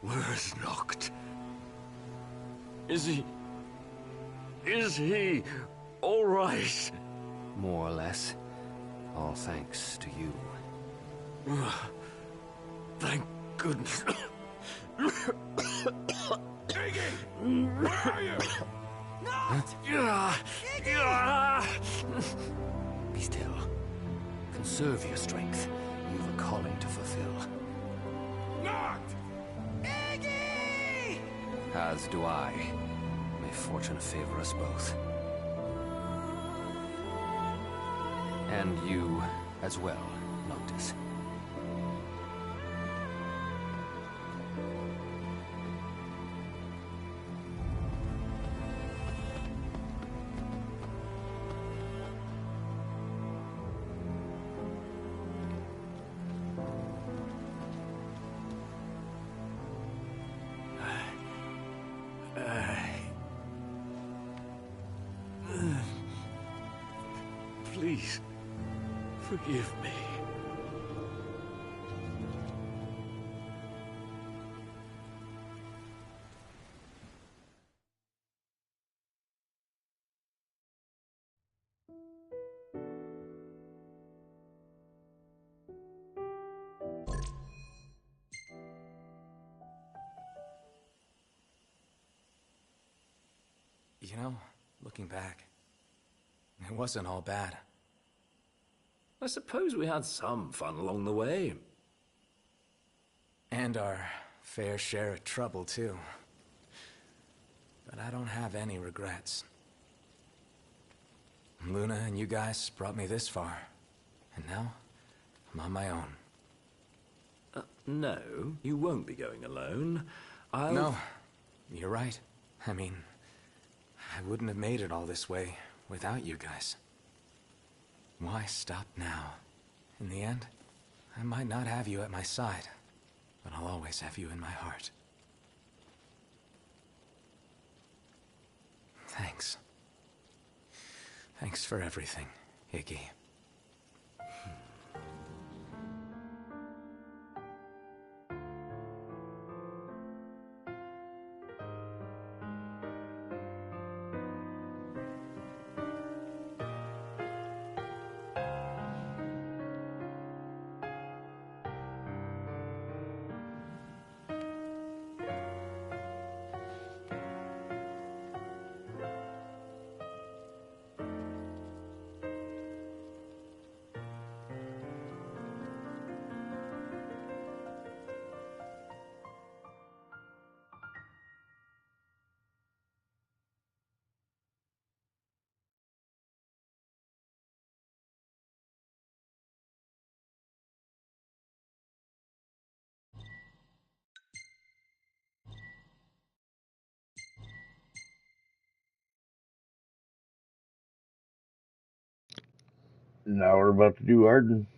Where's Noct? Is he all right? More or less. All thanks to you. Thank goodness. Iggy! Where are you? Be still. Conserve your strength. You've a calling to fulfill. Noct! Iggy! As do I. May fortune favor us both. And you as well, Noctis. Please, forgive me. You know, looking back, it wasn't all bad. I suppose we had some fun along the way. And our fair share of trouble, too. But I don't have any regrets. Luna and you guys brought me this far. And now, I'm on my own. No, you won't be going alone. No, you're right. I mean, I wouldn't have made it all this way without you guys. Why stop now? In the end, I might not have you at my side, but I'll always have you in my heart. Thanks. Thanks for everything, Iggy. Now we're about to do Arden.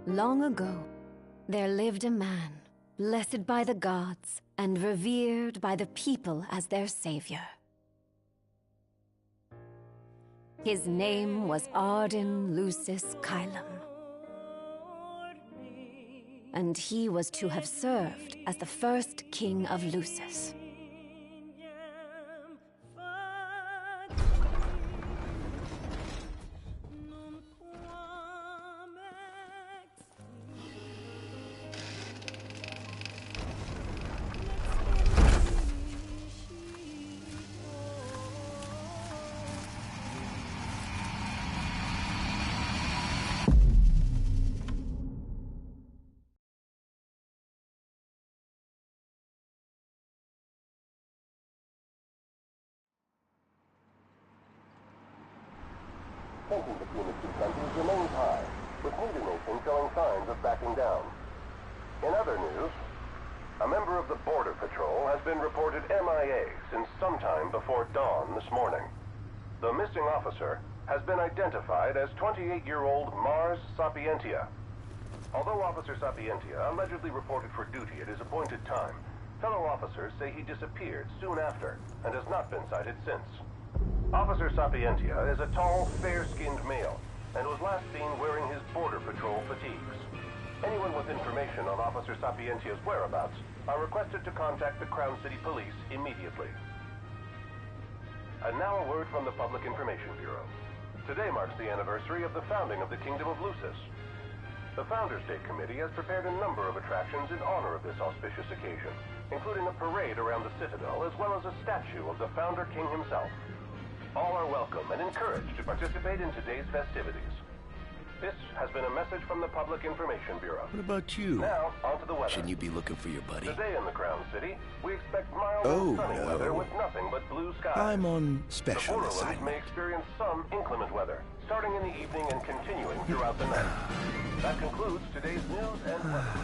Long ago, there lived a man, blessed by the gods and revered by the people as their savior. His name was Arden Lucis Kylum, and he was to have served as the first king of Lucis. Tension between the two countries remains high, with neither nation showing signs of backing down. In other news, a member of the Border Patrol has been reported MIA since sometime before dawn this morning. The missing officer has been identified as 28-year-old Mars Sapientia. Although Officer Sapientia allegedly reported for duty at his appointed time, fellow officers say he disappeared soon after and has not been sighted since. Officer Sapientia is a tall, fair-skinned male and was last seen wearing his Border Patrol fatigues. Anyone with information on Officer Sapientia's whereabouts are requested to contact the Crown City Police immediately. And now a word from the Public Information Bureau. Today marks the anniversary of the founding of the Kingdom of Lucis. The Founders Day Committee has prepared a number of attractions in honor of this auspicious occasion, including a parade around the Citadel as well as a statue of the Founder King himself. All are welcome and encouraged to participate in today's festivities. This has been a message from the Public Information Bureau. What about you? Now, on to the weather. Shouldn't you be looking for your buddy? Today in the Crown City, we expect mild and sunny weather with nothing but blue skies. I'm on special the Borderlands assignment. may experience some inclement weather, starting in the evening and continuing throughout the night. That concludes today's news and weather.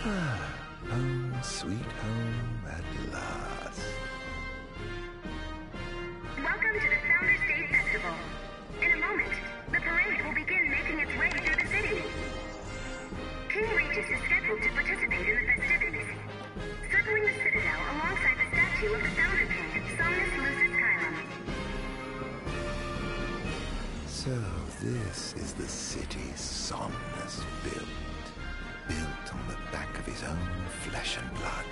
Home, sweet home at last. Welcome to the Founders Day Festival. In a moment, the parade will begin the Founder King, Somnus Lucis Caelum. So this is the city Somnus built. Built on the back of his own flesh and blood.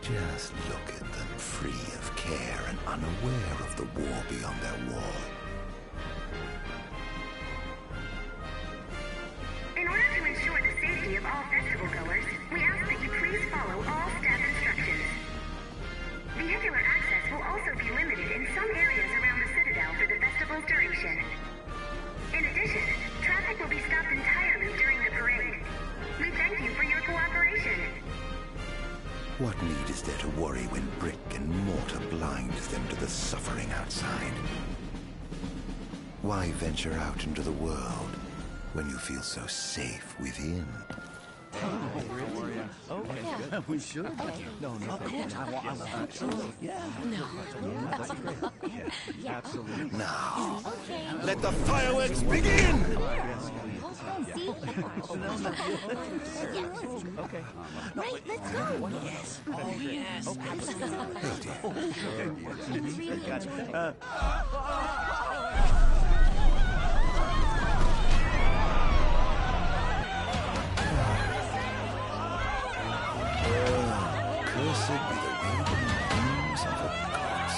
Just look at them, free of care and unaware of the war beyond their wall. In order to ensure the safety of all festival goers, we ask that you please follow all staff instructions. Vehicular access will also be limited in some areas around the Citadel for the festival's duration. In addition, traffic will be stopped entirely during the parade. We thank you for your cooperation. What need is there to worry when brick and mortar blinds them to the suffering outside? Why venture out into the world when you feel so safe within? Okay. We should. No. Absolutely. Yeah. No. Absolutely. Now, let the fireworks begin! Okay. Right, let's go. Yes. Oh, yes. Cursed be the waving wings of the gods.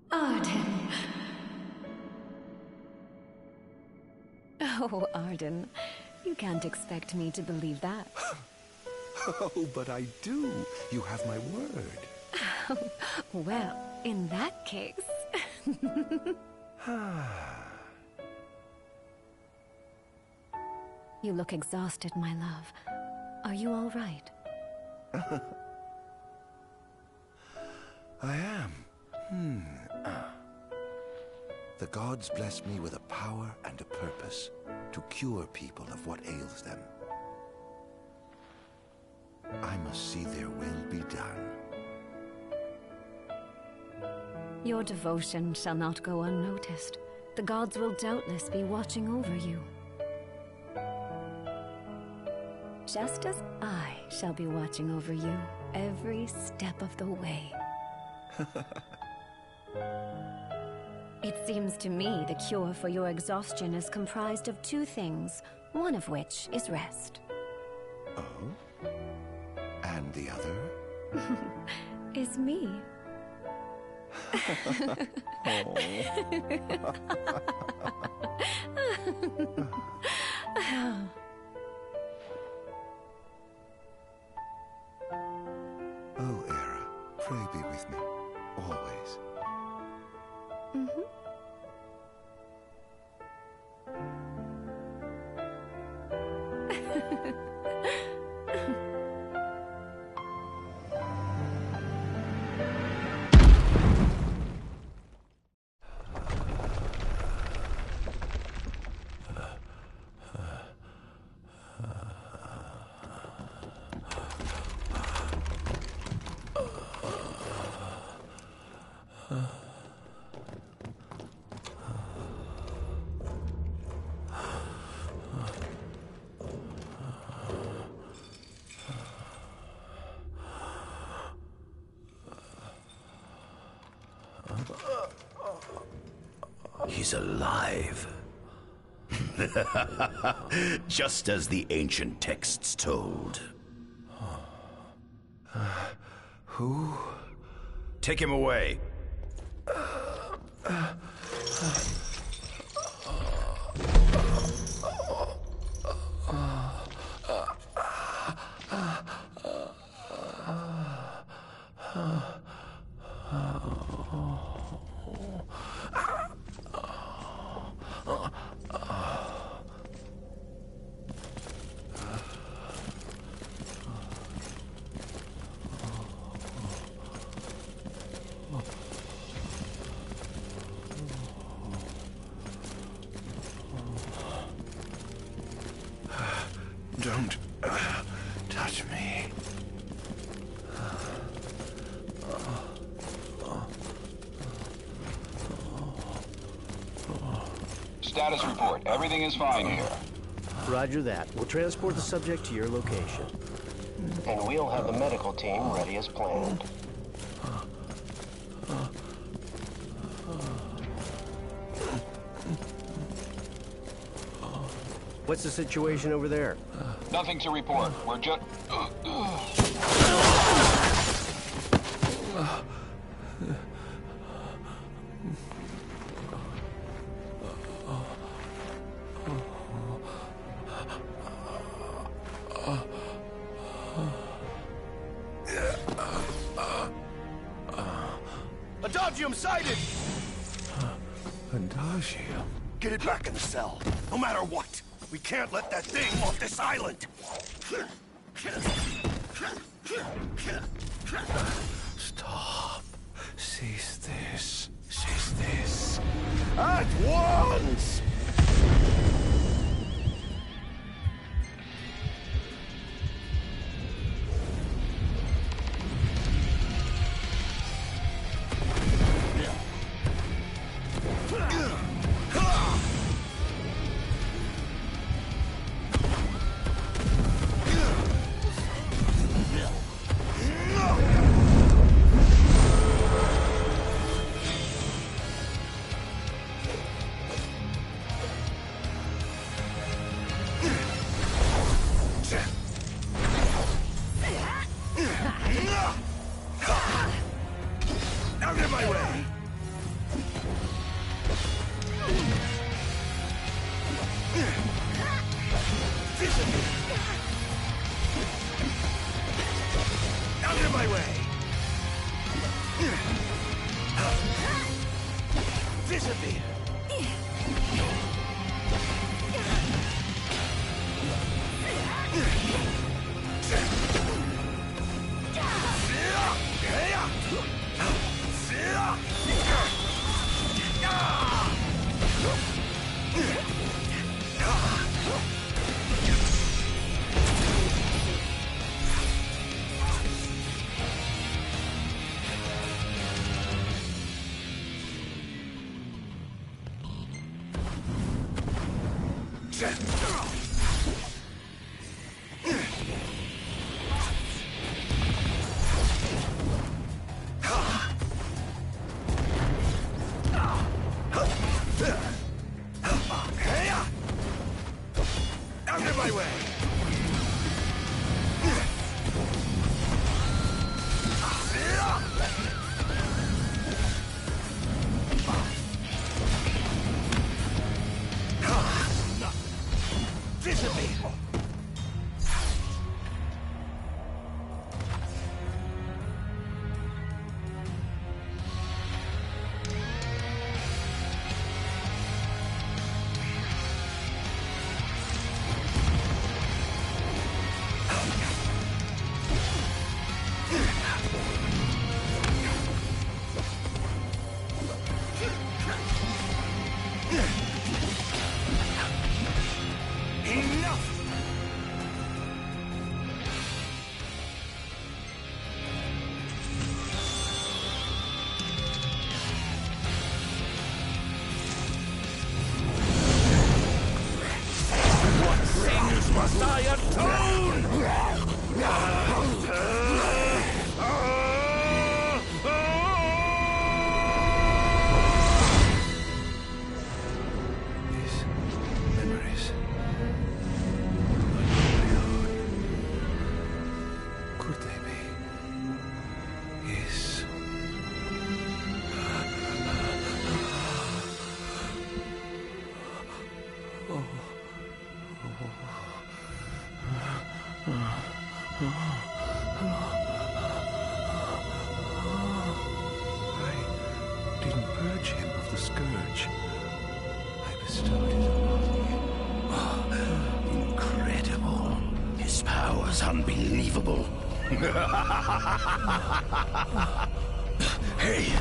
Arden. Oh, Arden. You can't expect me to believe that. Oh, but I do. You have my word. Well, in that case... You look exhausted, my love. Are you all right? I am. The gods blessed me with a power and a purpose to cure people of what ails them. I must see their will be done. Your devotion shall not go unnoticed. The gods will doubtless be watching over you. Just as I shall be watching over you every step of the way. It seems to me the cure for your exhaustion is comprised of two things, one of which is rest. Oh? And the other? Is me. Oh, Era, pray be with me, always. He's alive. Just as the ancient texts told. Who? Take him away. Don't touch me. Status report. Everything is fine here. Roger that. We'll transport the subject to your location. And we'll have the medical team ready as planned. What's the situation over there? Nothing to report. We're just... Adagium sighted! Adagium? Get it back in the cell, no matter what. We can't let that thing off this island! Stop. Cease this. Cease this. At once! Out of my way! Out of my way! Disappear! Out of my way! Disappear! Must I atone? These memories. I didn't purge him of the scourge. I bestowed it upon you. Incredible. His power's unbelievable. Hey!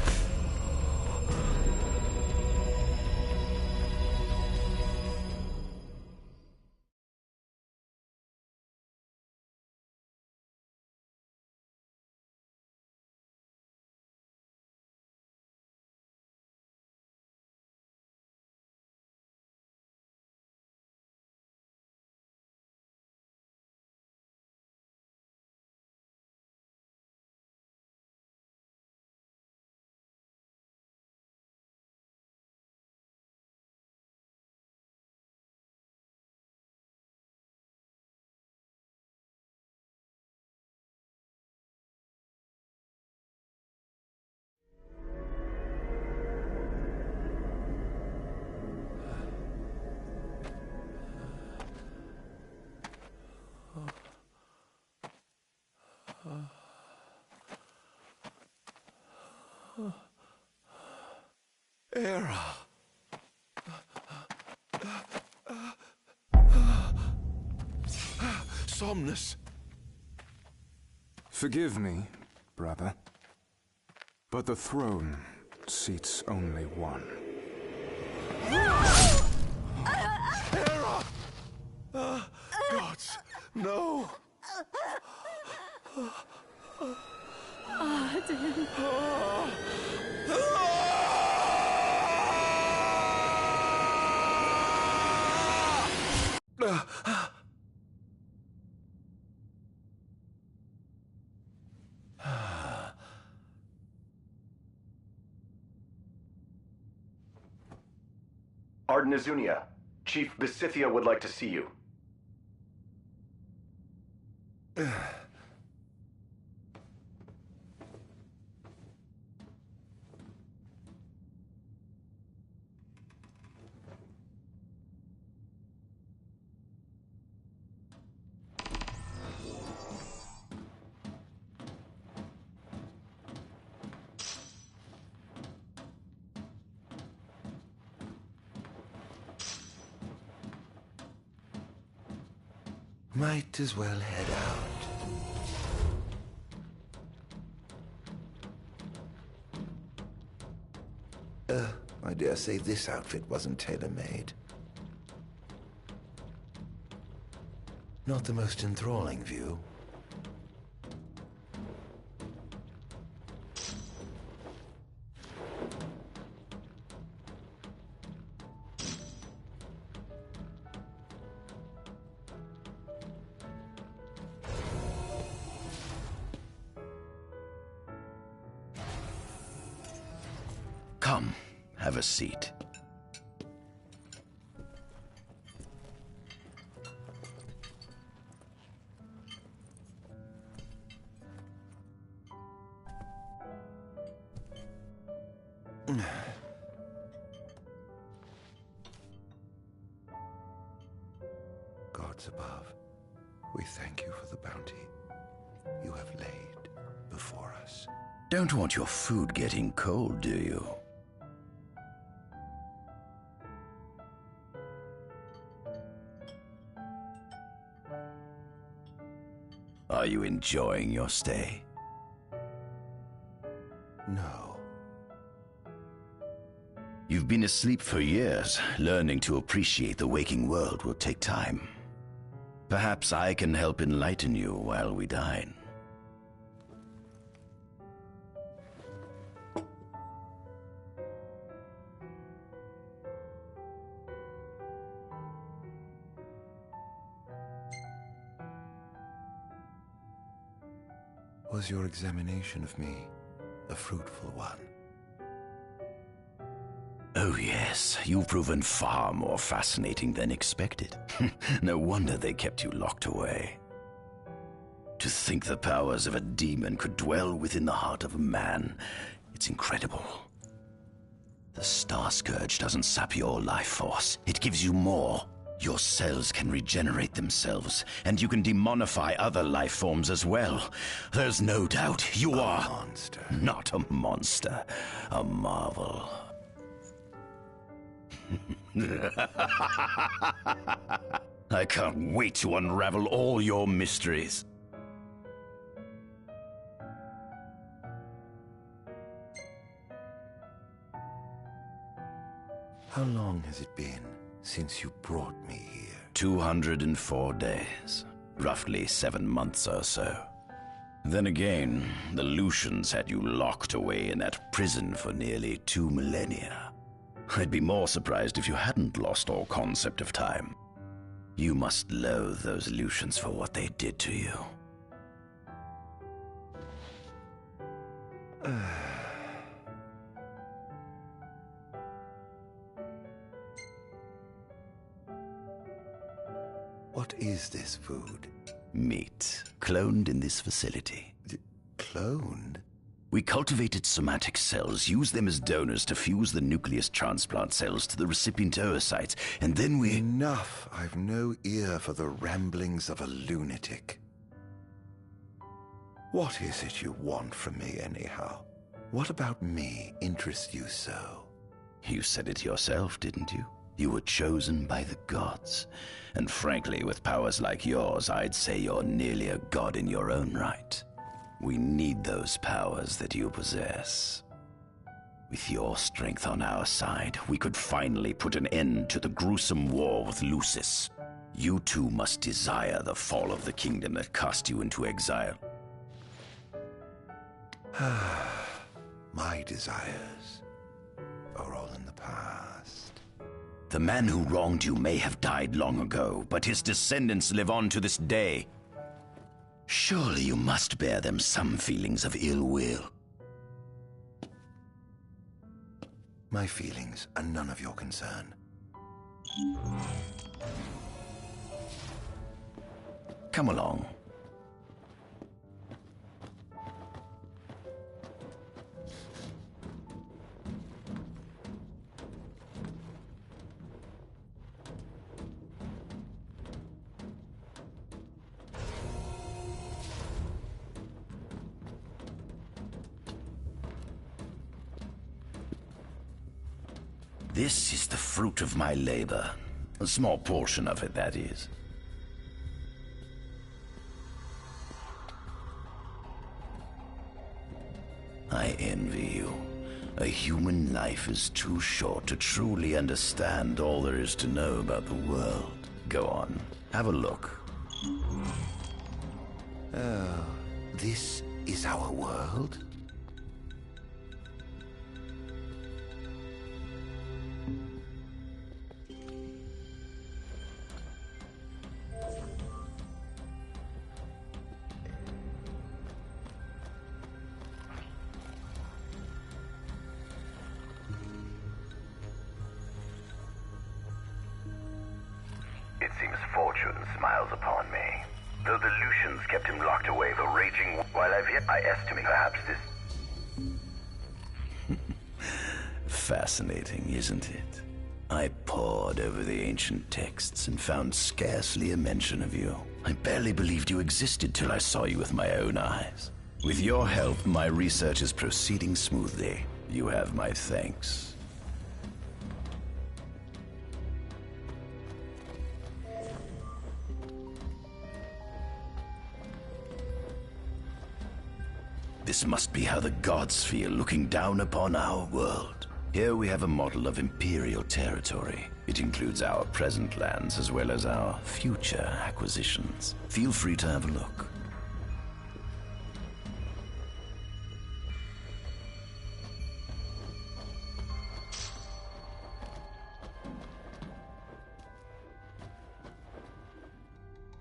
Era. Somnus. Forgive me, brother, but the throne seats only one. Era! Gods, no! Arden. Arden Izunia, Chief Besithia would like to see you. Might as well head out. I dare say this outfit wasn't tailor-made. Not the most enthralling view. Come, have a seat. Gods above, we thank you for the bounty you have laid before us. Don't want your food getting cold, do you? Are you enjoying your stay? No. You've been asleep for years. Learning to appreciate the waking world will take time. Perhaps I can help enlighten you while we dine. Was your examination of me a fruitful one? Oh yes, you've proven far more fascinating than expected. No wonder they kept you locked away. To think the powers of a demon could dwell within the heart of a man, it's incredible. The Star Scourge doesn't sap your life force, it gives you more. Your cells can regenerate themselves, and you can demonify other life forms as well. There's no doubt you are a monster. Not a monster, a marvel. I can't wait to unravel all your mysteries. How long has it been since you brought me here? 204 days. Roughly 7 months or so. Then again, the Lucians had you locked away in that prison for nearly 2 millennia. I'd be more surprised if you hadn't lost all concept of time. You must loathe those Lucians for what they did to you. What is this food? Meat, cloned in this facility. Cloned? We cultivated somatic cells, used them as donors to fuse the nucleus transplant cells to the recipient oocytes, and then we... Enough! I've no ear for the ramblings of a lunatic. What is it you want from me, anyhow? What about me interests you so? You said it yourself, didn't you? You were chosen by the gods. And frankly, with powers like yours, I'd say you're nearly a god in your own right. We need those powers that you possess. With your strength on our side, we could finally put an end to the gruesome war with Lucis. You too must desire the fall of the kingdom that cast you into exile. My desires are all in the past. The man who wronged you may have died long ago, but his descendants live on to this day. Surely you must bear them some feelings of ill will. My feelings are none of your concern. Come along. This is the fruit of my labor. A small portion of it, that is. I envy you. A human life is too short to truly understand all there is to know about the world. Go on, have a look. Oh, this is our world? It seems fortune smiles upon me. Though the Lucians kept him locked away for raging while I've yet, I estimate perhaps this... Fascinating, isn't it? I pored over the ancient texts and found scarcely a mention of you. I barely believed you existed till I saw you with my own eyes. With your help, my research is proceeding smoothly. You have my thanks. This must be how the gods feel looking down upon our world. Here we have a model of Imperial territory. It includes our present lands as well as our future acquisitions. Feel free to have a look.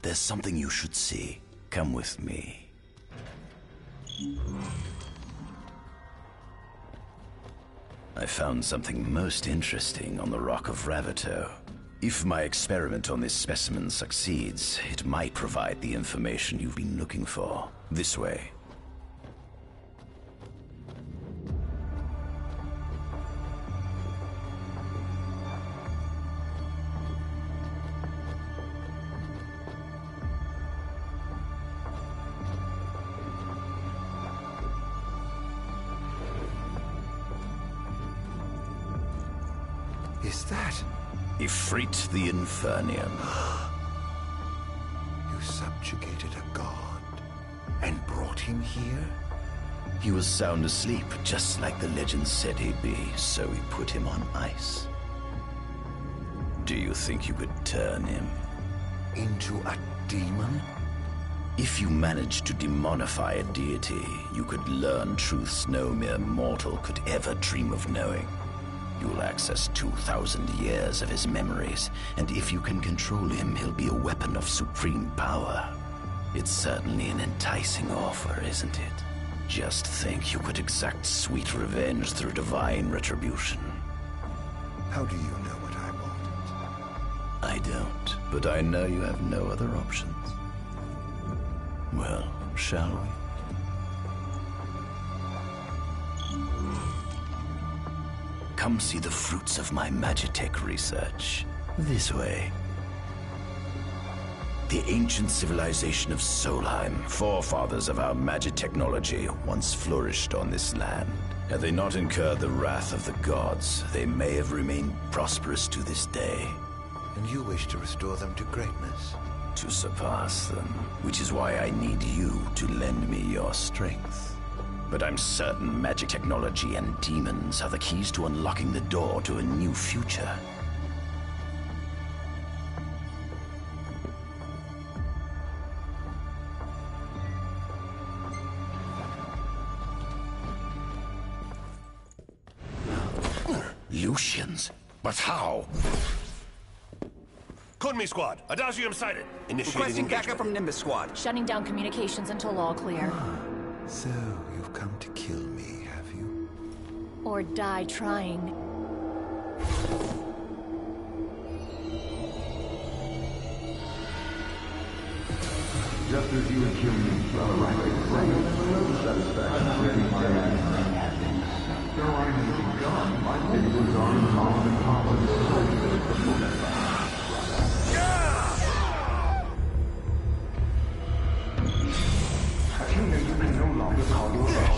There's something you should see. Come with me. I found something most interesting on the Rock of Ravito. If my experiment on this specimen succeeds, it might provide the information you've been looking for. This way. is that? Ifrit the Infernian. You subjugated a god and brought him here? He was sound asleep, just like the legend said he'd be, so we put him on ice. Do you think you could turn him into a demon? If you managed to demonify a deity, you could learn truths no mere mortal could ever dream of knowing. You'll access 2,000 years of his memories, and if you can control him, he'll be a weapon of supreme power. It's certainly an enticing offer, isn't it? Just think you could exact sweet revenge through divine retribution. How do you know what I want? I don't, but I know you have no other options. Well, shall we? Come see the fruits of my Magitech research. This way. The ancient civilization of Solheim, forefathers of our magic technology, once flourished on this land. Had they not incurred the wrath of the gods, they may have remained prosperous to this day. And you wish to restore them to greatness? To surpass them, which is why I need you to lend me your strength. But I'm certain magic technology and demons are the keys to unlocking the door to a new future. Lucians? But how? Kunmi Squad, Adagium sighted. Initiating Requesting engagement. backup from Nimbus Squad. Shutting down communications until all clear. So, you've come to kill me, have you? Or die trying. Just as you would kill me, right? Satisfaction. No, I need gun. It was on the top of the you can no longer call your own.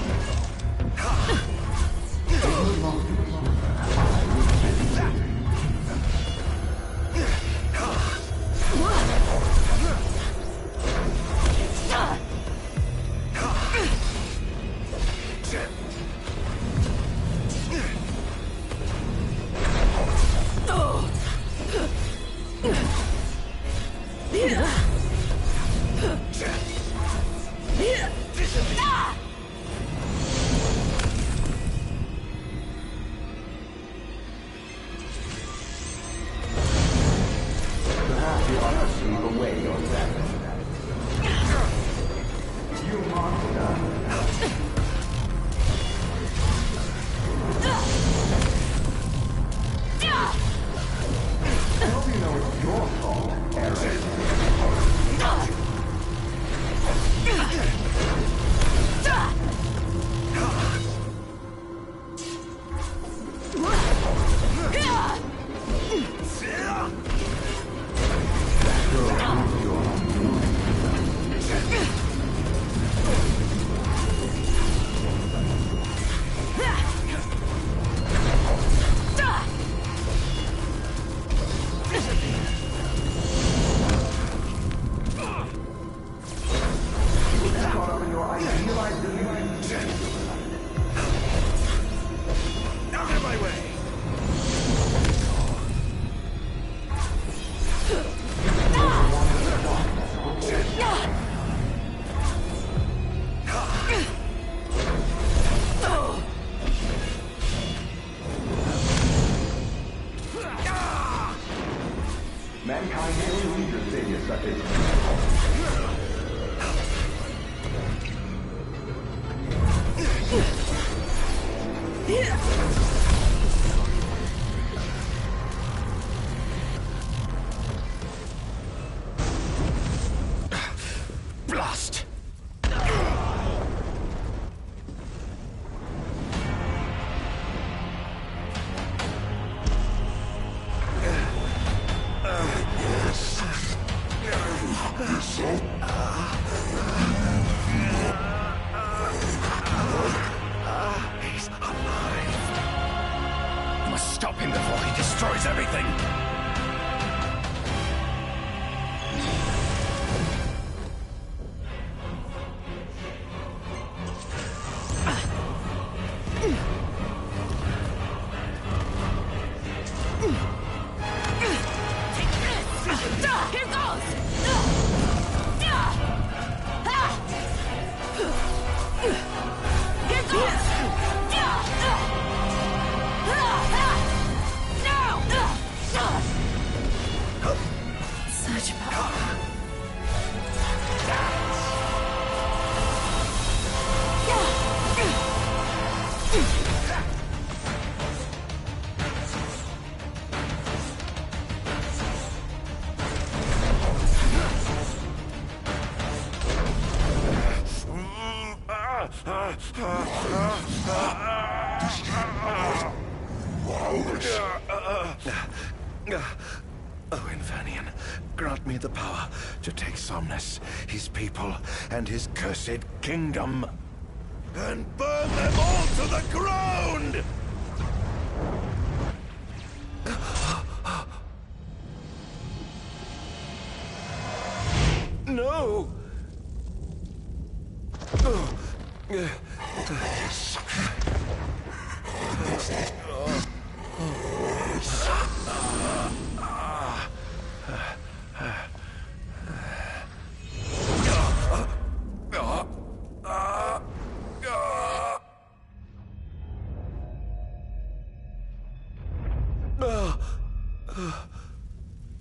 Blast! must stop him before he destroys everything! Here goes! Here goes! Such power. Oh, Infanion, grant me the power to take Somnus, his people, and his cursed kingdom, and burn them all to the ground! No!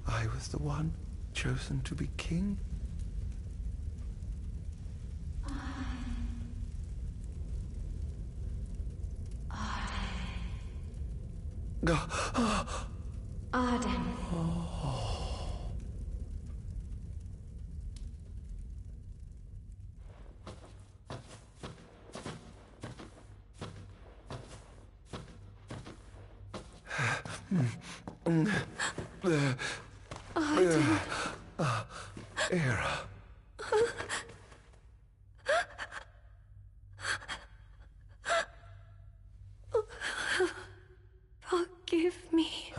I was the one chosen to be king? Arden. Era. Forgive me.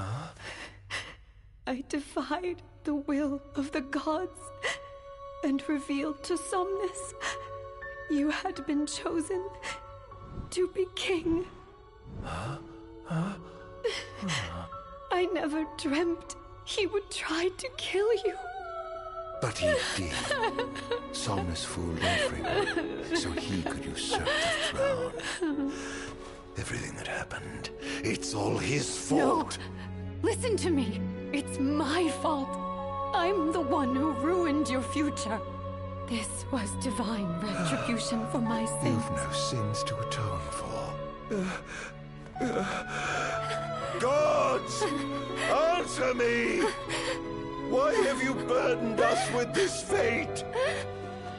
I defied the will of the gods and revealed to Somnus you had been chosen to be king. I never dreamt he would try to kill you. But he did. Somnus fooled everyone, so he could usurp the throne. Everything that happened, it's all his fault. No. Listen to me. It's my fault. I'm the one who ruined your future. This was divine retribution for my sins. You've no sins to atone for. Gods! Answer me! Why have you burdened us with this fate?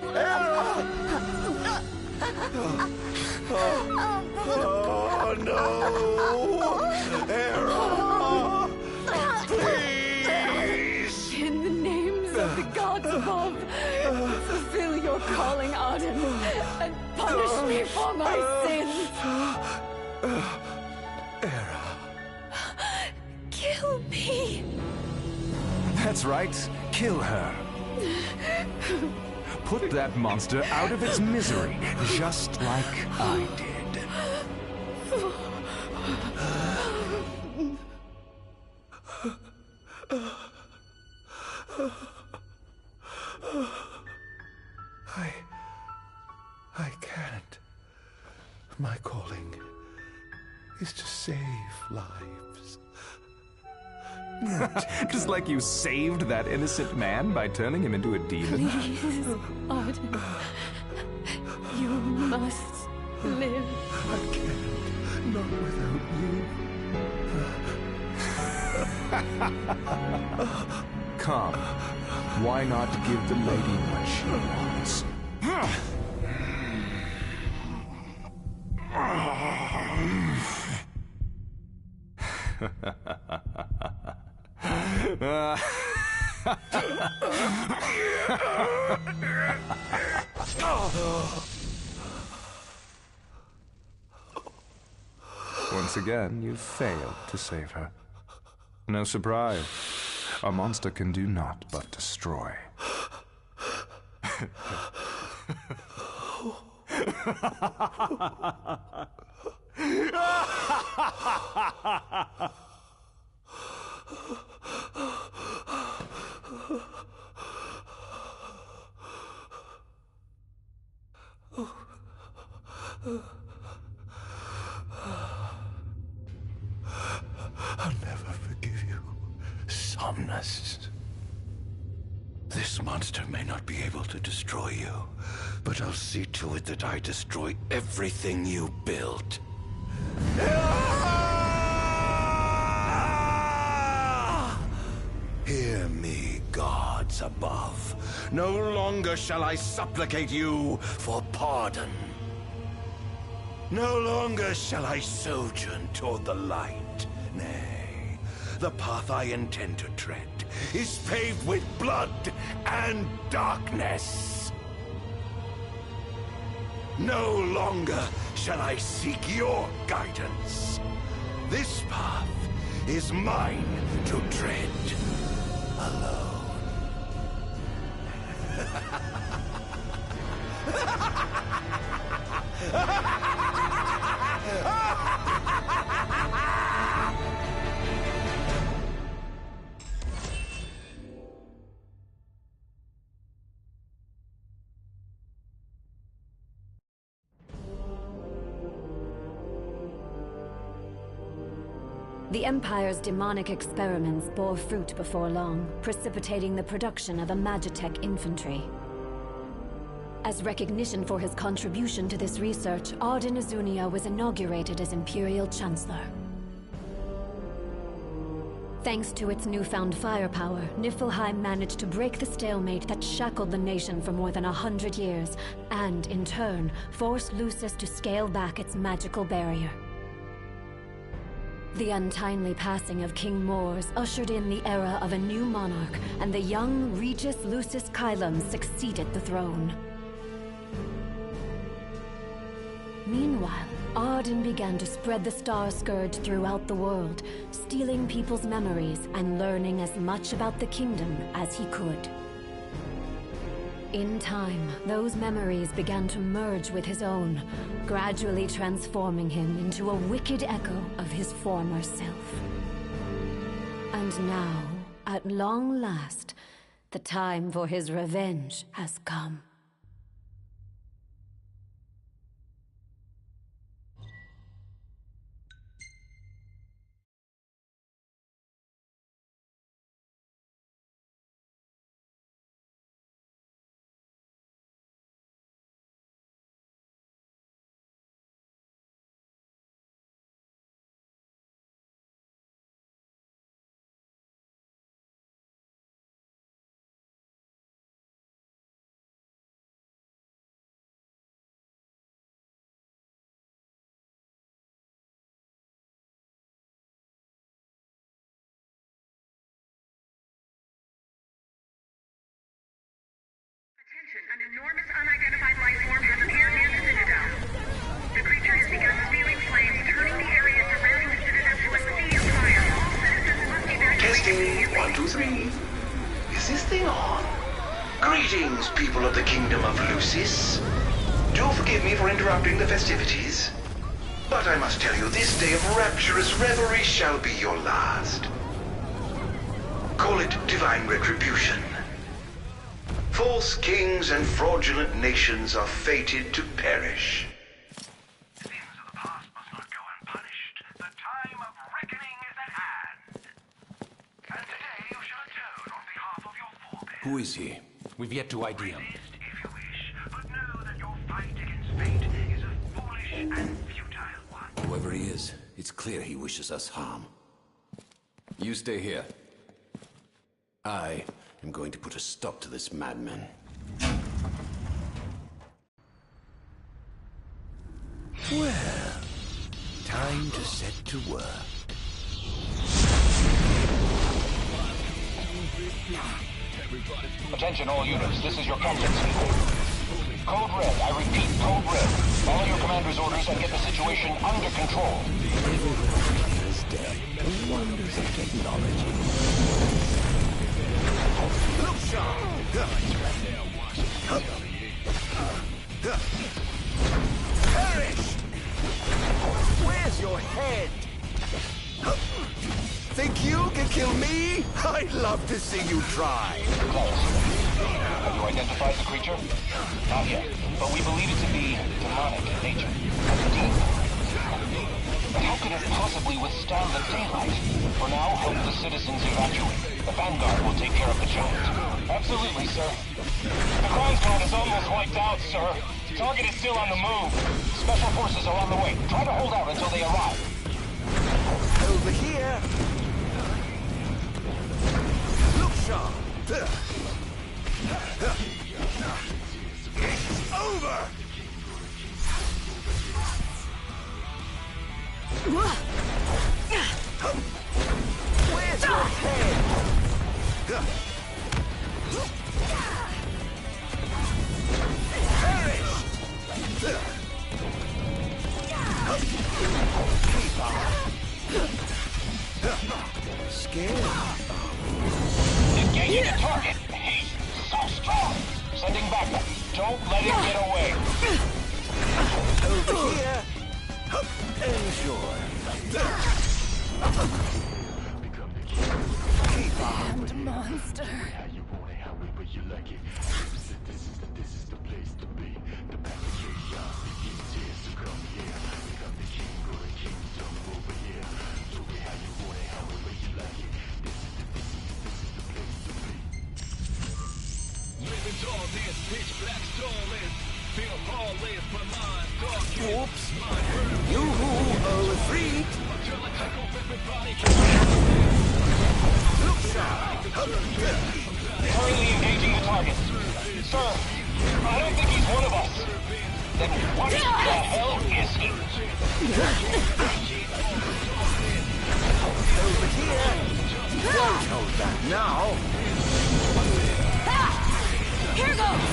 Era! Oh no! Era! Please! In the names of the gods above, fulfill your calling, Arden, and punish me for my sins! Era. Kill me! That's right. Kill her. Put that monster out of its misery, just like I did. I can't. My calling is to save lives. Just like you saved that innocent man by turning him into a demon. Please, Arden. You must live. I can't. Not without you. Come. Why not give the lady what she wants? Once again, you've failed to save her. No surprise. A monster can do naught but destroy. I'll never forgive you, Somnus. This monster may not be able to destroy you, but I'll see to it that I destroy everything you built. Hear me, gods above. No longer shall I supplicate you for pardon. No longer shall I sojourn toward the light. Nay, the path I intend to tread is paved with blood and darkness. No longer shall I seek your guidance. This path is mine to tread alone. The Empire's demonic experiments bore fruit before long, precipitating the production of a Magitech infantry. As recognition for his contribution to this research, Arden Azunia was inaugurated as Imperial Chancellor. Thanks to its newfound firepower, Niflheim managed to break the stalemate that shackled the nation for more than 100 years, and, in turn, forced Lucis to scale back its magical barrier. The untimely passing of King Mors ushered in the era of a new monarch, and the young Regis Lucis Kylum succeeded the throne. Meanwhile, Arden began to spread the Star Scourge throughout the world, stealing people's memories and learning as much about the kingdom as he could. In time, those memories began to merge with his own, gradually transforming him into a wicked echo of his former self. And now, at long last, the time for his revenge has come. An enormous unidentified life form has appeared near the Citadel. The creature has begun spewing flames, turning the area surrounding the Citadel to a sea of fire. All citizens must evacuate. Testing, 1, 2, 3. Is this thing on? Greetings, people of the Kingdom of Lucis. Do forgive me for interrupting the festivities, but I must tell you, this day of rapturous revelry shall be your last. Call it divine retribution. False kings and fraudulent nations are fated to perish. Sins of the past must not go unpunished. The time of reckoning is at hand. And today you shall atone on behalf of your forebears. Who is he? We've yet to ID him. Resist if you wish, but know that your fight against fate is a foolish and futile one. Whoever he is, it's clear he wishes us harm. You stay here. I am going to put a stop to this madman. Well, time to set to work. Attention all units, this is your captain speaking. Code Red. I repeat, Code Red. Follow your commander's orders and get the situation under control. Everyone is dead. The wonders of technology. Look sharp! Perish! Where's your head? Think you can kill me? I'd love to see you try. Have you identified the creature? Not yet, but we believe it to be demonic in nature. A demon. But how could it possibly withstand the daylight? For now, help the citizens evacuate. The Vanguard will take care of the giant. Absolutely, sir. The crime squad is almost wiped out, sir. Target is still on the move. Special forces are on the way. Try to hold out until they arrive. Over here. Look sharp. It's over. Where's your head? Perish! Keep on. Scared? Engaging the target. He's so strong. Sending backup. Don't let him get away. Over here. Enjoy. Keep on. Damned monster. Oops. You-hoo, freak. Look sharp. Hurriedly engaging the target. Sir, I don't think he's one of us. Then what the hell is he? Over here. Don't hold back now. Here goes!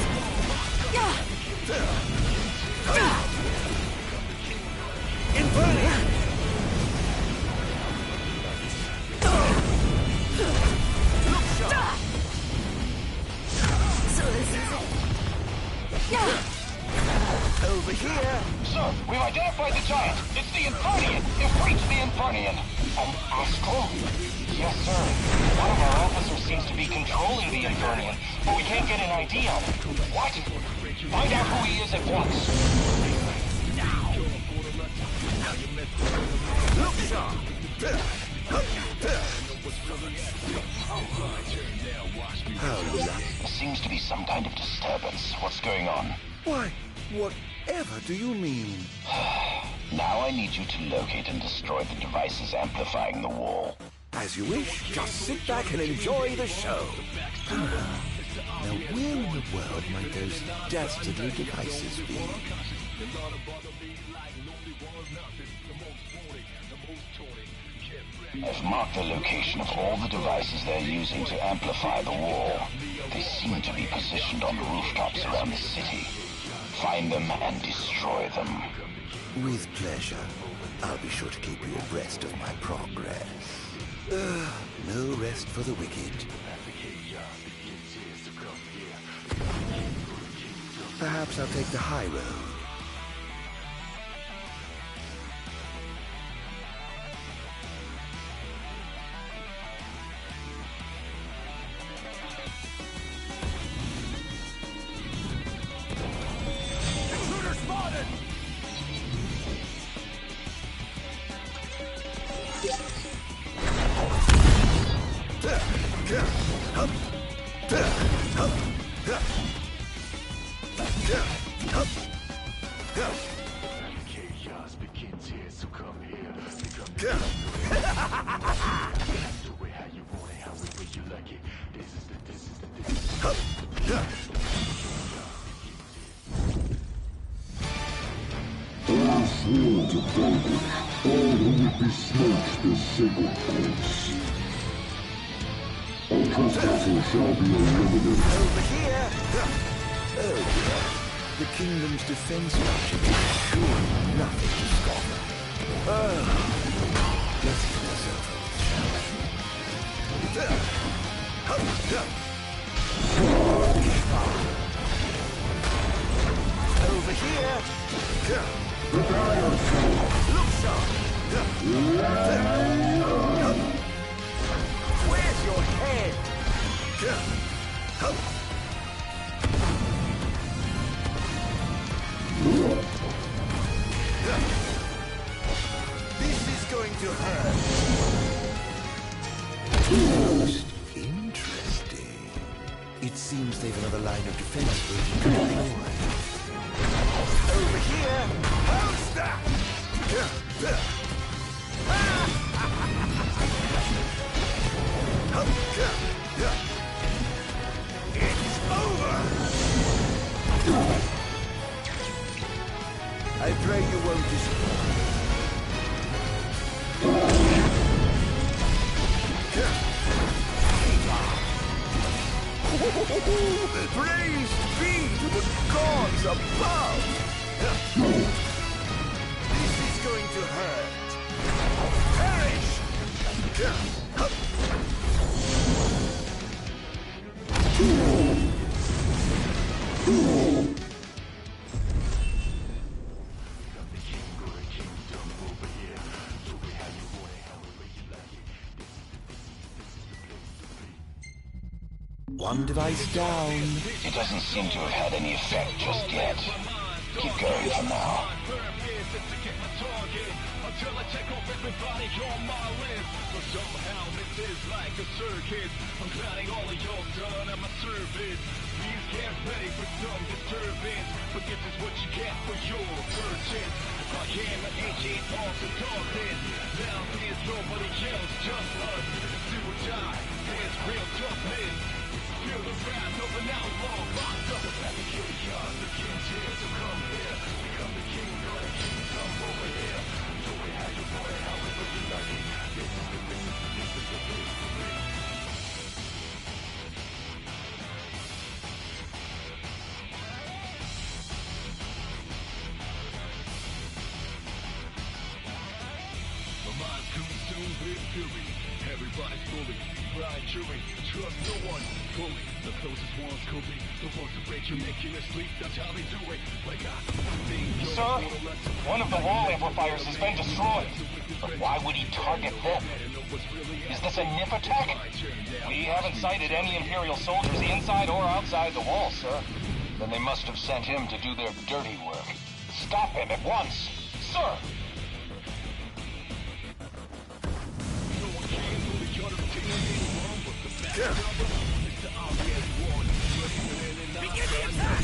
Inferno! Look sharp! So this is it. Over here! Sir, we've identified the giant. It's the Infernian. Ifrit the Infernian. An Astral? Yes, sir. One of our officers seems to be controlling the Infernian, but we can't get an ID on him. What? Find out who he is at once. Look sharp! There seems to be some kind of disturbance. What's going on? Why, whatever do you mean? Now I need you to locate and destroy the devices amplifying the wall. As you wish, just sit back and enjoy the show. Now, where in the world might those dastardly devices be? I've marked the location of all the devices they're using to amplify the wall. They seem to be positioned on rooftops around the city. Find them and destroy them. With pleasure. I'll be sure to keep you abreast of my progress. No rest for the wicked. Perhaps I'll take the high road. The kingdom's defense structure is surely nothing to scoff at. Let's get ourselves over, here! Prepare yourself! Look sharp! Where's your head? This is going to hurt. Most interesting. It seems they've another line of defense waiting to deploy. Over here! How's that? It's over! I pray you won't disappoint. Praise be to the gods above! This is going to hurt. Perish! One device down. It doesn't seem to have had any effect just yet. Keep going for now. Until I take off everybody on my list. So somehow this is like a circus. I'm clowning all of y'all done at my service. Please get ready for some disturbance. But this is what you get for your purchase. I am an agent of the darkness. Now there's nobody else, just us. Do or die, there's real toughness. Feel the wrath of an outlaw locked up. Let me kill y'all, the king's here, so come here. Become the king of the kingdom over here. Everybody's fully blind, chewing, trust no one fully. The closest ones could be the ones who break you, make you asleep. That's how they do it. Like Sir, one of the wall amplifiers has been destroyed. But why would he target them? Is this a NIP attack? We haven't sighted any Imperial soldiers inside or outside the wall, sir. Then they must have sent him to do their dirty work. Stop him at once, sir! Begin the attack!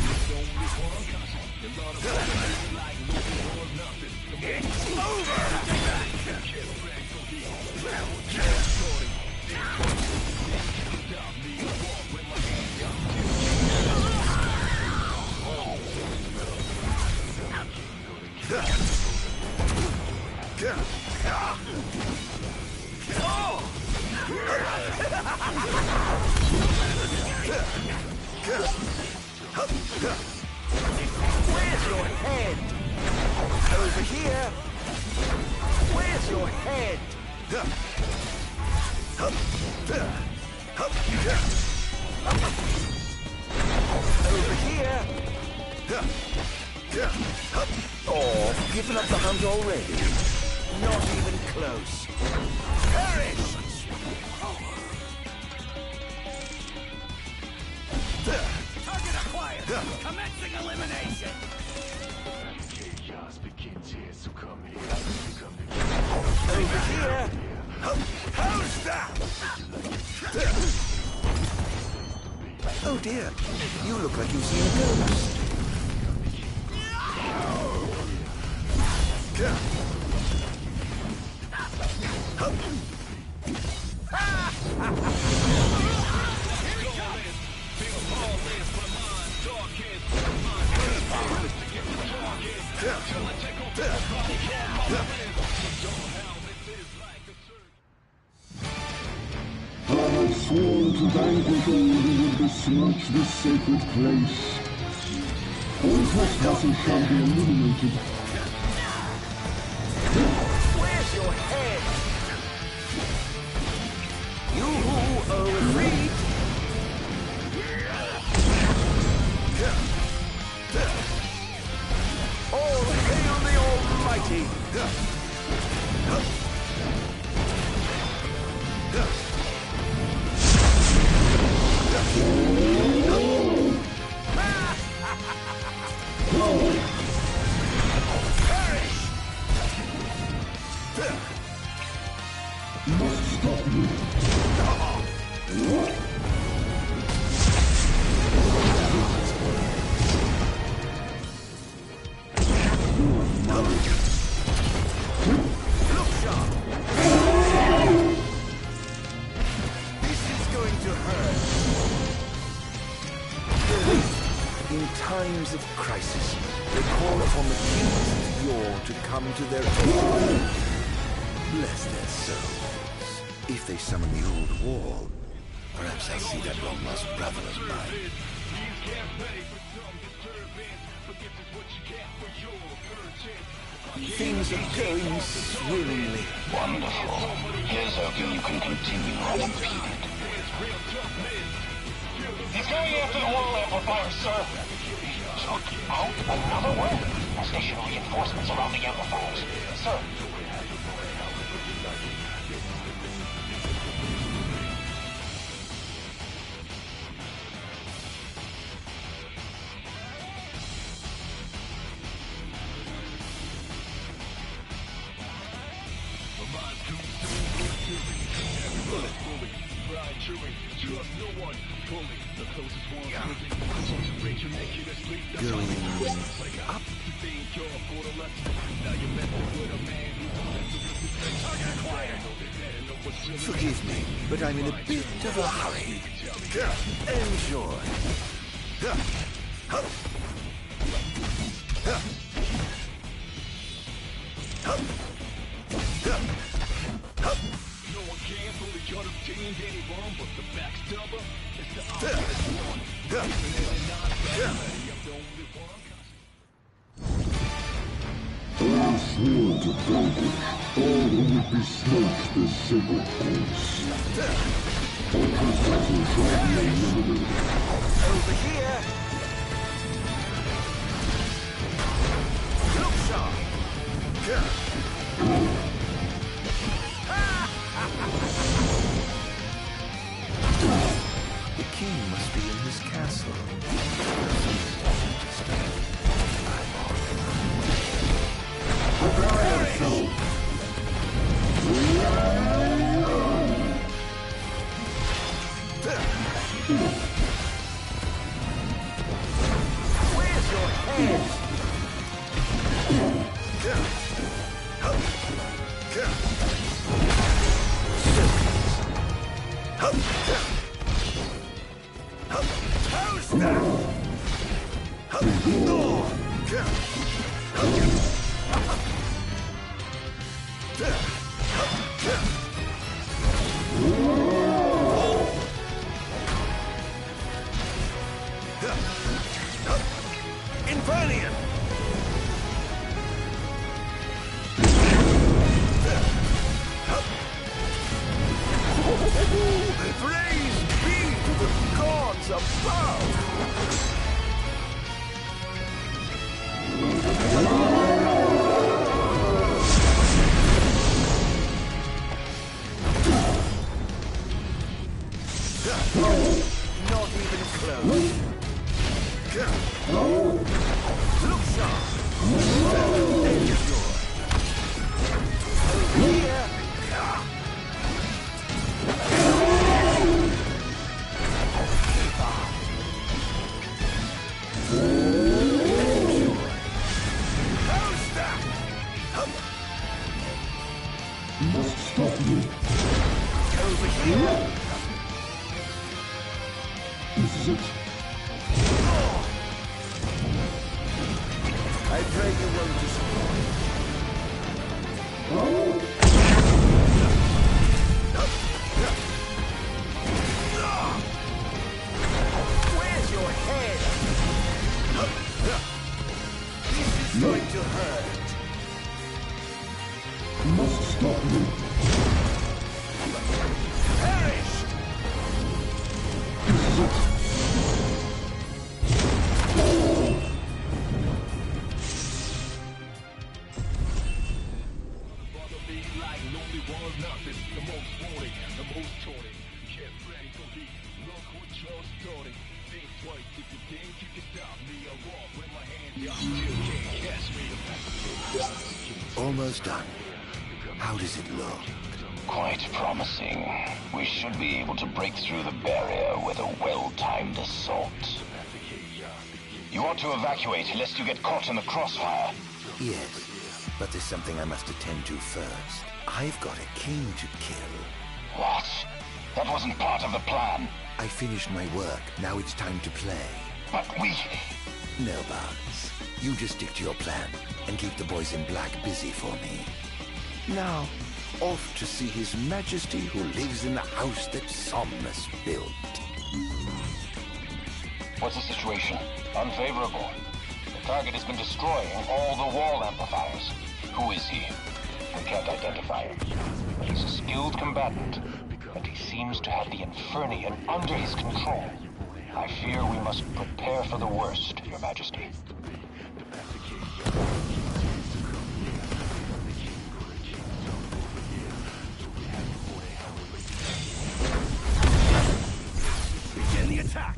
It's over! Where's your head? Over here. Where's your head? Over here. Oh, given up the hunt already? Not even close. Perish! Target acquired! Commencing elimination! Chaos begins here, so come here. Over here! How's that? Oh dear, you look like you've seen a ghost. I have sworn to vanquish all who would besmirch this sacred place. All trespassers shall be eliminated. Where's your head? You are afraid. All hail the Almighty! Must stop you. In times of crisis, they call upon the kings of yore to come to their aid. Bless their souls. If they summon the old wall, Perhaps I see that long-lost brother of mine. things are going swimmingly. Wonderful. Here's hoping you can continue unimpeded. He's going after the wall amplifier, sir. Took out another one? I'll station reinforcements around the amplifiers. Sir. Up. Forgive me, but I'm in a bit of a hurry. Enjoy. No one can fully contain any bomb, but the backstabber is the obvious one. I swore to vanquish all who would besmirch this sacred place. All trespassers shall be eliminated. Over here. Look sharp. The king must be in his castle. Prepare yourself. Where's your head? How's that? Infernian! Praise be to the gods above! Not even close. Look sharp. Enjoy. Over here. Keep on. Enjoy. How's that? Must stop you. Over here. This is it. going to hurt. You must stop me. Perish! Almost done. How does it look? Quite promising. We should be able to break through the barrier with a well-timed assault. You ought to evacuate lest you get caught in the crossfire. Yes, but there's something I must attend to first. I've got a king to kill. What? That wasn't part of the plan. I finished my work. Now it's time to play. But we... No, Bugs. You just stick to your plan and keep the boys in black busy for me. Now, off to see His Majesty who lives in the house that Somnus built. What's the situation? Unfavorable. The target has been destroying all the wall amplifiers. Who is he? We can't identify him. But he's a skilled combatant, and he seems to have the Infernian under his control. I fear we must prepare for the worst, Your Majesty. Begin the attack!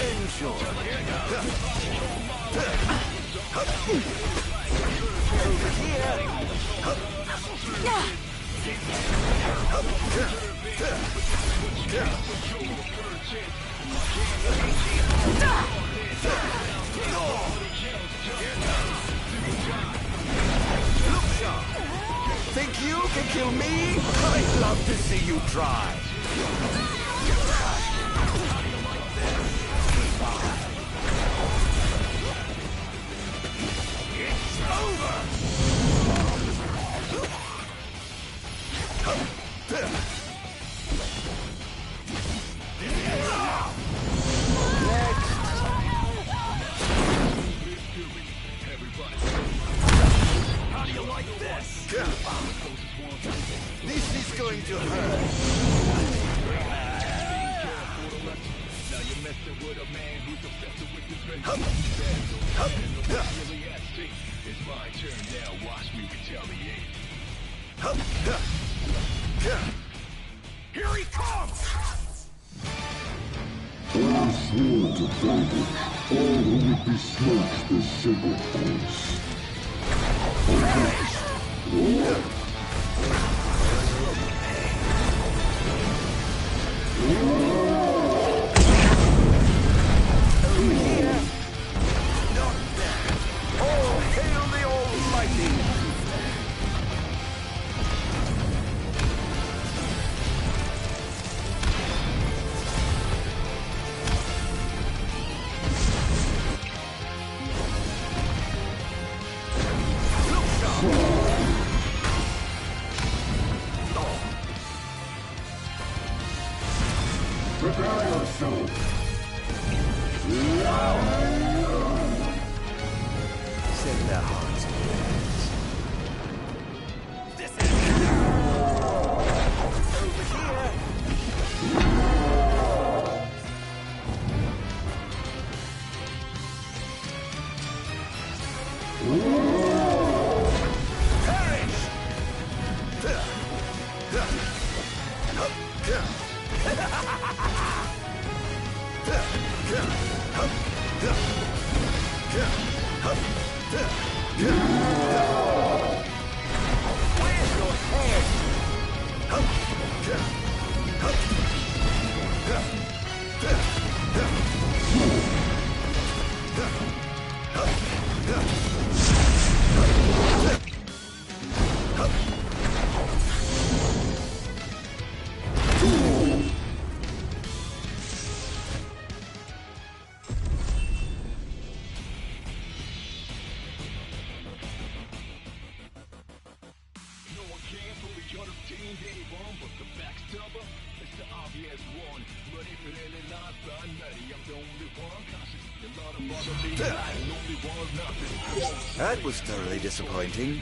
Enjoy! Over here! Think you can kill me? I'd love to see you try. It's over! How do you like this? This is going to hurt. Now you're messing with a man who's obsessed with his vengeance. It's my turn now, watch me retaliate. Here he comes! I swore to vanquish all who would besmirch this sacred place. Over here! Not there! Oh, hail the Almighty! Prepare yourself. Send their hearts to hands. This is over here. That was thoroughly disappointing.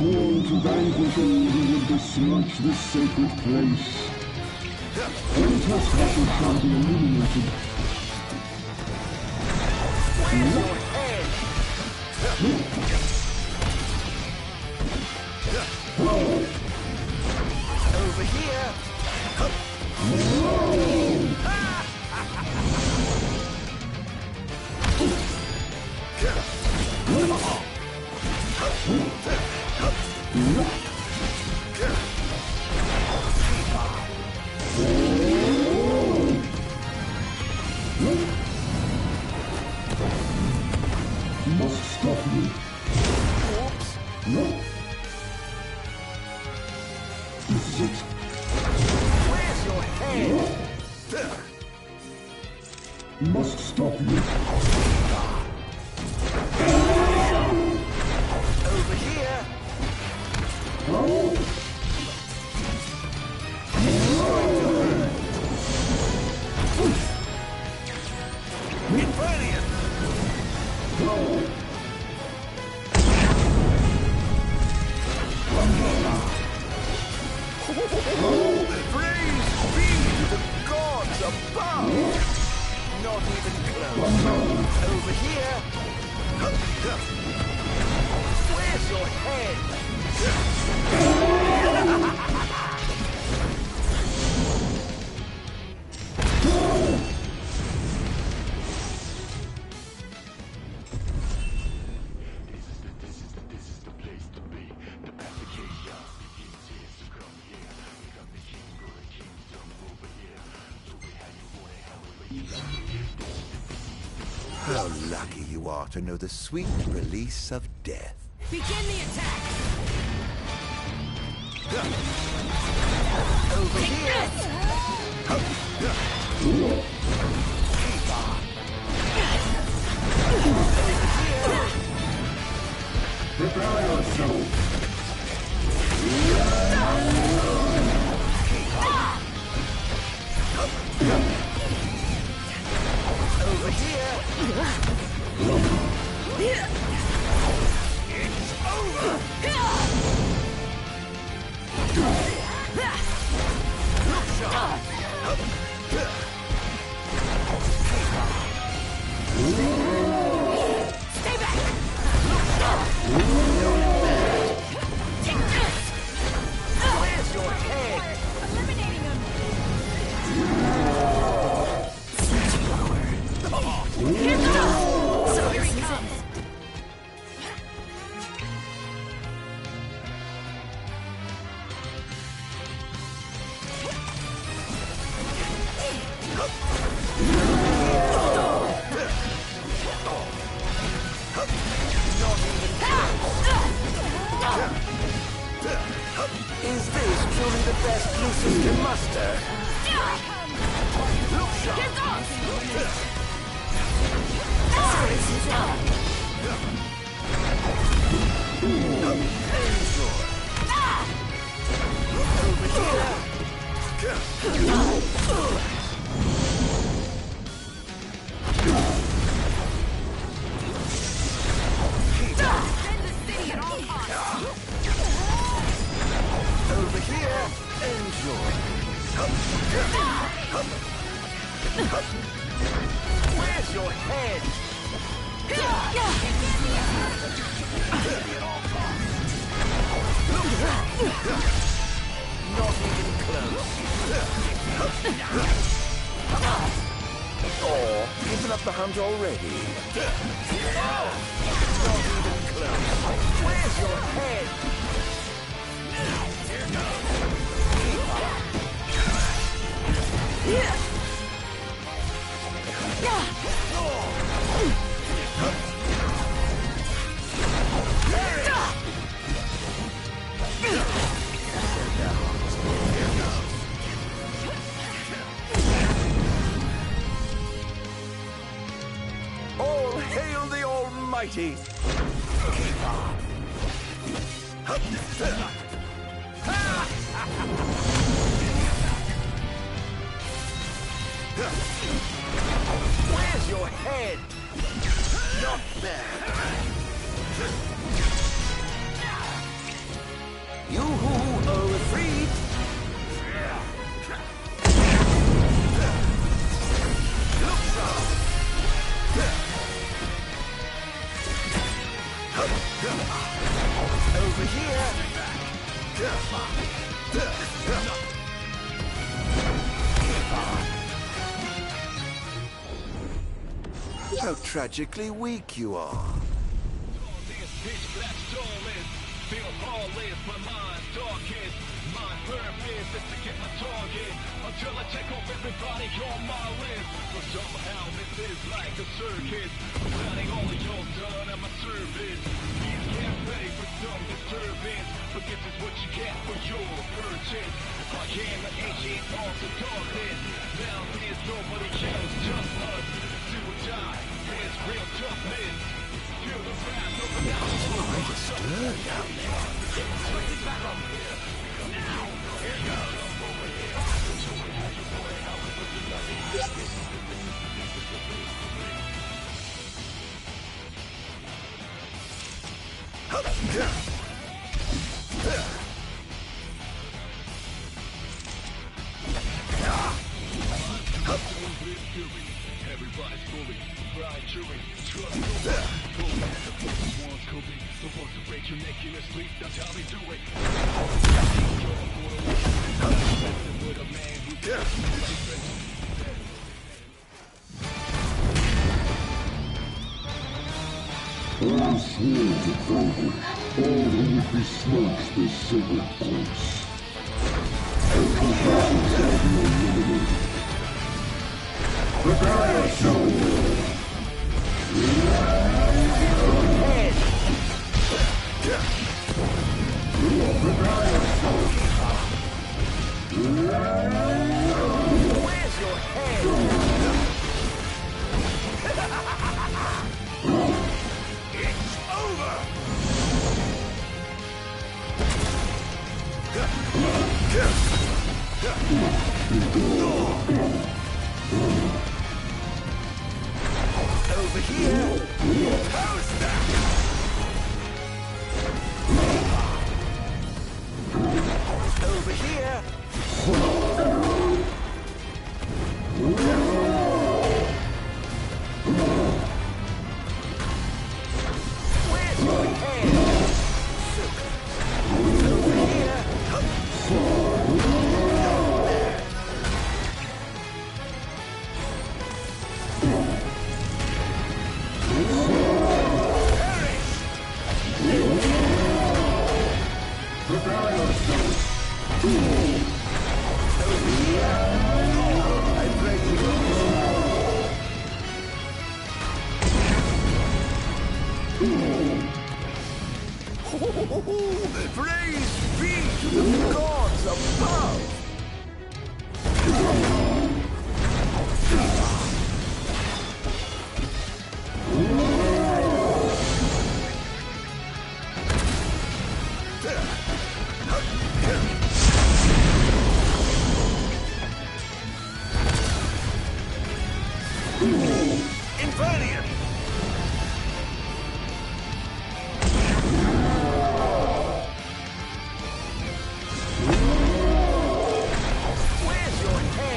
Sworn to vanquish all who would besmirch this sacred place. All trespassers shall be eliminated. Over here! Must stop you. No. This is it. Where's your head? Must stop you. Over here! Infernian! Praise be to the gods above! Not even close. Over here! Where's your head? How lucky you are to know the sweet release of death. Begin the attack! Over here! Prepare yourself. Over here! It's over! Look sharp! Stay back! Look sharp! Take this! Where's your head? Eliminating him! Here goes! So here he comes! Is this truly the best Lucius can muster? Look sharp! Here goes! Defend the city at all costs! Where's your head? Not even close. Or given up the hunt already? Not even close. Where's your head? Here All hail the Almighty! Where's your head? Not bad. You who are afraid. Over here. How tragically weak you are. Feel lawless, my mind's darkest. My purpose is to get my target until I take off everybody on my list. But somehow this is like a circus. I'm counting all of your done at my service. These can't pay for some disturbance, but this is what you get for your purchase. I am an ancient of the darkness. Now there's nobody else, just us. Do or die, there's real toughness. Feel the wrath of the Quite a stir down there. Now, here goes. Everybody's bully, Brian chewing, trust one's coping, the ones to break your neck in your sleep, that's how they do it. With a man I swear to Volvish, all who would besmirch this sacred place. Executions shall be eliminated. Prepare yourself! Where's your head? It's over! Over here! Toaster! Over here! Where's your head? Over here! Praise be to the gods above! Infernian! Where's your head?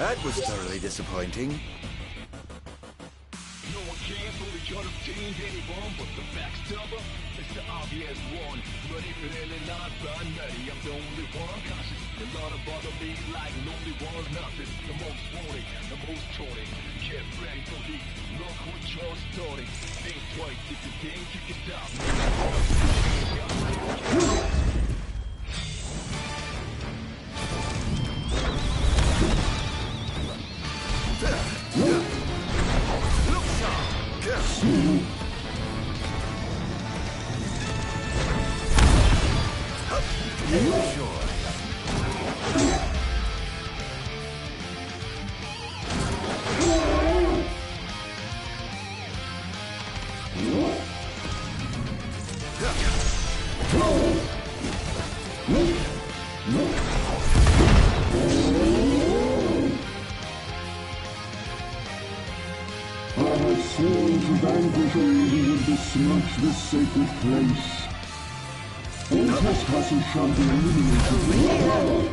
That was thoroughly disappointing. No one cares for the other teams, anyone but the backstabber. It's the obvious one, but if it ain't not by me, I'm the only one cautious. A lot of bother me like nobody wants nothing. The most wanted, the most taunted. Get ready for heat, look what you're starting. Think twice if you think you can stop me. Besmirch this sacred place. All trespassers shall be eliminated.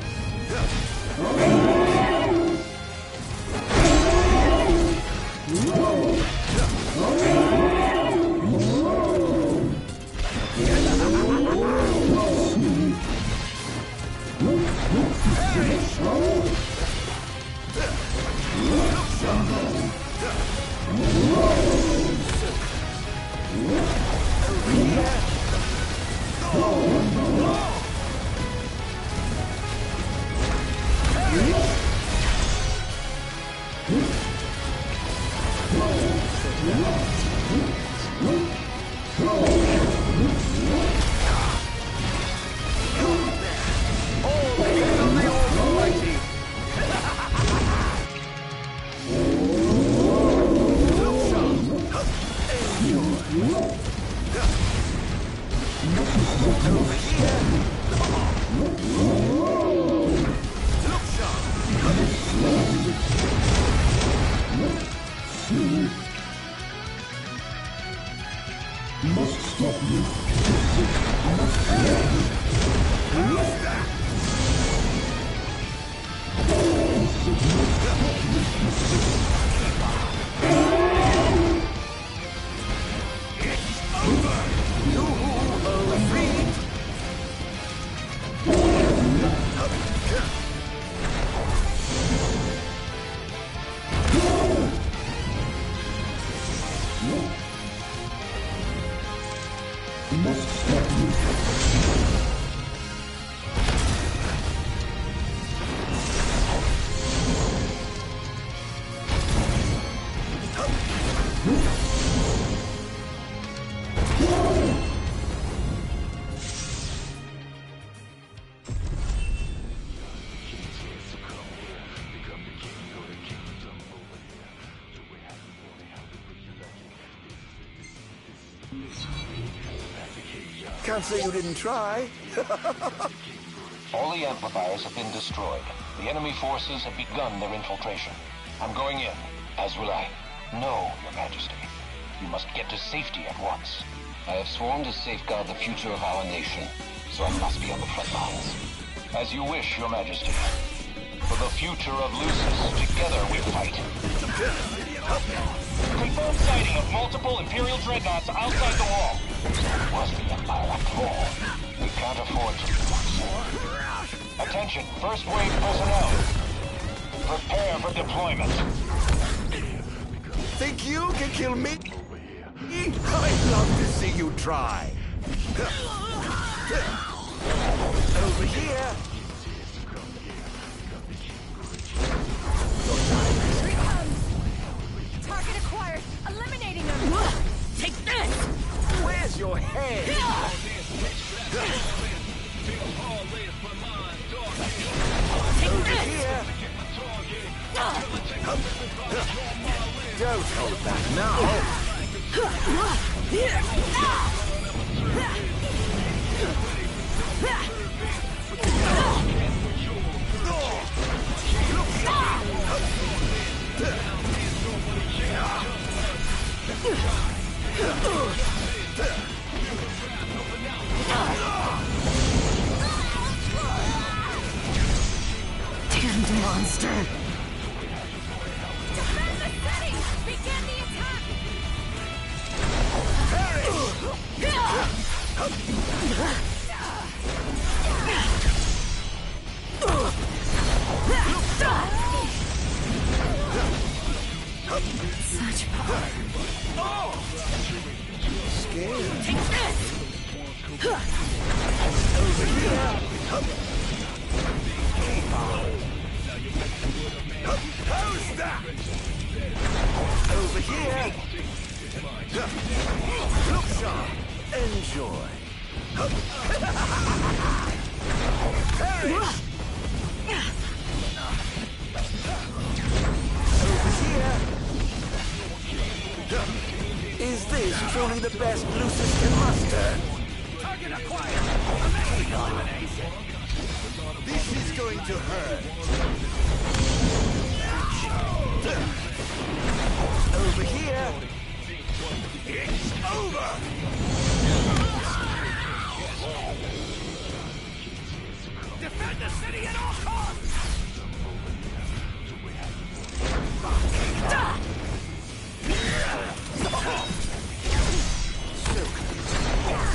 Can't say you didn't try. All the amplifiers have been destroyed. The enemy forces have begun their infiltration. I'm going in, as will I. No, Your Majesty. You must get to safety at once. I have sworn to safeguard the future of our nation, so I must be on the front lines. As you wish, Your Majesty. For the future of Lucis, together we fight. Confirmed sighting of multiple Imperial dreadnoughts outside the wall. It was the Empire after all. We can't afford to lose. Attention, first wave personnel. Prepare for deployment. Think you can kill me? I'd love to see you try. Over here. Target acquired. Eliminating them. Take this. Where's your head? Take this. Here. Don't hold back now. Damned monster. much power. Scared. Take this! Over here. Keep on. How's that? Over here. Look sharp. Enjoy. Perish. Over here. Is this truly the best Lucis can muster? Target acquired. Amazing elimination. This is going to hurt. Over here. It's over. Defend the city at all costs.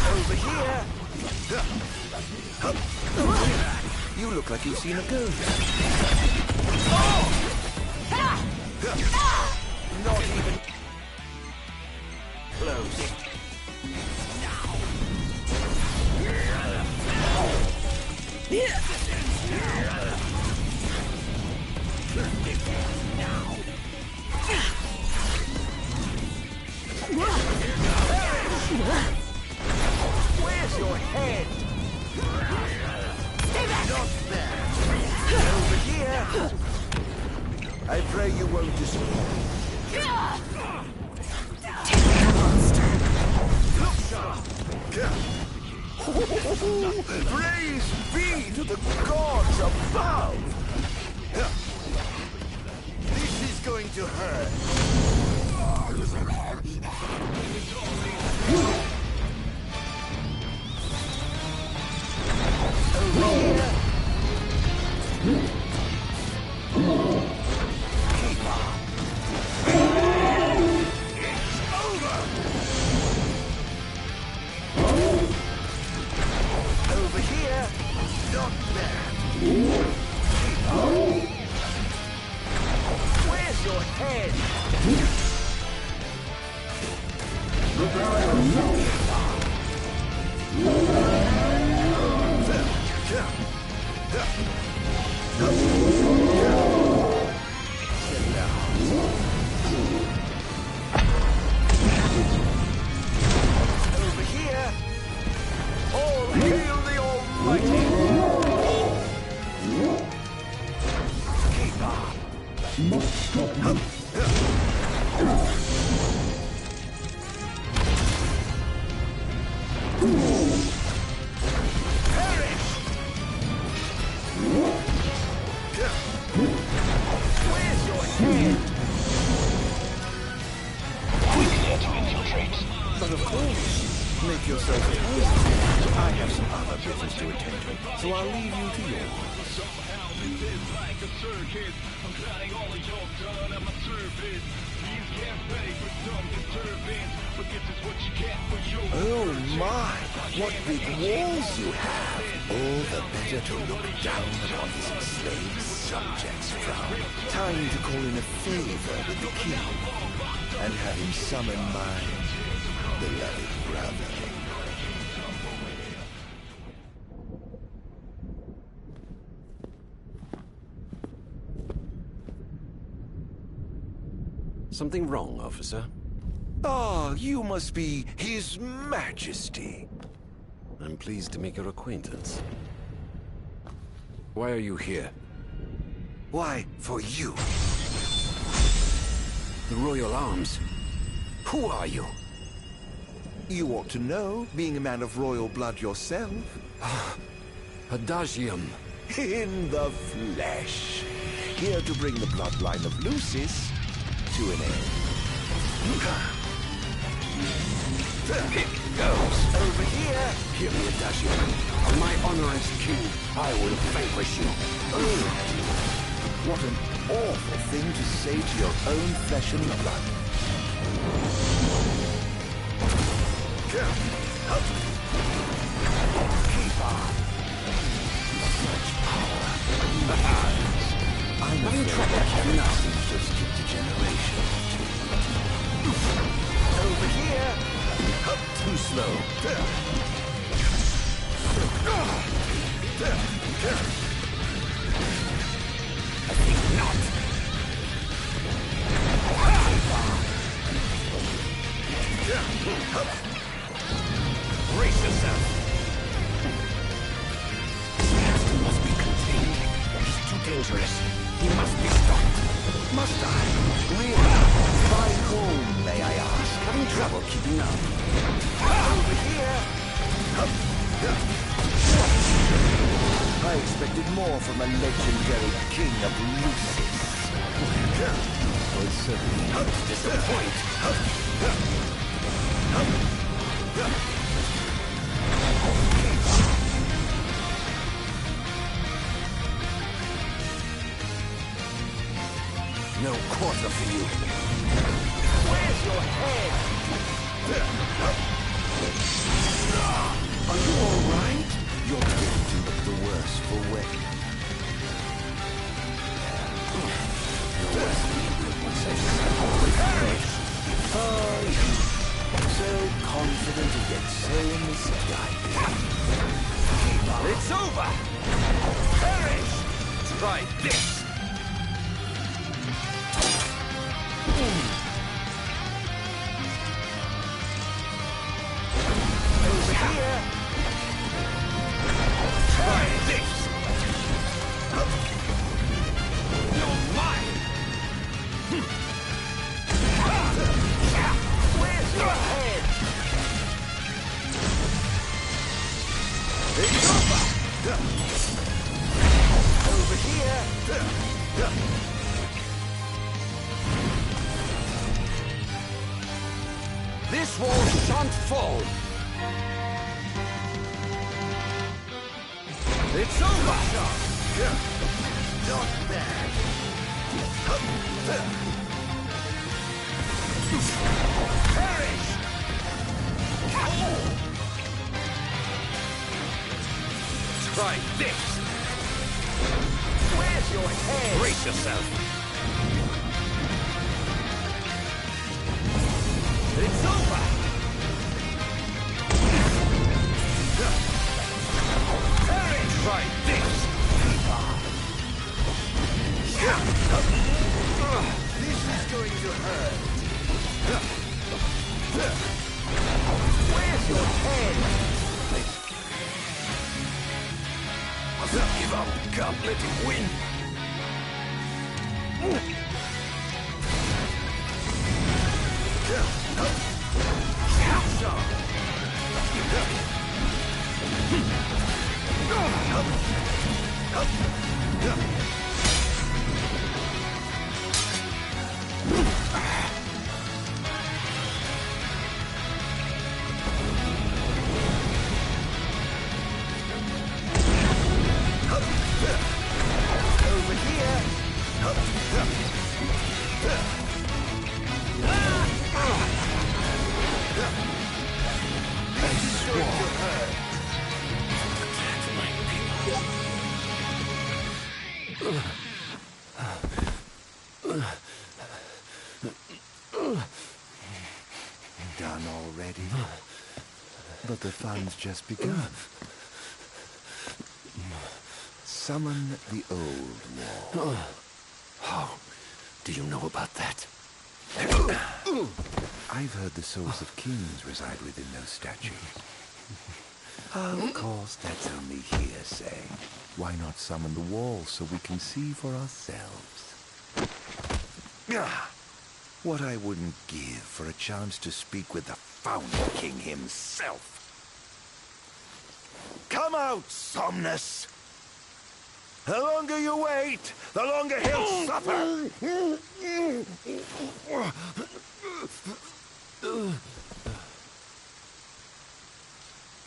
Over here. You look like you've seen a ghost. Not even close. Where's your head? Not there. Over here. I pray you won't disappoint. Look sharp. Praise be to the gods above. This is going to hurt. Over here. Keep on. It's over. Over here. Not there. Keep on. Where's your head? Over here. All hail the Almighty. Keep on. Perish! Where's your head? We clear to infiltrate. But of course. Make yourself at home. I have some other business to attend to, so I'll leave you to yours. Somehow this is like a circus. I'm clowning all of your done at my service. These get ready for some disturbance, but this is what you get for your Oh my, what big walls you have! All the better to look down upon his enslaved subjects from. Time to call in a favor with the king, and have him summon my beloved brother. Something wrong, officer? Ah, you must be His Majesty. I'm pleased to make your acquaintance. Why are you here? Why, for you. The Royal Arms. Who are you? You ought to know, being a man of royal blood yourself. Adagium. In the flesh. Here to bring the bloodline of Lucis to an end. It goes. Over here. Hear me, Adagium. On my honor as king, I will vanquish you. Oh, what an awful thing to say to your own flesh and blood. Keep on. Such power. I'm afraid that cannot just skipped a generation or two. slow. I think not. Brace yourself. He must be contained. He's too dangerous. He must be stopped. Must I? Really? By whom, may I ask? Having trouble keeping up. Over here! I expected more from a legendary king of Lucis. Well, certainly not disappoint. No quarter for you. Where's your head? Are you all right? You're beginning to look the worse for wear. The worse for you once I perish. Oh, you. So confident yet so misguided. It's over! Perish! Try this! Over here! Try this! You're mine! Where's your head? It's over! Over here! This wall shan't fall! It's over! Not bad. Perish! Try this! Where's your head? Brace yourself! It's over! Perish! Try this! This is going to hurt. Where's your head? Give up. Can't let him win. Over here. Done already? But the fun's just begun. Summon the old wall. How do you know about that? I've heard the souls of kings reside within those statues. Of course, that's only hearsay. Why not summon the wall so we can see for ourselves? What I wouldn't give for a chance to speak with the Founder King himself. Come out, Somnus! The longer you wait, the longer he'll suffer!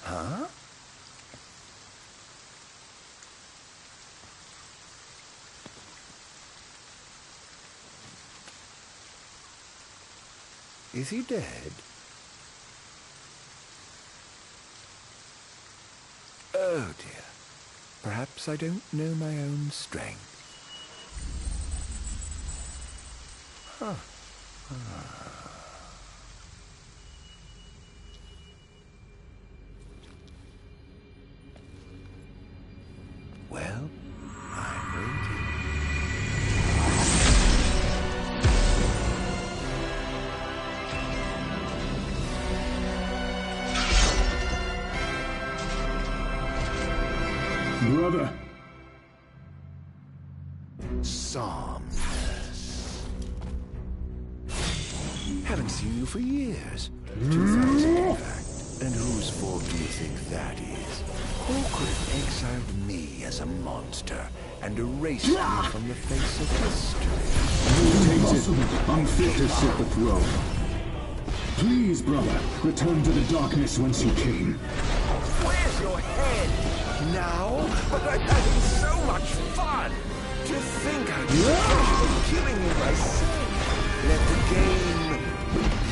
Huh? Is he dead? Oh dear. Perhaps I don't know my own strength. brother. Somnus. Haven't seen you for years. 2000, in fact. And whose fault do you think that is? Who could have exiled me as a monster and erased me from the face of history? Who takes it? Unfit to sit the throne. Please, brother, return to the darkness whence you came. Where's your head? Now? But I'm having so much fun! To think I'd be killing you myself. Let the game begin.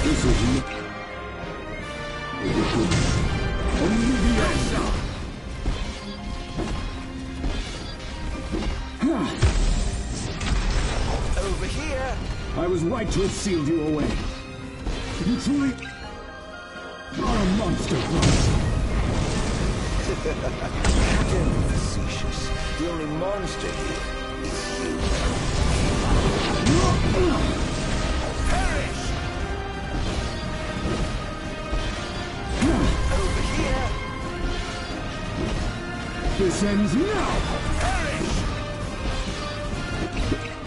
This is it. Only the answer. Over here! I was right to have sealed you away. You truly are a monster, brother. Don't be facetious. The only monster here is you. Perish! Over here! This ends now! Perish!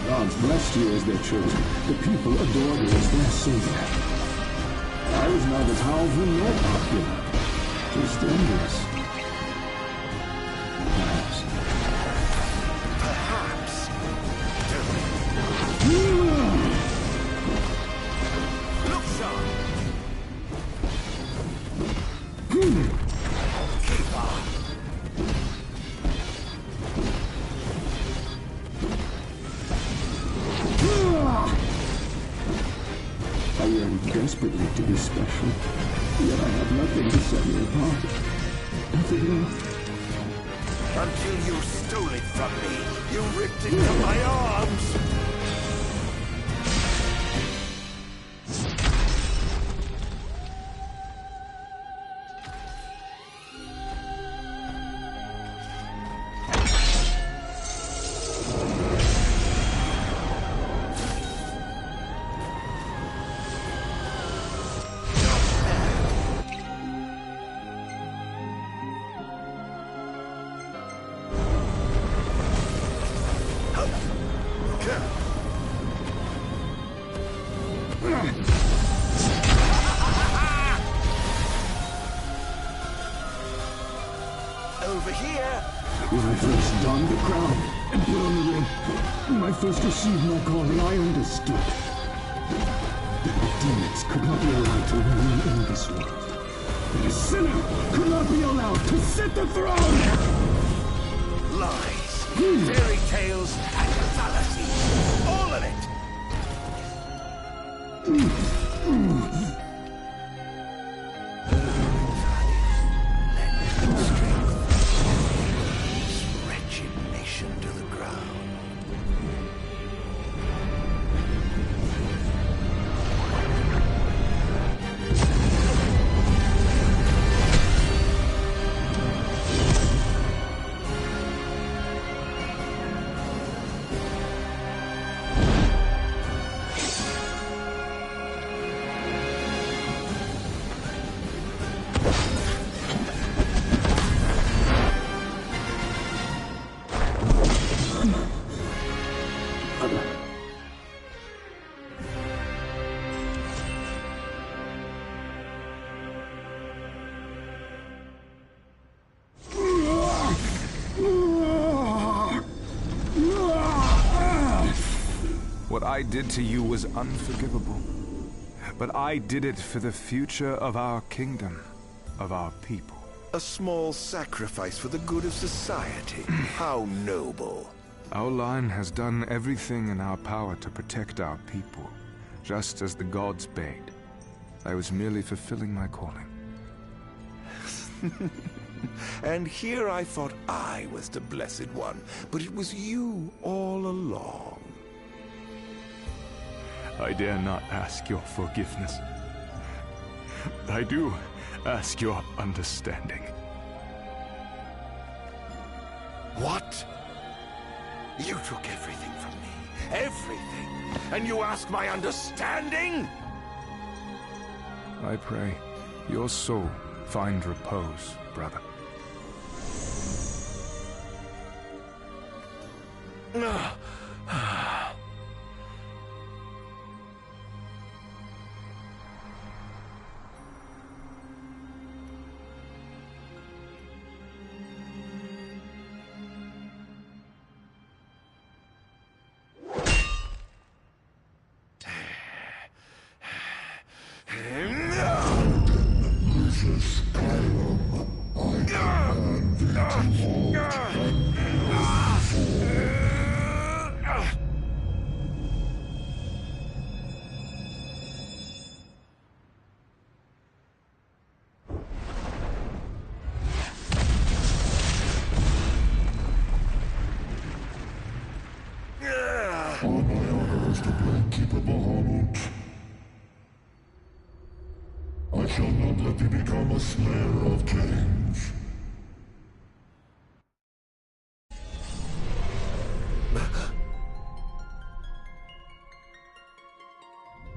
Gods blessed you as their chosen. The people adored you as their savior. I was neither powerful nor popular. Just envious. Perhaps. Perhaps. Look, son! Keep on! I yearn desperately to be special, yet I have nothing to set me apart. Nothing left. Until you stole it from me, you ripped it from my arms! Over here! When I first donned the crown and put on the ring, when I first received my calling, I understood that the demons could not be allowed to remain in this world. That a sinner could not be allowed to sit the throne! Lies, fairy tales, and fallacies. All of it! Wretched nation to the ground. What I did to you was unforgivable. But I did it for the future of our kingdom, of our people. A small sacrifice for the good of society. How noble. Our line has done everything in our power to protect our people, just as the gods bade. I was merely fulfilling my calling. And here I thought I was the Blessed One, but it was you all along. I dare not ask your forgiveness. I do ask your understanding. What? You took everything from me. Everything. And you ask my understanding? I pray your soul find repose, brother. Lucius Caelum, I command thee to halt and kneel before. On my honor as the Bladekeeper Bahamut, I shall not let thee become a slayer of kings.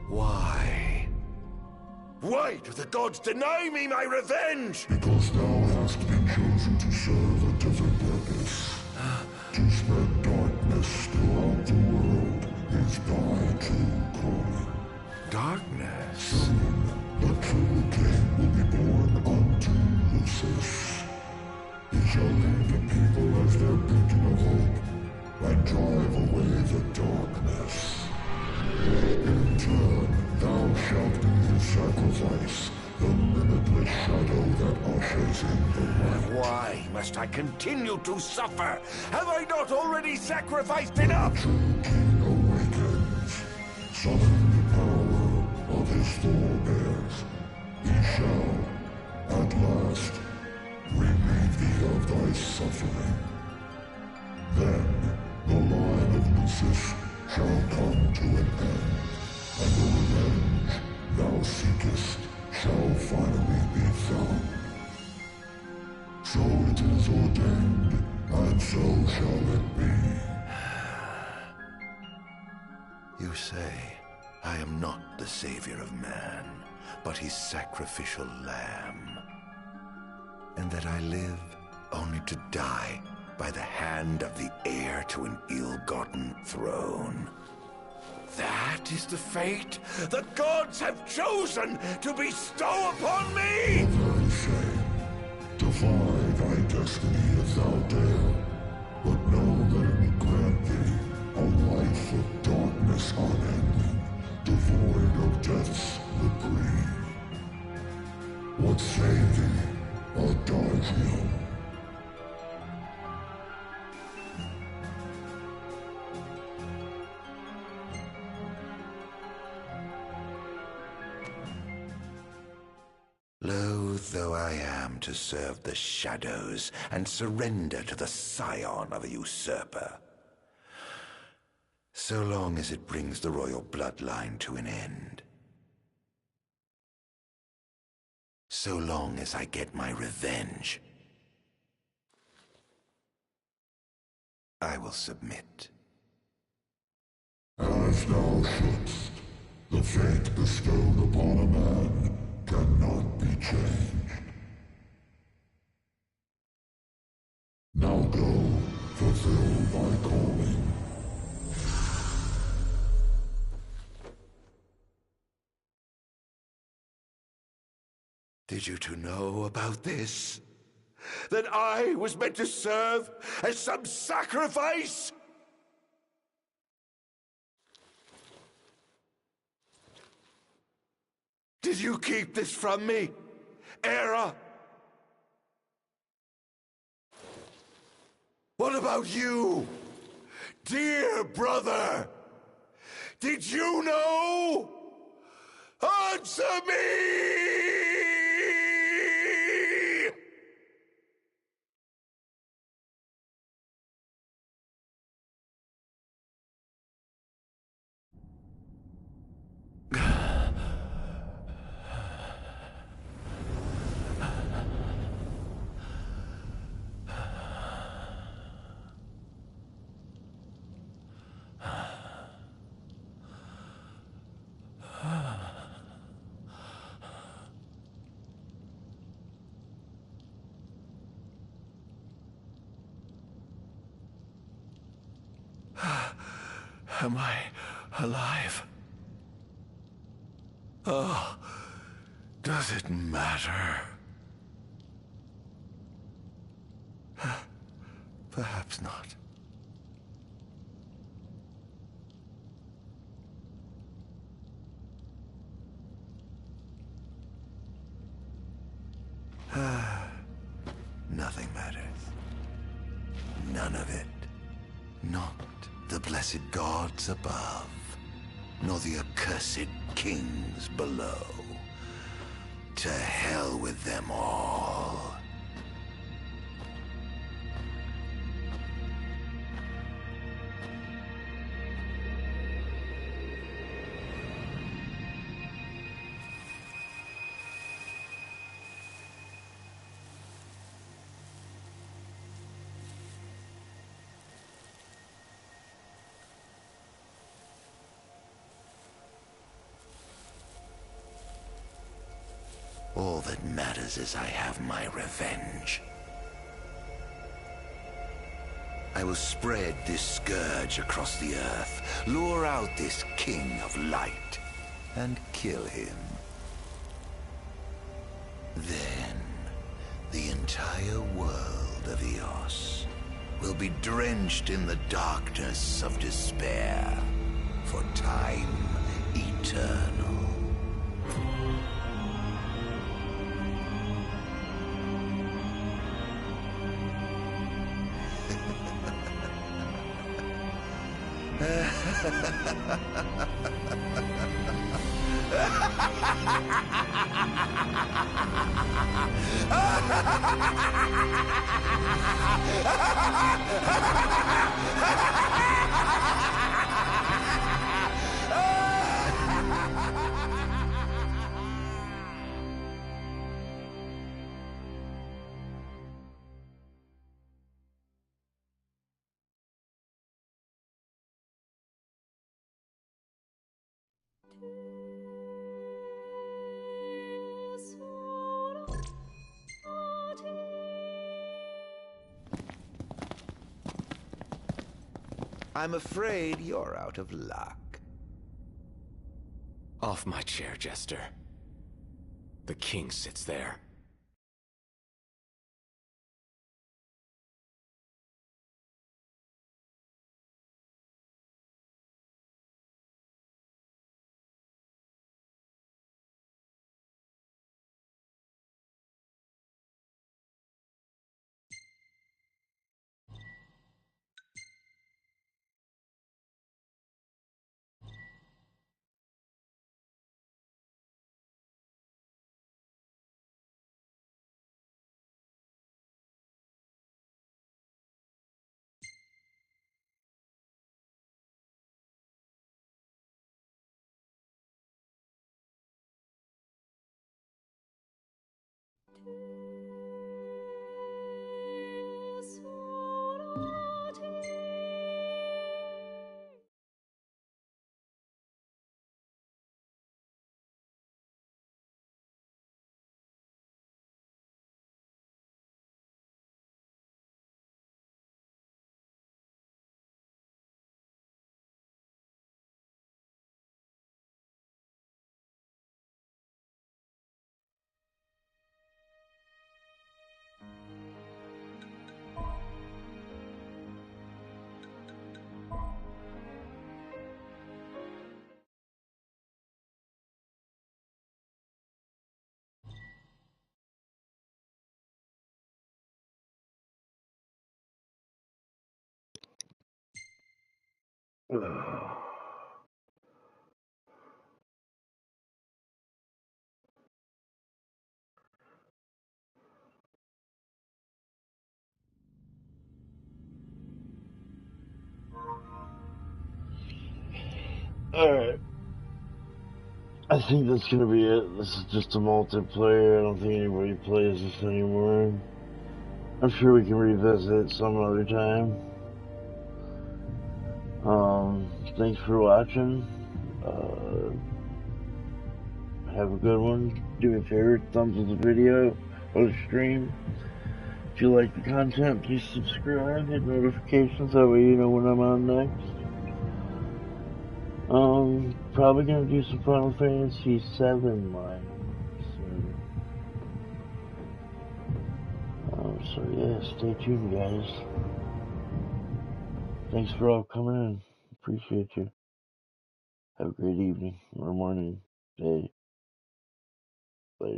Why? Why do the gods deny me my revenge? Because thou hast been chosen to serve a different purpose. To spread darkness throughout the world is thy true calling. Darkness? Soon, the true king will be born unto Lucis. He shall lead the people as their beacon of hope, and drive away the darkness. In turn, thou shalt be his sacrifice, the limitless shadow that ushers in the light. Why must I continue to suffer? Have I not already sacrificed enough? The true king awakens, summoning the power of his forebears. He shall, at last, relieve thee of thy suffering. Then, the line of Lucis shall come to an end, and the revenge thou seekest shall finally be found. So it is ordained, and so shall it be. You say, I am not the savior of man, but his sacrificial lamb. And that I live only to die by the hand of the heir to an ill-gotten throne. That is the fate the gods have chosen to bestow upon me! The very same. Defy thy destiny if thou dare, but know that it will grant thee a life of darkness unending, devoid of death's reprieve. What say thee, Adagio? Loath though I am to serve the shadows and surrender to the scion of a usurper, so long as it brings the royal bloodline to an end. So long as I get my revenge, I will submit. As thou shouldst, the fate bestowed upon a man cannot be changed. Now go, fulfill thy calling. Did you two know about this? That I was meant to serve as some sacrifice? Did you keep this from me, Era? What about you, dear brother? Did you know? Answer me! Am I alive? Oh, does it matter? Perhaps not. Nothing matters. None of it. Not the blessed gods above, nor the accursed kings below. To hell with them all. All that matters is I have my revenge. I will spread this scourge across the earth, lure out this king of light, and kill him. Then, the entire world of Eos will be drenched in the darkness of despair for time eternal. I'm afraid you're out of luck. Off my chair, Jester. The king sits there. Alright. I think that's gonna be it. This is just a multiplayer. I don't think anybody plays this anymore. I'm sure we can revisit it some other time. Thanks for watching. Have a good one. Do me a favor, thumbs up the video or the stream. If you like the content, please subscribe, hit notifications, that way you know when I'm on next. Probably gonna do some Final Fantasy VII line soon. So yeah, stay tuned, guys. Thanks for all coming in. Appreciate you. Have a great evening or morning, day. Later.